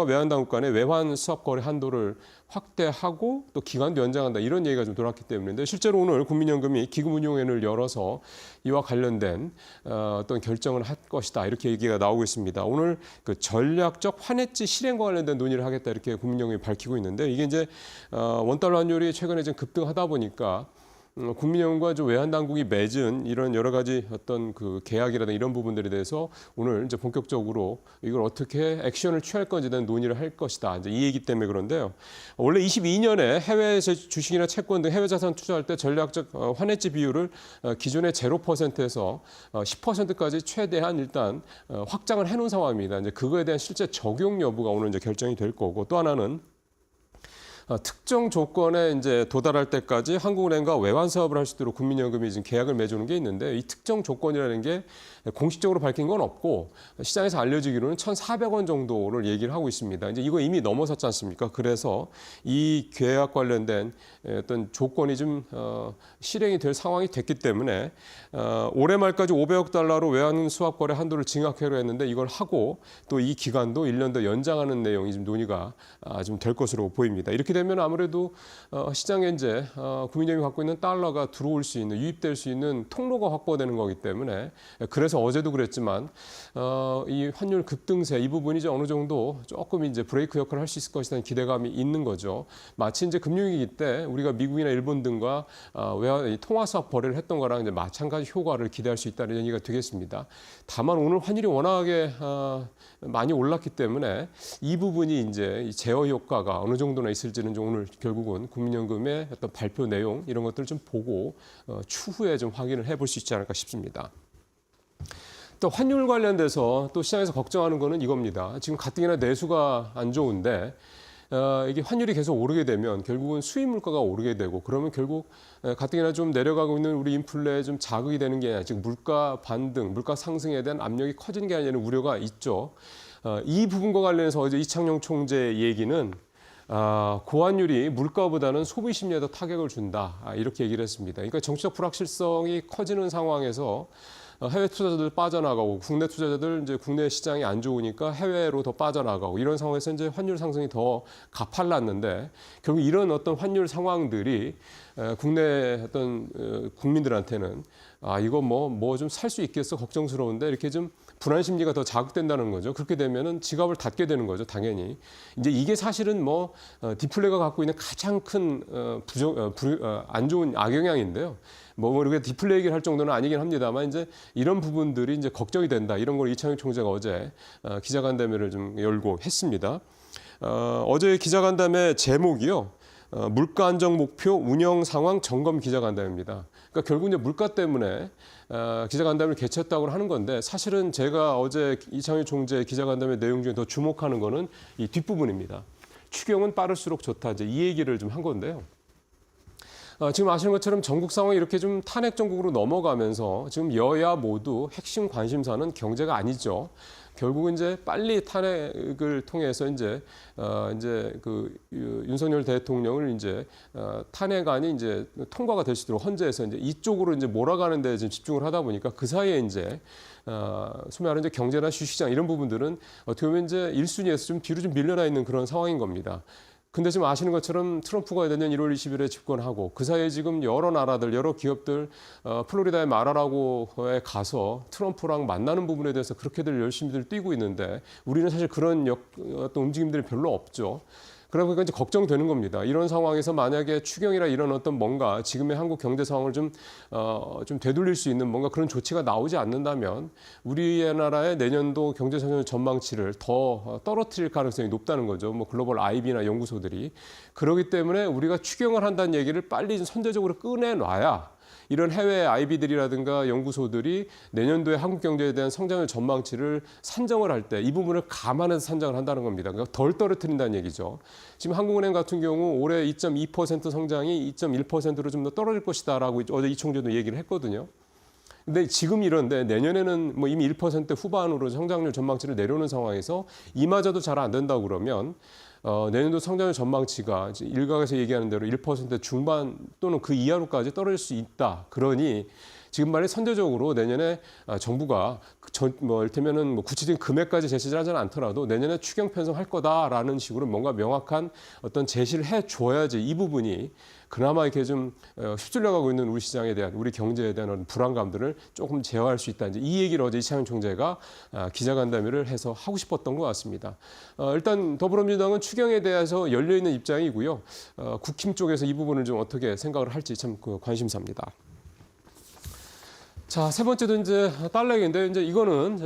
외환 당국 간의 외환 수합 거래 한도를 확대하고 또 기간도 연장한다 이런 얘기가 좀 돌았기 때문인데 실제로 오늘 국민연금이 기금운용회를 열어서 이와 관련된 어떤 결정을 할 것이다 이렇게 얘기가 나오고 있습니다. 오늘 그 전략적 환해지 실행과 관련된 논의를 하겠다 이렇게 국민연금이 밝히고 있는데 이게 이제 원달러 환율이 최근에 좀 급등하다 보니까 국민연금과 외환 당국이 맺은 이런 여러 가지 어떤 그 계약이라든가 이런 부분들에 대해서 오늘 이제 본격적으로 이걸 어떻게 액션을 취할 건지에 대한 논의를 할 것이다. 이제 이 얘기 때문에 그런데요. 원래 22년에 해외 주식이나 채권 등 해외 자산 투자할 때 전략적 환해지 비율을 기존의 0%에서 10%까지 최대한 일단 확장을 해놓은 상황입니다. 이제 그거에 대한 실제 적용 여부가 오늘 이제 결정이 될 거고 또 하나는 특정 조건에 이제 도달할 때까지 한국은행과 외환 사업을 할 수 있도록 국민연금이 지금 계약을 맺어놓은 게 있는데 이 특정 조건이라는 게 공식적으로 밝힌 건 없고 시장에서 알려지기로는 1,400원 정도를 얘기를 하고 있습니다. 이제 이거 이미 넘어섰지 않습니까? 그래서 이 계약 관련된 어떤 조건이 좀 실행이 될 상황이 됐기 때문에 올해 말까지 500억 달러로 외환 수합 거래 한도를 증액하기로 했는데 이걸 하고 또 이 기간도 1년 더 연장하는 내용이 지금 논의가 좀 될 것으로 보입니다. 이렇게 되면 아무래도 시장에 이제 국민연금이 갖고 있는 달러가 들어올 수 있는 유입될 수 있는 통로가 확보되는 거기 때문에 그래서 어제도 그랬지만 이 환율 급등세 이 부분이 이제 어느 정도 조금 이제 브레이크 역할을 할 수 있을 것이라는 기대감이 있는 거죠. 마치 이제 금융위기 때 우리가 미국이나 일본 등과 외환 통화수합 거래를 했던 거랑 이제 마찬가지 효과를 기대할 수 있다는 얘기가 되겠습니다. 다만 오늘 환율이 워낙에 많이 올랐기 때문에 이 부분이 이제 제어 효과가 어느 정도나 있을지는 좀 오늘 결국은 국민연금의 어떤 발표 내용 이런 것들을 좀 보고 추후에 좀 확인을 해볼 수 있지 않을까 싶습니다. 또 환율 관련돼서 또 시장에서 걱정하는 거는 이겁니다. 지금 가뜩이나 내수가 안 좋은데 이게 환율이 계속 오르게 되면 결국은 수입 물가가 오르게 되고 그러면 결국 가뜩이나 좀 내려가고 있는 우리 인플레에 좀 자극이 되는 게 아니라 지금 물가 반등, 물가 상승에 대한 압력이 커지는 게 아니라는 우려가 있죠. 이 부분과 관련해서 어제 이창용 총재 얘기는 고환율이 물가보다는 소비 심리에 더 타격을 준다. 이렇게 얘기를 했습니다. 그러니까 정치적 불확실성이 커지는 상황에서 해외 투자자들 빠져나가고 국내 투자자들 이제 국내 시장이 안 좋으니까 해외로 더 빠져나가고 이런 상황에서 이제 환율 상승이 더 가팔랐는데 결국 이런 어떤 환율 상황들이 국내 어떤 국민들한테는 이거 뭐 좀 살 수 있겠어 걱정스러운데 이렇게 좀 불안 심리가 더 자극된다는 거죠. 그렇게 되면은 지갑을 닫게 되는 거죠, 당연히. 이제 이게 사실은 디플레가 갖고 있는 가장 큰 안 좋은 악영향인데요. 우리가 디플레 얘기를 할 정도는 아니긴 합니다만 이제 이런 부분들이 이제 걱정이 된다. 이런 걸 이창용 총재가 어제 기자간담회를 좀 열고 했습니다. 어제 기자간담회 제목이요. 물가 안정 목표 운영 상황 점검 기자간담회입니다. 그러니까 결국 이제 물가 때문에 기자간담회를 개최했다고 하는 건데 사실은 제가 어제 이창용 총재 기자간담회 내용 중에 더 주목하는 거는 이 뒷부분입니다. 추경은 빠를수록 좋다. 이제 이 얘기를 좀 한 건데요. 지금 아시는 것처럼 전국 상황이 이렇게 좀 탄핵 정국으로 넘어가면서 지금 여야 모두 핵심 관심사는 경제가 아니죠. 결국은 이제 빨리 탄핵을 통해서 이제 윤석열 대통령을 이제 탄핵안이 이제 통과가 될 수 있도록 헌재에서 이제 이쪽으로 이제 몰아가는 데 지금 집중을 하다 보니까 그 사이에 이제 소위 말하는 이제 경제나 주식시장 이런 부분들은 어떻게 보면 이제 1순위에서 좀 뒤로 좀 밀려나 있는 그런 상황인 겁니다. 근데 지금 아시는 것처럼 트럼프가 내년 1월 20일에 집권하고 그 사이에 지금 여러 나라들, 여러 기업들 플로리다의 마라라고에 가서 트럼프랑 만나는 부분에 대해서 그렇게들 열심히들 뛰고 있는데 우리는 사실 그런 어떤 움직임들이 별로 없죠. 그러다 보니까 이제 걱정되는 겁니다. 이런 상황에서 만약에 추경이나 이런 어떤 뭔가 지금의 한국 경제 상황을 좀 되돌릴 수 있는 뭔가 그런 조치가 나오지 않는다면 우리나라의 내년도 경제 성장 전망치를 더 떨어뜨릴 가능성이 높다는 거죠. 글로벌 IB나 연구소들이. 그렇기 때문에 우리가 추경을 한다는 얘기를 빨리 선제적으로 꺼내놔야 이런 해외 IB들이라든가 연구소들이 내년도에 한국 경제에 대한 성장률 전망치를 산정을 할 때 이 부분을 감안해서 산정을 한다는 겁니다. 그러니까 덜 떨어뜨린다는 얘기죠. 지금 한국은행 같은 경우 올해 2.2% 성장이 2.1%로 좀 더 떨어질 것이다라고 어제 이 총재도 얘기를 했거든요. 근데 지금 이런데 내년에는 이미 1% 후반으로 성장률 전망치를 내려오는 상황에서 이마저도 잘 안 된다고 그러면 내년도 성장률 전망치가 일각에서 얘기하는 대로 1% 중반 또는 그 이하로까지 떨어질 수 있다. 그러니 지금 말이 선제적으로 내년에 정부가 이를테면은 구체적인 금액까지 제시를 하지는 않더라도 내년에 추경 편성할 거다라는 식으로 뭔가 명확한 어떤 제시를 해줘야지 이 부분이 그나마 이렇게 좀 휩쓸려가고 있는 우리 시장에 대한 우리 경제에 대한 불안감들을 조금 제어할 수 있다. 이제 이 얘기를 어제 이창용 총재가 기자간담회를 해서 하고 싶었던 것 같습니다. 일단 더불어민주당은 추경에 대해서 열려 있는 입장이고요. 국힘 쪽에서 이 부분을 좀 어떻게 생각을 할지 참 관심사입니다. 자, 세 번째도 이제 달러인데 이제 이거는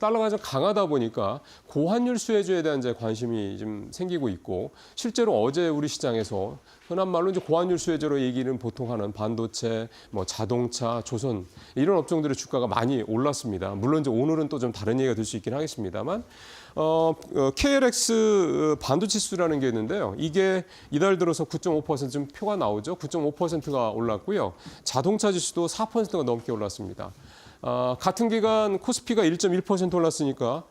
달러가 좀 강하다 보니까 고환율 수혜주에 대한 이제 관심이 좀 생기고 있고 실제로 어제 우리 시장에서 흔한 말로 이제 고환율 수혜주로 얘기는 보통 하는 반도체, 자동차, 조선 이런 업종들의 주가가 많이 올랐습니다. 물론 이제 오늘은 또 좀 다른 얘기가 될 수 있긴 하겠습니다만 KLX 반도체 지수라는 게 있는데요. 이게 이달 들어서 9.5% 좀 표가 나오죠. 9.5%가 올랐고요. 자동차 지수도 4%가 넘게 올랐습니다. 같은 기간 코스피가 1.1% 올랐으니까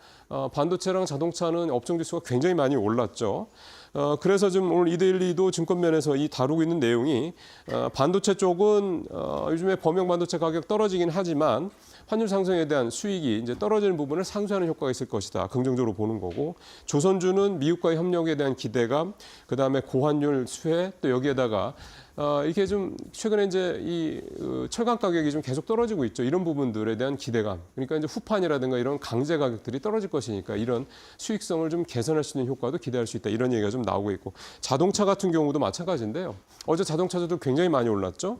반도체랑 자동차는 업종 지수가 굉장히 많이 올랐죠. 그래서 좀 오늘 이데일리도 증권면에서 이 다루고 있는 내용이 반도체 쪽은 요즘에 범용 반도체 가격 떨어지긴 하지만 환율 상승에 대한 수익이 이제 떨어지는 부분을 상쇄하는 효과가 있을 것이다. 긍정적으로 보는 거고, 조선주는 미국과의 협력에 대한 기대감, 그다음에 고환율 수혜, 또 여기에다가 이게 좀 최근에 이제 이 철강 가격이 좀 계속 떨어지고 있죠. 이런 부분들에 대한 기대감. 그러니까 이제 후판이라든가 이런 강제 가격들이 떨어질 것이니까 이런 수익성을 좀 개선할 수 있는 효과도 기대할 수 있다. 이런 얘기가 좀 나오고 있고, 자동차 같은 경우도 마찬가지인데요. 어제 자동차도 굉장히 많이 올랐죠.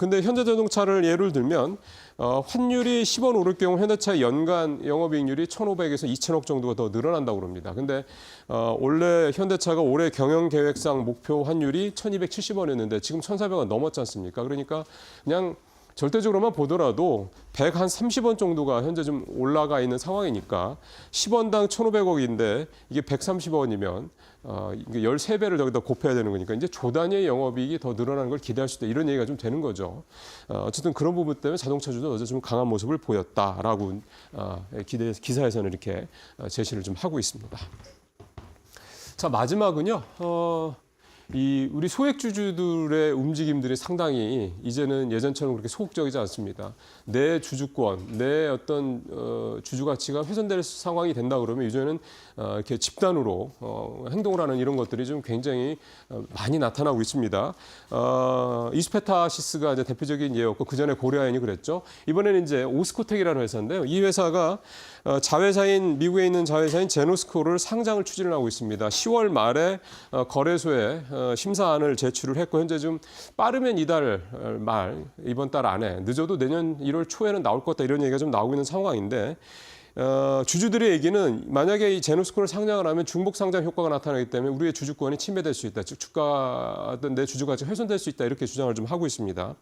근데 현대자동차를 예를 들면 환율이 10원 오를 경우 현대차의 연간 영업이익률이 1,500에서 2,000억 정도가 더 늘어난다고 그럽니다. 근데 원래 현대차가 올해 경영 계획상 목표 환율이 1,270원이었는데 지금 1,400원 넘었지 않습니까? 그러니까 그냥 절대적으로만 보더라도 130원 정도가 현재 좀 올라가 있는 상황이니까 10원당 1,500억인데 이게 130원이면 이게 13배를 저기다 곱해야 되는 거니까 이제 조 단위의 영업이익이 더 늘어나는 걸 기대할 수 있다. 이런 얘기가 좀 되는 거죠. 어쨌든 그런 부분 때문에 자동차주도 어제 좀 강한 모습을 보였다라고 기사에서는 이렇게 제시를 좀 하고 있습니다. 자, 마지막은요. 이 우리 소액주주들의 움직임들이 상당히 이제는 예전처럼 그렇게 소극적이지 않습니다. 내 주주권, 내 어떤 주주 가치가 훼손될 상황이 된다 그러면 이제는 이렇게 집단으로 행동을 하는 이런 것들이 좀 굉장히 많이 나타나고 있습니다. 이스페타시스가 이제 대표적인 예였고 그 전에 고려아연이 그랬죠. 이번에는 이제 오스코텍이라는 회사인데요. 이 회사가 자회사인 미국에 있는 자회사인 제노스코를 상장을 추진을 하고 있습니다. 10월 말에 거래소에 심사안을 제출을 했고 현재 좀 빠르면 이달 말 이번 달 안에 늦어도 내년 1월 초에는 나올 것 같다 이런 얘기가 좀 나오고 있는 상황인데 주주들의 얘기는 만약에 이 제노스코를 상장을 하면 중복 상장 효과가 나타나기 때문에 우리의 주주권이 침해될 수 있다. 즉 주가든 내 주주가치가 훼손될 수 있다. 이렇게 주장을 좀 하고 있습니다.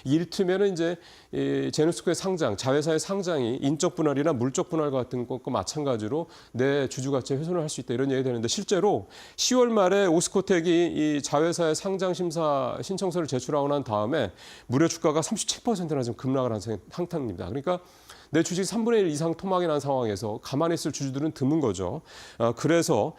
이를테면은 이제 이 제노스코의 상장, 자회사의 상장이 인적 분할이나 물적 분할 같은 것과 마찬가지로 내 주주가치에 훼손을 할 수 있다. 이런 얘기가 되는데 실제로 10월 말에 오스코텍이 이 자회사의 상장 심사 신청서를 제출하고 난 다음에 무려 주가가 37%나 좀 급락을 한 상태입니다. 그러니까 내 주식 3분의 1 이상 토막이 난 상황에서 가만히 있을 주주들은 드문 거죠. 그래서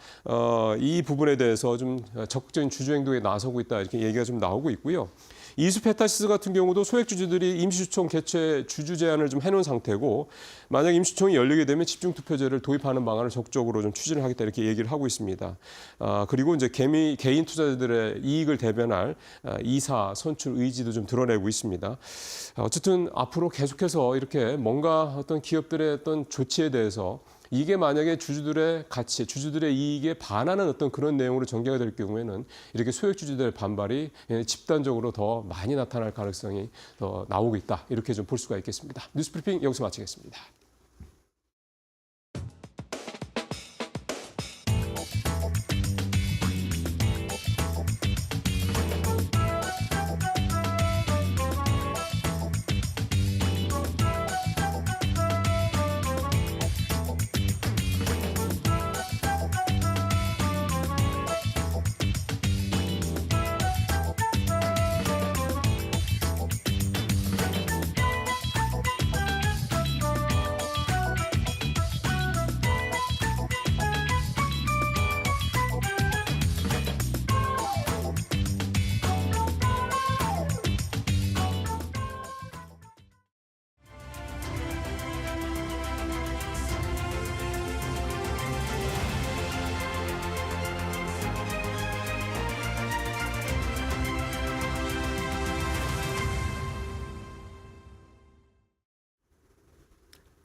이 부분에 대해서 좀 적극적인 주주 행동에 나서고 있다 이렇게 얘기가 좀 나오고 있고요. 이스페타시스 같은 경우도 소액주주들이 임시주총 개최 주주 제안을 좀 해놓은 상태고 만약 임시주총이 열리게 되면 집중투표제를 도입하는 방안을 적극적으로 좀 추진을 하겠다 이렇게 얘기를 하고 있습니다. 그리고 이제 개인 투자자들의 이익을 대변할 이사 선출 의지도 좀 드러내고 있습니다. 어쨌든 앞으로 계속해서 이렇게 뭔가 어떤 기업들의 어떤 조치에 대해서 이게 만약에 주주들의 가치, 주주들의 이익에 반하는 어떤 그런 내용으로 전개가 될 경우에는 이렇게 소액주주들의 반발이 집단적으로 더 많이 나타날 가능성이 더 나오고 있다. 이렇게 좀 볼 수가 있겠습니다. 뉴스브리핑 여기서 마치겠습니다.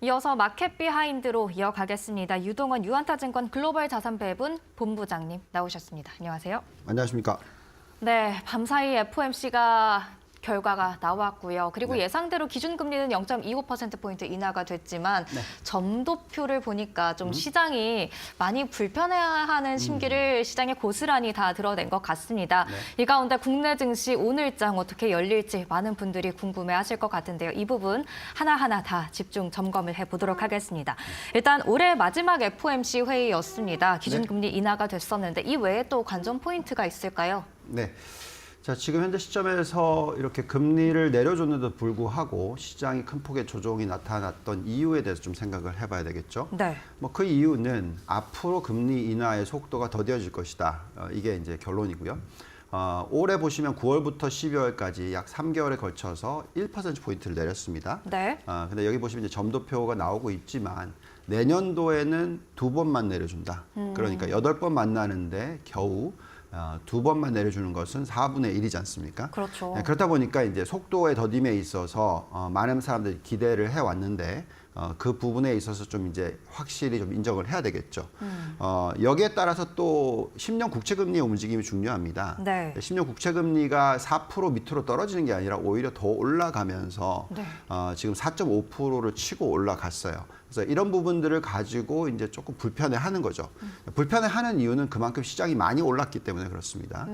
이어서 마켓 비하인드로 이어가겠습니다. 유동원 유한타증권 글로벌 자산배분 본부장님 나오셨습니다. 안녕하세요. 안녕하십니까. 네, 밤사이 FOMC가 결과가 나왔고요. 그리고 네. 예상대로 기준금리는 0.25%포인트 인하가 됐지만 네. 점도표를 보니까 좀 시장이 많이 불편해하는 심기를 시장에 고스란히 다 드러낸 것 같습니다. 네. 이 가운데 국내 증시 오늘장 어떻게 열릴지 많은 분들이 궁금해하실 것 같은데요. 이 부분 하나하나 다 집중 점검을 해보도록 하겠습니다. 일단 올해 마지막 FOMC 회의였습니다. 기준금리 인하가 됐었는데 이 외에 또 관전 포인트가 있을까요? 네. 자, 지금 현재 시점에서 이렇게 금리를 내려줬는데도 불구하고 시장이 큰 폭의 조정이 나타났던 이유에 대해서 좀 생각을 해봐야 되겠죠. 네. 뭐 그 이유는 앞으로 금리 인하의 속도가 더뎌질 것이다. 이게 이제 결론이고요. 올해 보시면 9월부터 12월까지 약 3개월에 걸쳐서 1%포인트를 내렸습니다. 네. 근데 여기 보시면 이제 점도표가 나오고 있지만 내년도에는 2번만 내려준다. 그러니까 8번 만나는데 겨우 2번만 내려주는 것은 4분의 1이지 않습니까? 그렇죠. 네, 그렇다 보니까 이제 속도의 더딤에 있어서 많은 사람들이 기대를 해왔는데 그 부분에 있어서 좀 이제 확실히 좀 인정을 해야 되겠죠. 여기에 따라서 또 10년 국채금리의 움직임이 중요합니다. 네. 10년 국채금리가 4% 밑으로 떨어지는 게 아니라 오히려 더 올라가면서 네. 지금 4.5%를 치고 올라갔어요. 그래서 이런 부분들을 가지고 이제 조금 불편해하는 거죠. 불편해하는 이유는 그만큼 시장이 많이 올랐기 때문에 그렇습니다.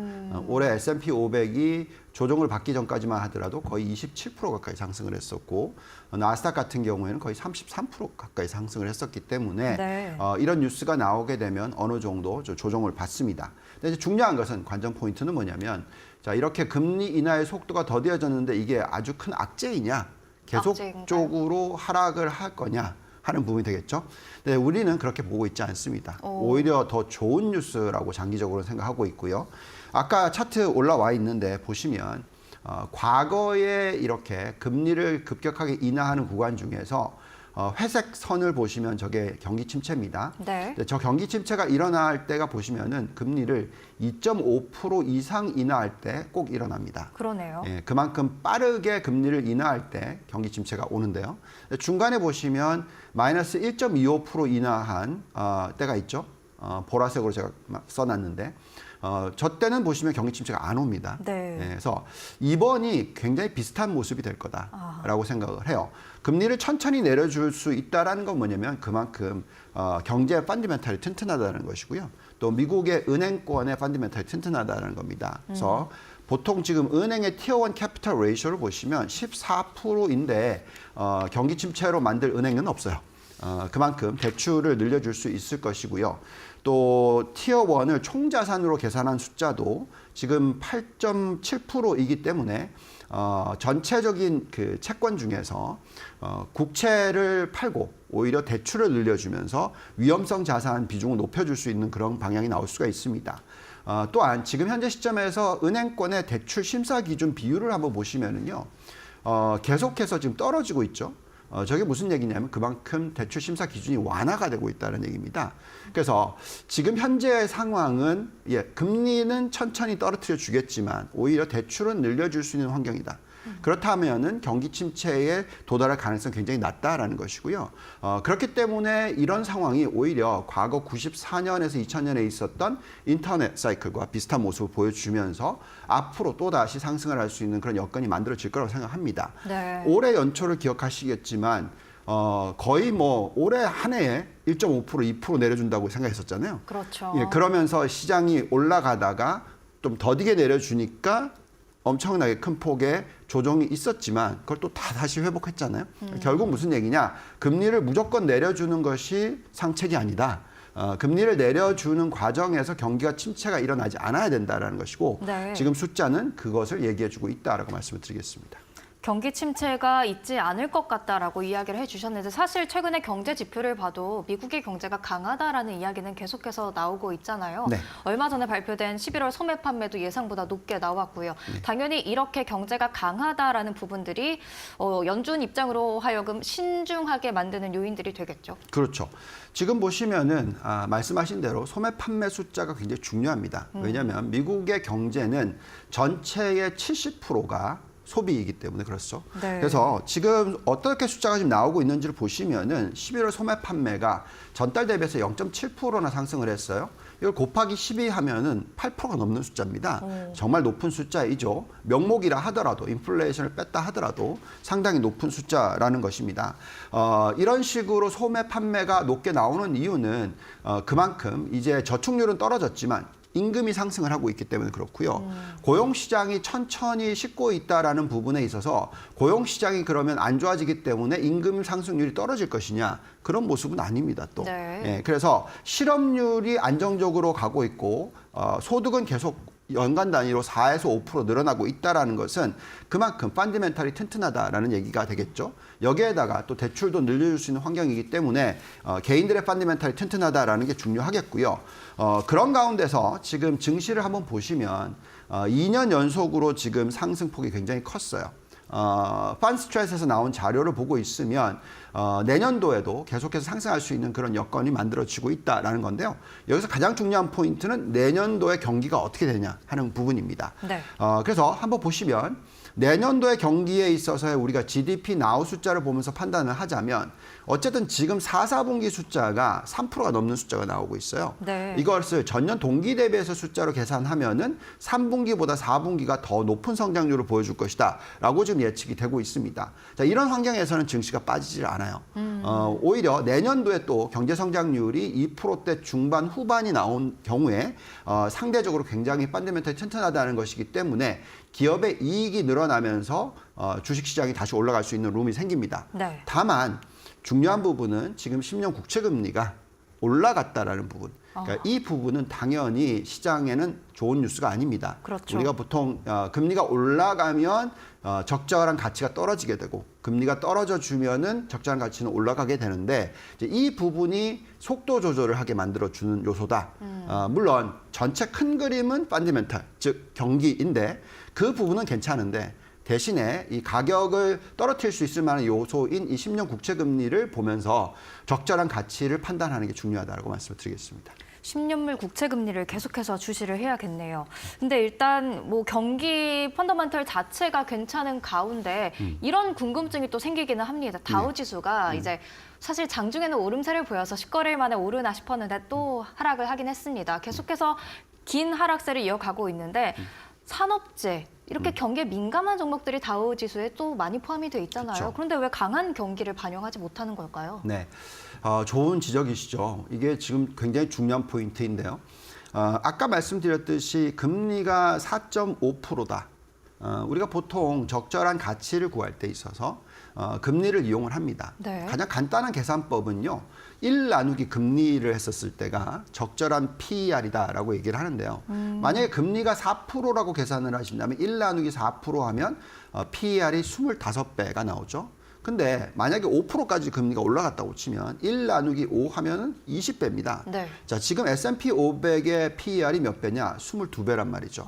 올해 S&P 500이 조정을 받기 전까지만 하더라도 거의 27% 가까이 상승을 했었고 나스닥 같은 경우에는 거의 33% 가까이 상승을 했었기 때문에 네. 이런 뉴스가 나오게 되면 어느 정도 조정을 받습니다. 근데 이제 중요한 것은 관전 포인트는 뭐냐면 자, 이렇게 금리 인하의 속도가 더뎌졌는데 이게 아주 큰 악재이냐 계속적으로 하락을 할 거냐 하는 부분이 되겠죠. 네, 우리는 그렇게 보고 있지 않습니다. 오히려 더 좋은 뉴스라고 장기적으로 생각하고 있고요. 아까 차트 올라와 있는데 보시면 과거에 이렇게 금리를 급격하게 인하하는 구간 중에서 회색 선을 보시면 저게 경기 침체입니다. 네. 저 경기 침체가 일어날 때가 보시면은 금리를 2.5% 이상 인하할 때 꼭 일어납니다. 그러네요. 예, 그만큼 빠르게 금리를 인하할 때 경기 침체가 오는데요. 중간에 보시면 마이너스 1.25% 인하한 때가 있죠. 보라색으로 제가 써놨는데 저 때는 보시면 경기 침체가 안 옵니다. 네. 예, 그래서 이번이 굉장히 비슷한 모습이 될 거다라고 생각을 해요. 금리를 천천히 내려줄 수 있다라는 건 뭐냐면 그만큼 경제 펀더멘탈이 튼튼하다는 것이고요. 또 미국의 은행권의 펀더멘탈이 튼튼하다는 겁니다. 그래서 보통 지금 은행의 티어 1 캐피털 레이쇼를 보시면 14%인데 경기 침체로 만들 은행은 없어요. 그만큼 대출을 늘려줄 수 있을 것이고요. 또 티어 1을 총자산으로 계산한 숫자도 지금 8.7%이기 때문에 전체적인 그 채권 중에서 국채를 팔고 오히려 대출을 늘려주면서 위험성 자산 비중을 높여줄 수 있는 그런 방향이 나올 수가 있습니다. 또한 지금 현재 시점에서 은행권의 대출 심사 기준 비율을 한번 보시면은요, 계속해서 지금 떨어지고 있죠. 저게 무슨 얘기냐면 그만큼 대출 심사 기준이 완화가 되고 있다는 얘기입니다. 그래서 지금 현재의 상황은 금리는 천천히 떨어뜨려 주겠지만 오히려 대출은 늘려줄 수 있는 환경이다. 그렇다면은 경기 침체에 도달할 가능성이 굉장히 낮다라는 것이고요. 그렇기 때문에 이런 상황이 오히려 과거 94년에서 2000년에 있었던 인터넷 사이클과 비슷한 모습을 보여주면서 앞으로 또다시 상승을 할 수 있는 그런 여건이 만들어질 거라고 생각합니다. 네. 올해 연초를 기억하시겠지만 거의 뭐 올해 한 해에 1.5% 2% 내려준다고 생각했었잖아요. 그렇죠. 예, 그러면서 시장이 올라가다가 좀 더디게 내려주니까 엄청나게 큰 폭의 조정이 있었지만 그걸 또 다시 회복했잖아요. 결국 무슨 얘기냐? 금리를 무조건 내려주는 것이 상책이 아니다. 금리를 내려주는 과정에서 경기가 침체가 일어나지 않아야 된다는 것이고 네. 지금 숫자는 그것을 얘기해주고 있다라고 말씀을 드리겠습니다. 경기 침체가 있지 않을 것 같다라고 이야기를 해주셨는데 사실 최근에 경제 지표를 봐도 미국의 경제가 강하다라는 이야기는 계속해서 나오고 있잖아요. 네. 얼마 전에 발표된 11월 소매 판매도 예상보다 높게 나왔고요. 당연히 이렇게 경제가 강하다라는 부분들이 연준 입장으로 하여금 신중하게 만드는 요인들이 되겠죠. 그렇죠. 지금 보시면은 말씀하신 대로 소매 판매 숫자가 굉장히 중요합니다. 왜냐하면 미국의 경제는 전체의 70%가 소비이기 때문에 그렇죠. 네. 그래서 지금 어떻게 숫자가 지금 나오고 있는지를 보시면은 11월 소매 판매가 전달 대비해서 0.7%나 상승을 했어요. 이걸 곱하기 12 하면은 8%가 넘는 숫자입니다. 정말 높은 숫자이죠. 명목이라 하더라도 인플레이션을 뺐다 하더라도 상당히 높은 숫자라는 것입니다. 이런 식으로 소매 판매가 높게 나오는 이유는 그만큼 이제 저축률은 떨어졌지만 임금이 상승을 하고 있기 때문에 그렇고요. 고용시장이 천천히 식고 있다라는 부분에 있어서 고용시장이 그러면 안 좋아지기 때문에 임금 상승률이 떨어질 것이냐 그런 모습은 아닙니다. 또 네. 예, 그래서 실업률이 안정적으로 가고 있고 소득은 계속 연간 단위로 4에서 5% 늘어나고 있다라는 것은 그만큼 펀더멘털이 튼튼하다라는 얘기가 되겠죠. 여기에다가 또 대출도 늘려줄 수 있는 환경이기 때문에 개인들의 펀더멘털이 튼튼하다라는 게 중요하겠고요. 그런 가운데서 지금 증시를 한번 보시면 2년 연속으로 지금 상승폭이 굉장히 컸어요. 펀스트레스에서 나온 자료를 보고 있으면 내년도에도 계속해서 상승할 수 있는 그런 여건이 만들어지고 있다라는 건데요. 여기서 가장 중요한 포인트는 내년도의 경기가 어떻게 되냐 하는 부분입니다. 네. 그래서 한번 보시면 내년도의 경기에 있어서 우리가 GDP now 숫자를 보면서 판단을 하자면 어쨌든 지금 4, 4분기 숫자가 3%가 넘는 숫자가 나오고 있어요. 네. 이것을 전년 동기 대비해서 숫자로 계산하면은 3분기보다 4분기가 더 높은 성장률을 보여줄 것이다 라고 지금 예측이 되고 있습니다. 자, 이런 환경에서는 증시가 빠지질 않아요. 오히려 내년도에 또 경제 성장률이 2%대 중반 후반이 나온 경우에 상대적으로 굉장히 펀더멘털이 튼튼하다는 것이기 때문에 기업의 이익이 늘어나면서 주식시장이 다시 올라갈 수 있는 룸이 생깁니다. 네. 다만 중요한 부분은 지금 10년 국채 금리가 올라갔다라는 부분. 그러니까 이 부분은 당연히 시장에는 좋은 뉴스가 아닙니다. 그렇죠. 우리가 보통 금리가 올라가면 적절한 가치가 떨어지게 되고 금리가 떨어져 주면은 적절한 가치는 올라가게 되는데 이제 이 부분이 속도 조절을 하게 만들어 주는 요소다. 물론 전체 큰 그림은 펀더멘털 즉 경기인데 그 부분은 괜찮은데 대신에 이 가격을 떨어뜨릴 수 있을 만한 요소인 이 10년 국채 금리를 보면서 적절한 가치를 판단하는 게 중요하다고 말씀을 드리겠습니다. 10년물 국채 금리를 계속해서 주시를 해야겠네요. 근데 일단 뭐 경기 펀더멘털 자체가 괜찮은 가운데 이런 궁금증이 또 생기기는 합니다. 다우 지수가 이제 사실 장중에는 오름세를 보여서 10거래일 만에 오르나 싶었는데 또 하락을 하긴 했습니다. 계속해서 긴 하락세를 이어가고 있는데 산업재 이렇게 경기에 민감한 종목들이 다우 지수에 또 많이 포함이 돼 있잖아요. 그렇죠. 그런데 왜 강한 경기를 반영하지 못하는 걸까요? 네, 좋은 지적이시죠. 이게 지금 굉장히 중요한 포인트인데요. 아까 말씀드렸듯이 금리가 4.5%다. 우리가 보통 적절한 가치를 구할 때 있어서 금리를 이용을 합니다. 네. 가장 간단한 계산법은요. 1 나누기 금리를 했었을 때가 적절한 PER이다라고 얘기를 하는데요. 만약에 금리가 4%라고 계산을 하신다면 1 나누기 4% 하면 PER이 25배가 나오죠. 근데 만약에 5%까지 금리가 올라갔다고 치면 1 나누기 5 하면은 20배입니다. 네. 자, 지금 S&P 500의 PER이 몇 배냐? 22배란 말이죠.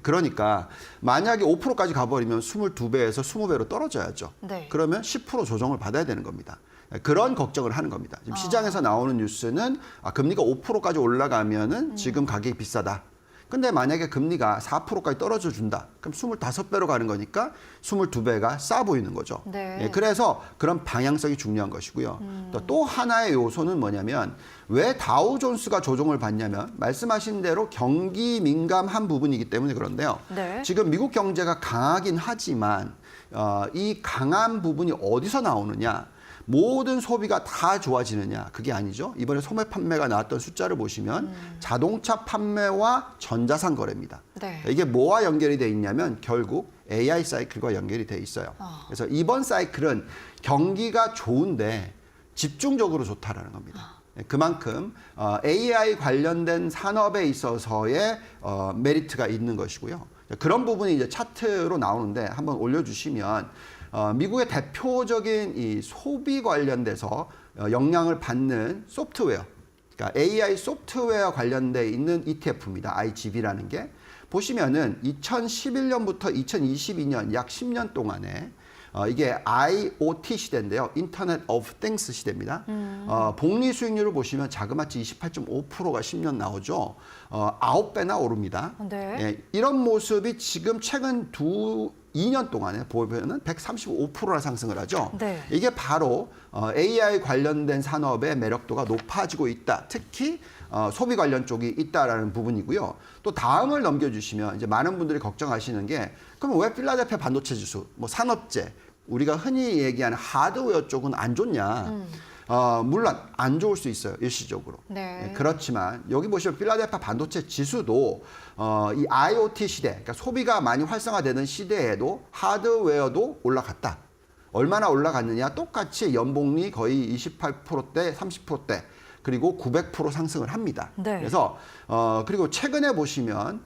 그러니까 만약에 5%까지 가버리면 22배에서 20배로 떨어져야죠. 네. 그러면 10% 조정을 받아야 되는 겁니다. 그런 걱정을 하는 겁니다. 지금 시장에서 나오는 뉴스는 금리가 5%까지 올라가면은 지금 가격이 비싸다. 근데 만약에 금리가 4%까지 떨어져 준다. 그럼 25배로 가는 거니까 22배가 싸 보이는 거죠. 네. 예, 그래서 그런 방향성이 중요한 것이고요. 또 하나의 요소는 뭐냐면 왜 다우존스가 조정을 받냐면 말씀하신 대로 경기 민감한 부분이기 때문에 그런데요. 네. 지금 미국 경제가 강하긴 하지만 이 강한 부분이 어디서 나오느냐? 모든 소비가 다 좋아지느냐? 그게 아니죠. 이번에 소매 판매가 나왔던 숫자를 보시면 자동차 판매와 전자상 거래입니다. 네. 이게 뭐와 연결이 돼 있냐면 결국 AI 사이클과 연결이 돼 있어요. 그래서 이번 사이클은 경기가 좋은데 집중적으로 좋다라는 겁니다. 그만큼 AI 관련된 산업에 있어서의 메리트가 있는 것이고요. 그런 부분이 이제 차트로 나오는데 한번 올려주시면 미국의 대표적인 이 소비 관련돼서 영향을 받는 소프트웨어, 그러니까 AI 소프트웨어 관련돼 있는 ETF입니다. IGB라는 게 보시면은 2011년부터 2022년 약 10년 동안에 이게 IoT 시대인데요. 인터넷 오브 띵스 시대입니다. 복리 수익률을 보시면 자그마치 28.5%가 10년 나오죠. 9배나 오릅니다. 네. 예, 이런 모습이 지금 최근 2년 동안에 보면은 135%나 상승을 하죠. 네. 이게 바로 AI 관련된 산업의 매력도가 높아지고 있다. 특히 소비 관련 쪽이 있다라는 부분이고요. 또 다음을 넘겨주시면 이제 많은 분들이 걱정하시는 게 그럼 왜 필라델피아 반도체 지수, 뭐 산업재, 우리가 흔히 얘기하는 하드웨어 쪽은 안 좋냐? 물론 안 좋을 수 있어요, 일시적으로. 네. 그렇지만 여기 보시면 필라델피아 반도체 지수도 이 IoT 시대, 그러니까 소비가 많이 활성화되는 시대에도 하드웨어도 올라갔다. 얼마나 올라갔느냐? 똑같이 연봉이 거의 28%대, 30%대, 그리고 900% 상승을 합니다. 네. 그래서 그리고 최근에 보시면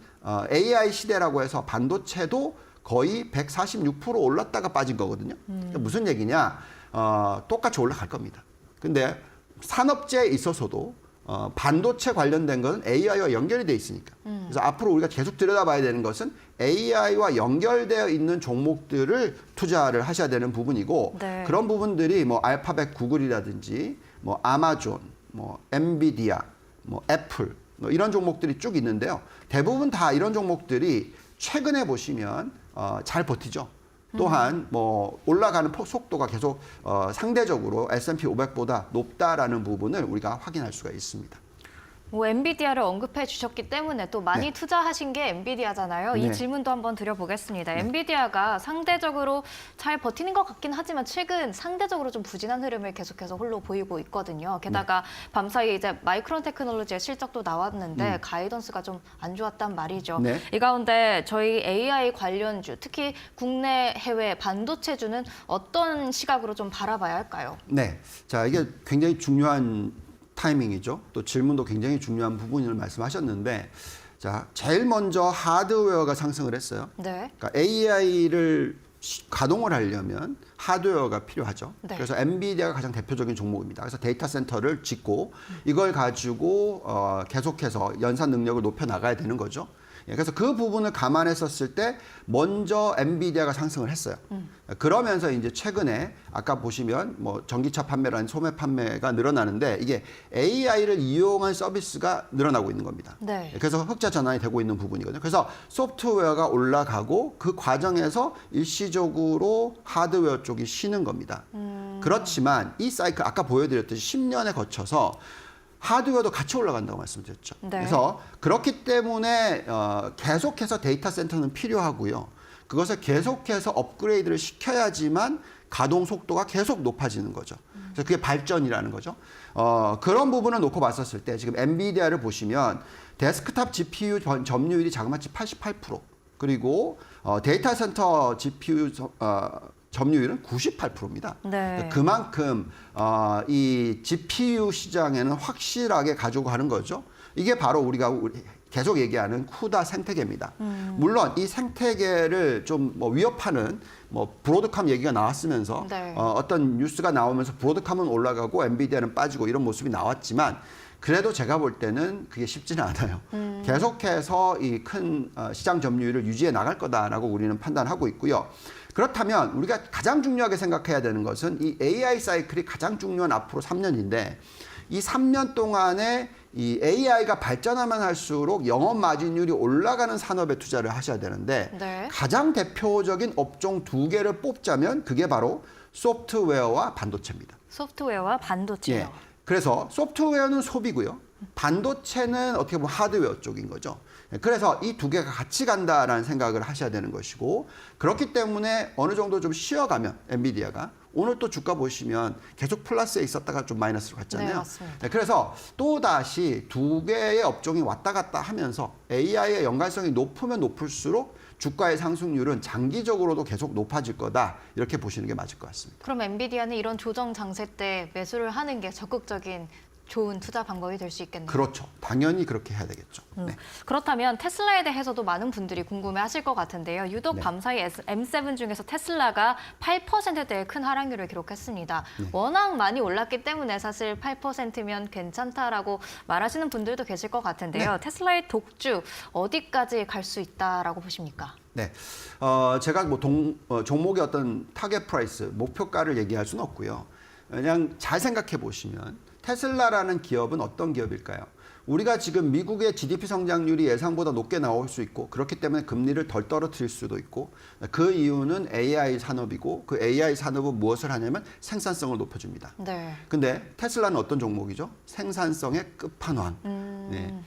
AI 시대라고 해서 반도체도 거의 146% 올랐다가 빠진 거거든요. 그러니까 무슨 얘기냐? 똑같이 올라갈 겁니다. 근데 산업재에 있어서도 반도체 관련된 것은 AI와 연결이 돼 있으니까. 그래서 앞으로 우리가 계속 들여다봐야 되는 것은 AI와 연결되어 있는 종목들을 투자를 하셔야 되는 부분이고 네. 그런 부분들이 뭐 알파벳 구글이라든지 뭐 아마존, 뭐 엔비디아, 뭐 애플 뭐 이런 종목들이 쭉 있는데요. 대부분 다 이런 종목들이 최근에 보시면 잘 버티죠. 또한 뭐 올라가는 속도가 계속 상대적으로 S&P 500보다 높다라는 부분을 우리가 확인할 수가 있습니다. 뭐 엔비디아를 언급해 주셨기 때문에 또 많이 네. 투자하신 게 엔비디아잖아요. 이 네. 질문도 한번 드려보겠습니다. 엔비디아가 상대적으로 잘 버티는 것 같긴 하지만 최근 상대적으로 좀 부진한 흐름을 계속해서 홀로 보이고 있거든요. 게다가 밤사이에 이제 마이크론 테크놀로지의 실적도 나왔는데 가이던스가 좀 안 좋았단 말이죠. 네. 이 가운데 저희 AI 관련주, 특히 국내 해외 반도체주는 어떤 시각으로 좀 바라봐야 할까요? 네. 자, 이게 굉장히 중요한 타이밍이죠. 또 질문도 굉장히 중요한 부분을 말씀하셨는데, 자, 제일 먼저 하드웨어가 상승을 했어요. 네. 그러니까 AI를 가동을 하려면 하드웨어가 필요하죠. 네. 그래서 엔비디아가 가장 대표적인 종목입니다. 그래서 데이터 센터를 짓고 이걸 가지고 계속해서 연산 능력을 높여 나가야 되는 거죠. 그래서 그 부분을 감안했었을 때 먼저 엔비디아가 상승을 했어요. 그러면서 이제 최근에 아까 보시면 뭐 전기차 판매라는 소매 판매가 늘어나는데 이게 AI를 이용한 서비스가 늘어나고 있는 겁니다. 네. 그래서 흑자 전환이 되고 있는 부분이거든요. 그래서 소프트웨어가 올라가고 그 과정에서 일시적으로 하드웨어 쪽이 쉬는 겁니다. 그렇지만 이 사이클 아까 보여드렸듯이 10년에 거쳐서 하드웨어도 같이 올라간다고 말씀드렸죠. 네. 그래서 그렇기 때문에 계속해서 데이터 센터는 필요하고요. 그것을 계속해서 업그레이드를 시켜야지만 가동 속도가 계속 높아지는 거죠. 그래서 그게 발전이라는 거죠. 그런 부분을 놓고 봤었을 때 지금 엔비디아를 보시면 데스크탑 GPU 점유율이 자그마치 88%, 그리고 데이터 센터 GPU 점유율은 98%입니다. 네. 그만큼 이 GPU 시장에는 확실하게 가지고 가는 거죠. 이게 바로 우리가 계속 얘기하는 쿠다 생태계입니다. 물론 이 생태계를 좀 뭐 위협하는 뭐 브로드컴 얘기가 나왔으면서 네. 어떤 뉴스가 나오면서 브로드컴은 올라가고 엔비디아는 빠지고 이런 모습이 나왔지만 그래도 제가 볼 때는 그게 쉽지는 않아요. 계속해서 이 큰 시장 점유율을 유지해 나갈 거다라고 우리는 판단하고 있고요. 그렇다면 우리가 가장 중요하게 생각해야 되는 것은 이 AI 사이클이 가장 중요한 앞으로 3년인데 이 3년 동안에 이 AI가 발전하면 할수록 영업 마진율이 올라가는 산업에 투자를 하셔야 되는데 네. 가장 대표적인 업종 2개를 뽑자면 그게 바로 소프트웨어와 반도체입니다. 소프트웨어와 반도체요. 예. 그래서 소프트웨어는 소비고요. 반도체는 어떻게 보면 하드웨어 쪽인 거죠. 그래서 이 2개가 같이 간다라는 생각을 하셔야 되는 것이고 그렇기 때문에 어느 정도 좀 쉬어가면 엔비디아가 오늘 또 주가 보시면 계속 플러스에 있었다가 좀 마이너스로 갔잖아요. 네, 맞습니다. 그래서 또다시 2개의 업종이 왔다 갔다 하면서 AI의 연관성이 높으면 높을수록 주가의 상승률은 장기적으로도 계속 높아질 거다. 이렇게 보시는 게 맞을 것 같습니다. 그럼 엔비디아는 이런 조정 장세 때 매수를 하는 게 적극적인 좋은 투자 방법이 될 수 있겠네요. 그렇죠. 당연히 그렇게 해야 되겠죠. 네. 그렇다면 테슬라에 대해서도 많은 분들이 궁금해하실 것 같은데요. 유독 네. 밤사이 M7 중에서 테슬라가 8%대의 큰 하락률을 기록했습니다. 네. 워낙 많이 올랐기 때문에 사실 8%면 괜찮다라고 말하시는 분들도 계실 것 같은데요. 네. 테슬라의 독주 어디까지 갈 수 있다라고 보십니까? 네, 제가 뭐 종목의 어떤 타겟 프라이스, 목표가를 얘기할 수는 없고요. 그냥 잘 생각해 보시면 테슬라라는 기업은 어떤 기업일까요? 우리가 지금 미국의 GDP 성장률이 예상보다 높게 나올 수 있고 그렇기 때문에 금리를 덜 떨어뜨릴 수도 있고 그 이유는 AI 산업이고 그 AI 산업은 무엇을 하냐면 생산성을 높여줍니다. 네. 근데 테슬라는 어떤 종목이죠? 생산성의 끝판왕. 네.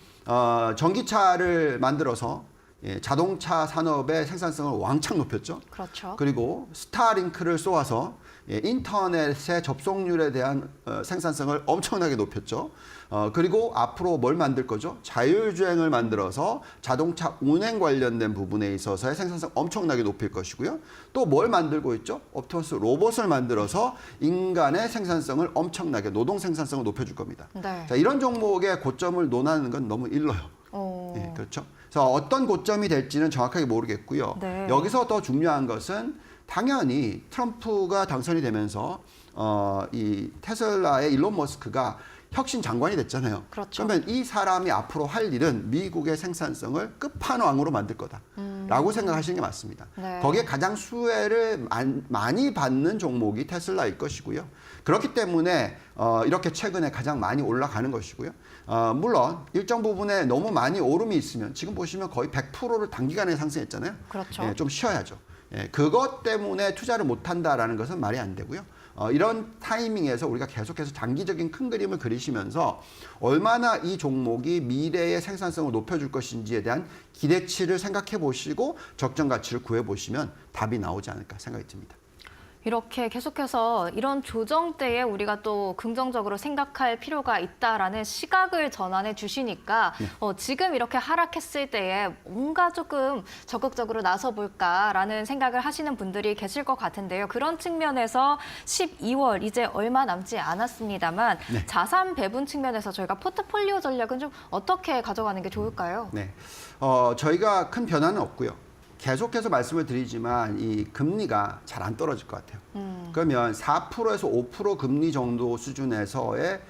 전기차를 만들어서 자동차 산업의 생산성을 왕창 높였죠. 그렇죠. 그리고 스타링크를 쏘아서 인터넷의 접속률에 대한 생산성을 엄청나게 높였죠. 그리고 앞으로 뭘 만들 거죠? 자율주행을 만들어서 자동차 운행 관련된 부분에 있어서의 생산성 엄청나게 높일 것이고요. 또 뭘 만들고 있죠? 옵티머스 로봇을 만들어서 인간의 생산성을 엄청나게 노동 생산성을 높여줄 겁니다. 네. 자, 이런 종목의 고점을 논하는 건 너무 일러요. 네, 그렇죠. 그래서 어떤 고점이 될지는 정확하게 모르겠고요. 네. 여기서 더 중요한 것은 당연히 트럼프가 당선이 되면서 이 테슬라의 일론 머스크가 혁신 장관이 됐잖아요. 그렇죠. 그러면 이 사람이 앞으로 할 일은 미국의 생산성을 끝판왕으로 만들 거다라고 생각하시는 게 맞습니다. 네. 거기에 가장 수혜를 많이 받는 종목이 테슬라일 것이고요. 그렇기 때문에 이렇게 최근에 가장 많이 올라가는 것이고요. 물론 일정 부분에 너무 많이 오름이 있으면 지금 보시면 거의 100%를 단기간에 상승했잖아요. 그렇죠. 좀 쉬어야죠. 그것 때문에 투자를 못한다라는 것은 말이 안 되고요. 이런 타이밍에서 우리가 계속해서 장기적인 큰 그림을 그리시면서 얼마나 이 종목이 미래의 생산성을 높여줄 것인지에 대한 기대치를 생각해 보시고 적정 가치를 구해 보시면 답이 나오지 않을까 생각이 듭니다. 이렇게 계속해서 이런 조정 때에 우리가 또 긍정적으로 생각할 필요가 있다라는 시각을 전환해 주시니까 지금 이렇게 하락했을 때에 뭔가 조금 적극적으로 나서볼까라는 생각을 하시는 분들이 계실 것 같은데요. 그런 측면에서 12월 이제 얼마 남지 않았습니다만 네. 자산 배분 측면에서 저희가 포트폴리오 전략은 좀 어떻게 가져가는 게 좋을까요? 네, 저희가 큰 변화는 없고요. 계속해서 말씀을 드리지만 이 금리가 잘 안 떨어질 것 같아요. 그러면 4%에서 5% 금리 정도 수준에서의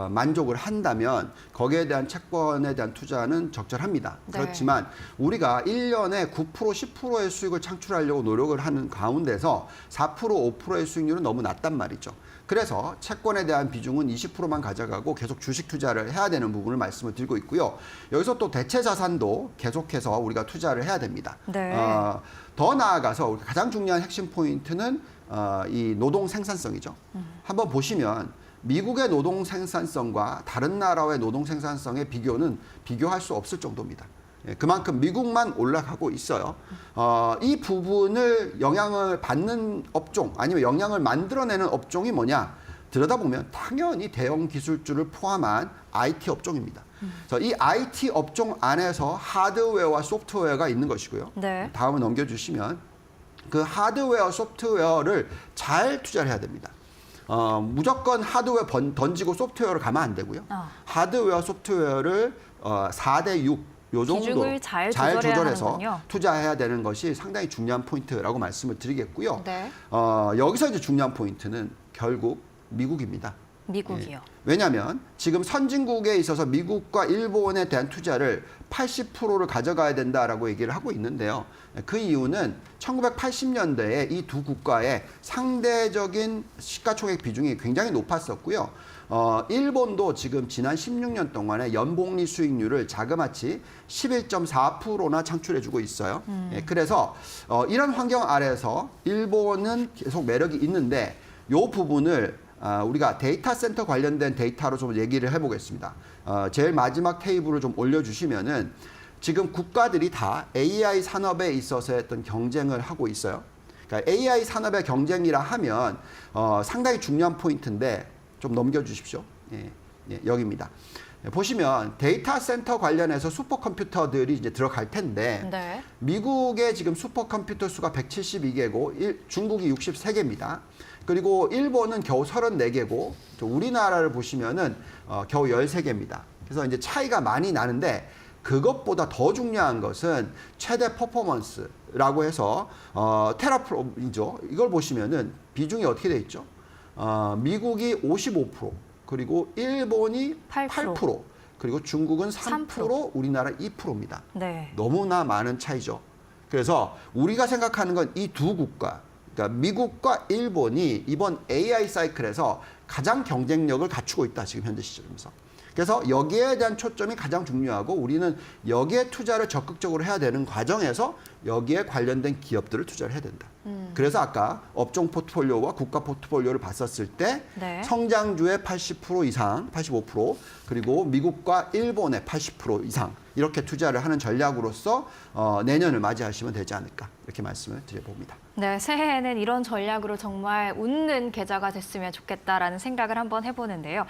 만족을 한다면 거기에 대한 채권에 대한 투자는 적절합니다. 네. 그렇지만 우리가 1년에 9%, 10%의 수익을 창출하려고 노력을 하는 가운데서 4%, 5%의 수익률은 너무 낮단 말이죠. 그래서 채권에 대한 비중은 20%만 가져가고 계속 주식 투자를 해야 되는 부분을 말씀을 드리고 있고요. 여기서 또 대체 자산도 계속해서 우리가 투자를 해야 됩니다. 네. 더 나아가서 가장 중요한 핵심 포인트는 이 노동 생산성이죠. 한번 보시면 미국의 노동 생산성과 다른 나라의 노동 생산성의 비교는 비교할 수 없을 정도입니다. 그만큼 미국만 올라가고 있어요. 이 부분을 영향을 받는 업종 아니면 영향을 만들어내는 업종이 뭐냐? 들여다보면 당연히 대형 기술주를 포함한 IT 업종입니다. 그래서 이 IT 업종 안에서 하드웨어와 소프트웨어가 있는 것이고요. 네. 다음을 넘겨주시면 그 하드웨어, 소프트웨어를 잘 투자를 해야 됩니다. 무조건 하드웨어 던지고 소프트웨어를 가면 안 되고요. 하드웨어, 소프트웨어를 4대 6. 요 정도 비중을 잘 조절해야 조절해서 하는군요. 투자해야 되는 것이 상당히 중요한 포인트라고 말씀을 드리겠고요. 네. 여기서 이제 중요한 포인트는 결국 미국입니다. 미국이요. 왜냐하면 지금 선진국에 있어서 미국과 일본에 대한 투자를 80%를 가져가야 된다라고 얘기를 하고 있는데요. 그 이유는 1980년대에 이 두 국가의 상대적인 시가총액 비중이 굉장히 높았었고요. 일본도 지금 지난 16년 동안에 연복리 수익률을 자그마치 11.4%나 창출해주고 있어요. 그래서 이런 환경 아래에서 일본은 계속 매력이 있는데 이 부분을 우리가 데이터 센터 관련된 데이터로 좀 얘기를 해보겠습니다. 제일 마지막 테이블을 좀 올려주시면은 지금 국가들이 다 AI 산업에 있어서 했던 경쟁을 하고 있어요. 그러니까 AI 산업의 경쟁이라 하면 상당히 중요한 포인트인데 좀 넘겨주십시오. 여기입니다. 보시면 데이터 센터 관련해서 슈퍼컴퓨터들이 이제 들어갈 텐데 네. 미국의 지금 슈퍼컴퓨터 수가 172개고 중국이 63개입니다. 그리고 일본은 겨우 34개고 우리나라를 보시면은 겨우 13개입니다. 그래서 이제 차이가 많이 나는데 그것보다 더 중요한 것은 최대 퍼포먼스라고 해서 테라프롬이죠. 이걸 보시면은 비중이 어떻게 돼 있죠? 미국이 55%, 그리고 일본이 8%, 그리고 중국은 3%, 우리나라 2%입니다. 네. 너무나 많은 차이죠. 그래서 우리가 생각하는 건 이 두 국가, 그러니까 미국과 일본이 이번 AI 사이클에서 가장 경쟁력을 갖추고 있다, 지금 현재 시점에서. 그래서 여기에 대한 초점이 가장 중요하고 우리는 여기에 투자를 적극적으로 해야 되는 과정에서 여기에 관련된 기업들을 투자를 해야 된다. 그래서 아까 업종 포트폴리오와 국가 포트폴리오를 봤었을 때 네. 성장주의 80% 이상, 85% 그리고 미국과 일본의 80% 이상 이렇게 투자를 하는 전략으로서 내년을 맞이하시면 되지 않을까 이렇게 말씀을 드려봅니다. 네, 새해에는 이런 전략으로 정말 웃는 계좌가 됐으면 좋겠다라는 생각을 한번 해보는데요.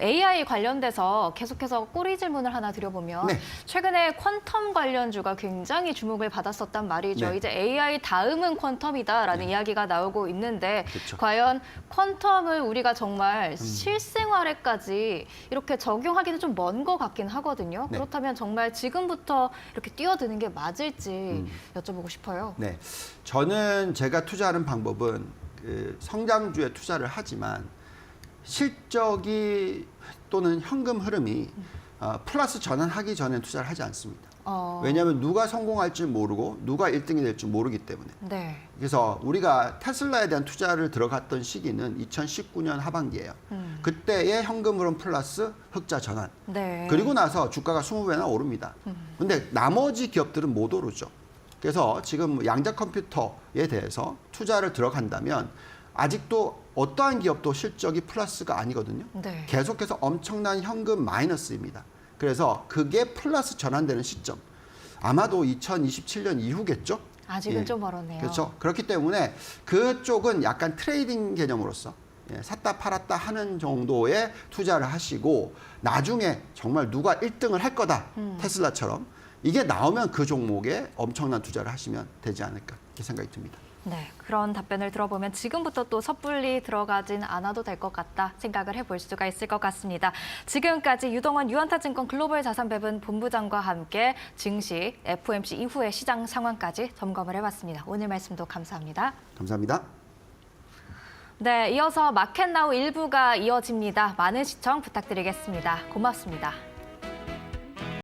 AI 관련돼서 계속해서 꼬리 질문을 하나 드려보면 네. 최근에 퀀텀 관련주가 굉장히 주목을 받았었단 말이죠. 네. 이제 AI 다음은 퀀텀이다라는 이야기가 나오고 있는데 그렇죠. 과연 쿼텀을 우리가 정말 실생활에까지 이렇게 적용하기는 좀 먼 것 같긴 하거든요. 네. 그렇다면 정말 지금부터 이렇게 뛰어드는 게 맞을지 여쭤보고 싶어요. 네, 저는 제가 투자하는 방법은 그 성장주에 투자를 하지만 실적이 또는 현금 흐름이 플러스 전환하기 전에 투자를 하지 않습니다. 왜냐하면 누가 성공할지 모르고 누가 1등이 될지 모르기 때문에. 네. 그래서 우리가 테슬라에 대한 투자를 들어갔던 시기는 2019년 하반기예요. 그때의 현금 흐름 플러스 흑자 전환. 네. 그리고 나서 주가가 20배나 오릅니다. 근데 나머지 기업들은 못 오르죠. 그래서 지금 양자 컴퓨터에 대해서 투자를 들어간다면 아직도 어떠한 기업도 실적이 플러스가 아니거든요. 네. 계속해서 엄청난 현금 마이너스입니다. 그래서 그게 플러스 전환되는 시점. 아마도 2027년 이후겠죠? 아직은 좀 멀었네요. 그렇죠. 그렇기 때문에 그쪽은 약간 트레이딩 개념으로서 샀다 팔았다 하는 정도의 투자를 하시고 나중에 정말 누가 1등을 할 거다. 테슬라처럼. 이게 나오면 그 종목에 엄청난 투자를 하시면 되지 않을까 이렇게 생각이 듭니다. 네, 그런 답변을 들어보면 지금부터 또 섣불리 들어가진 않아도 될 것 같다 생각을 해볼 수가 있을 것 같습니다. 지금까지 유동원 유한타증권 글로벌 자산배분 본부장과 함께 증시, FOMC 이후의 시장 상황까지 점검을 해봤습니다. 오늘 말씀도 감사합니다. 감사합니다. 네, 이어서 마켓나우 1부가 이어집니다. 많은 시청 부탁드리겠습니다. 고맙습니다.